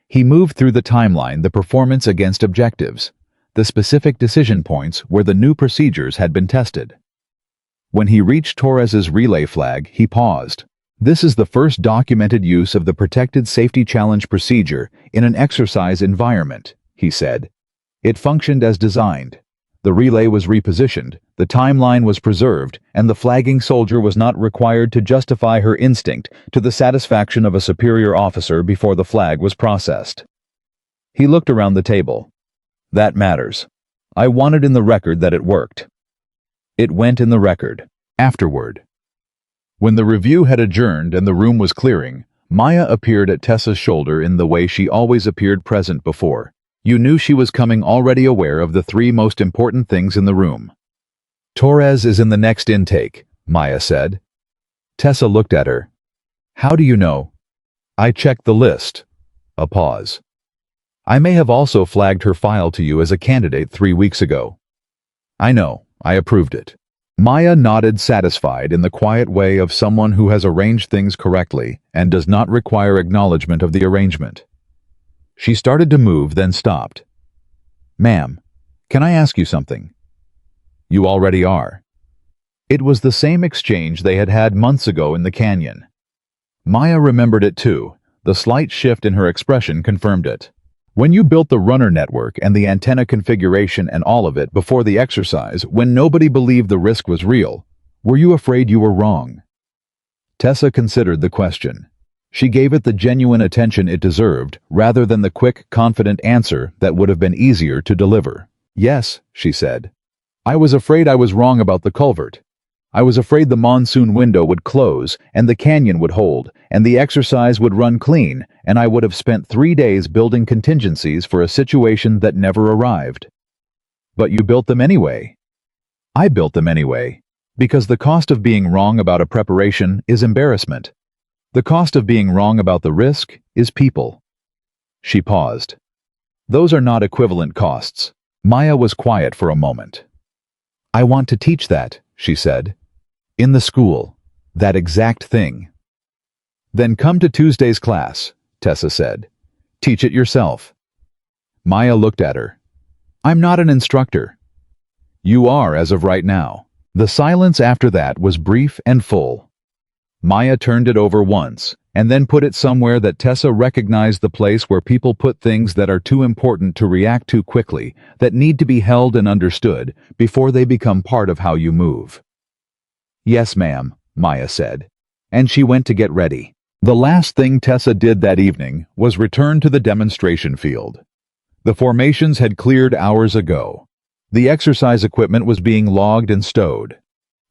He moved through the timeline, the performance against objectives, the specific decision points where the new procedures had been tested. When he reached Torres's relay flag, he paused. This is the first documented use of the Protected Safety Challenge procedure in an exercise environment, he said. It functioned as designed. The relay was repositioned, the timeline was preserved, and the flagging soldier was not required to justify her instinct to the satisfaction of a superior officer before the flag was processed. He looked around the table. That matters. I wanted in the record that it worked. It went in the record. Afterward. When the review had adjourned and the room was clearing, Maya appeared at Tessa's shoulder in the way she always appeared present before. You knew she was coming, already aware of the 3 most important things in the room. Torres is in the next intake, Maya said. Tessa looked at her. How do you know? I checked the list. A pause. I may have also flagged her file to you as a candidate 3 weeks ago. I know, I approved it. Maya nodded, satisfied in the quiet way of someone who has arranged things correctly and does not require acknowledgement of the arrangement. She started to move, then stopped. Ma'am, can I ask you something? You already are. It was the same exchange they had had months ago in the canyon. Maya remembered it too. The slight shift in her expression confirmed it. When you built the runner network and the antenna configuration and all of it before the exercise, when nobody believed the risk was real, were you afraid you were wrong? Tessa considered the question. She gave it the genuine attention it deserved, rather than the quick, confident answer that would have been easier to deliver. Yes, she said. I was afraid I was wrong about the culvert. I was afraid the monsoon window would close, and the canyon would hold, and the exercise would run clean, and I would have spent 3 days building contingencies for a situation that never arrived. But you built them anyway. I built them anyway, because the cost of being wrong about a preparation is embarrassment. The cost of being wrong about the risk is people. She paused. Those are not equivalent costs. Maya was quiet for a moment. "I want to teach that," she said. "In the school. That exact thing." "Then come to Tuesday's class," Tessa said. "Teach it yourself." Maya looked at her. "I'm not an instructor." "You are as of right now." The silence after that was brief and full. Maya turned it over once, and then put it somewhere that Tessa recognized, the place where people put things that are too important to react to quickly, that need to be held and understood before they become part of how you move. "Yes, ma'am," Maya said, and she went to get ready. The last thing Tessa did that evening was return to the demonstration field. The formations had cleared hours ago. The exercise equipment was being logged and stowed.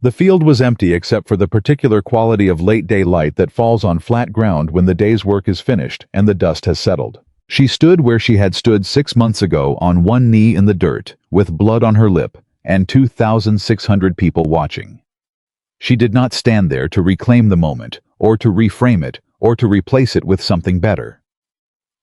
The field was empty except for the particular quality of late-day light that falls on flat ground when the day's work is finished and the dust has settled. She stood where she had stood 6 months ago, on one knee in the dirt, with blood on her lip, and 2,600 people watching. She did not stand there to reclaim the moment, or to reframe it, or to replace it with something better.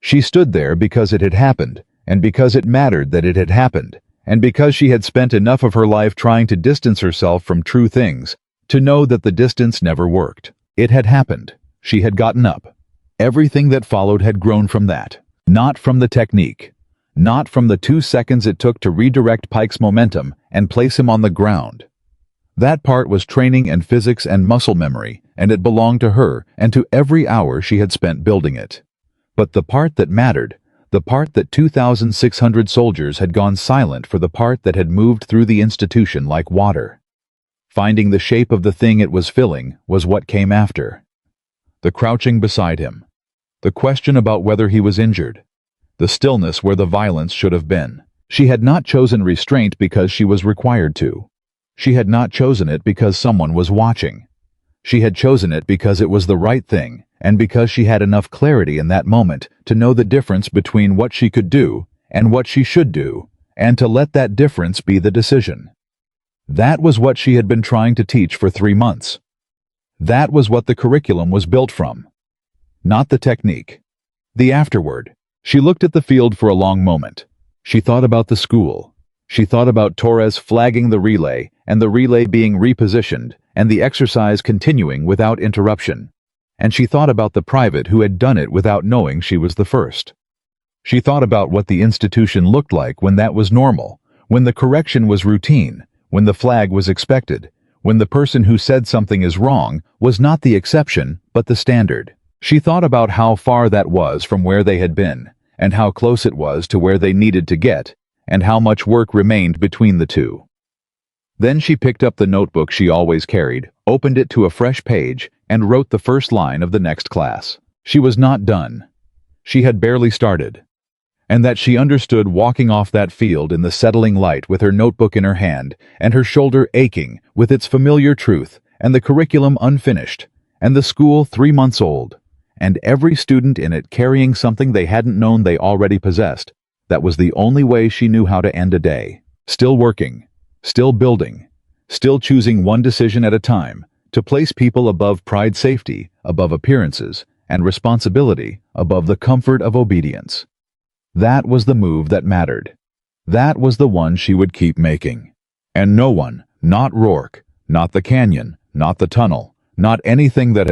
She stood there because it had happened, and because it mattered that it had happened, and because she had spent enough of her life trying to distance herself from true things, to know that the distance never worked. It had happened. She had gotten up. Everything that followed had grown from that. Not from the technique. Not from the 2 seconds it took to redirect Pike's momentum and place him on the ground. That part was training and physics and muscle memory, and it belonged to her and to every hour she had spent building it. But the part that mattered, the part that 2,600 soldiers had gone silent for, the part that had moved through the institution like water. Finding the shape of the thing it was filling was what came after. The crouching beside him. The question about whether he was injured. The stillness where the violence should have been. She had not chosen restraint because she was required to. She had not chosen it because someone was watching. She had chosen it because it was the right thing, and because she had enough clarity in that moment to know the difference between what she could do and what she should do, and to let that difference be the decision. That was what she had been trying to teach for 3 months. That was what the curriculum was built from. Not the technique. The afterward. She looked at the field for a long moment. She thought about the school. She thought about Torres flagging the relay, and the relay being repositioned, and the exercise continuing without interruption. And she thought about the private who had done it without knowing she was the first. She thought about what the institution looked like when that was normal, when the correction was routine, when the flag was expected, when the person who said something is wrong was not the exception but the standard. She thought about how far that was from where they had been, and how close it was to where they needed to get, and how much work remained between the two. Then she picked up the notebook she always carried, opened it to a fresh page, and wrote the first line of the next class. She was not done. She had barely started. And that she understood, walking off that field in the settling light with her notebook in her hand, and her shoulder aching with its familiar truth, and the curriculum unfinished, and the school 3 months old, and every student in it carrying something they hadn't known they already possessed. That was the only way she knew how to end a day. Still working, still building, still choosing one decision at a time, to place people above pride, safety above appearances, and responsibility above the comfort of obedience. That was the move that mattered. That was the one she would keep making. And no one, not Rourke, not the canyon, not the tunnel, not anything that had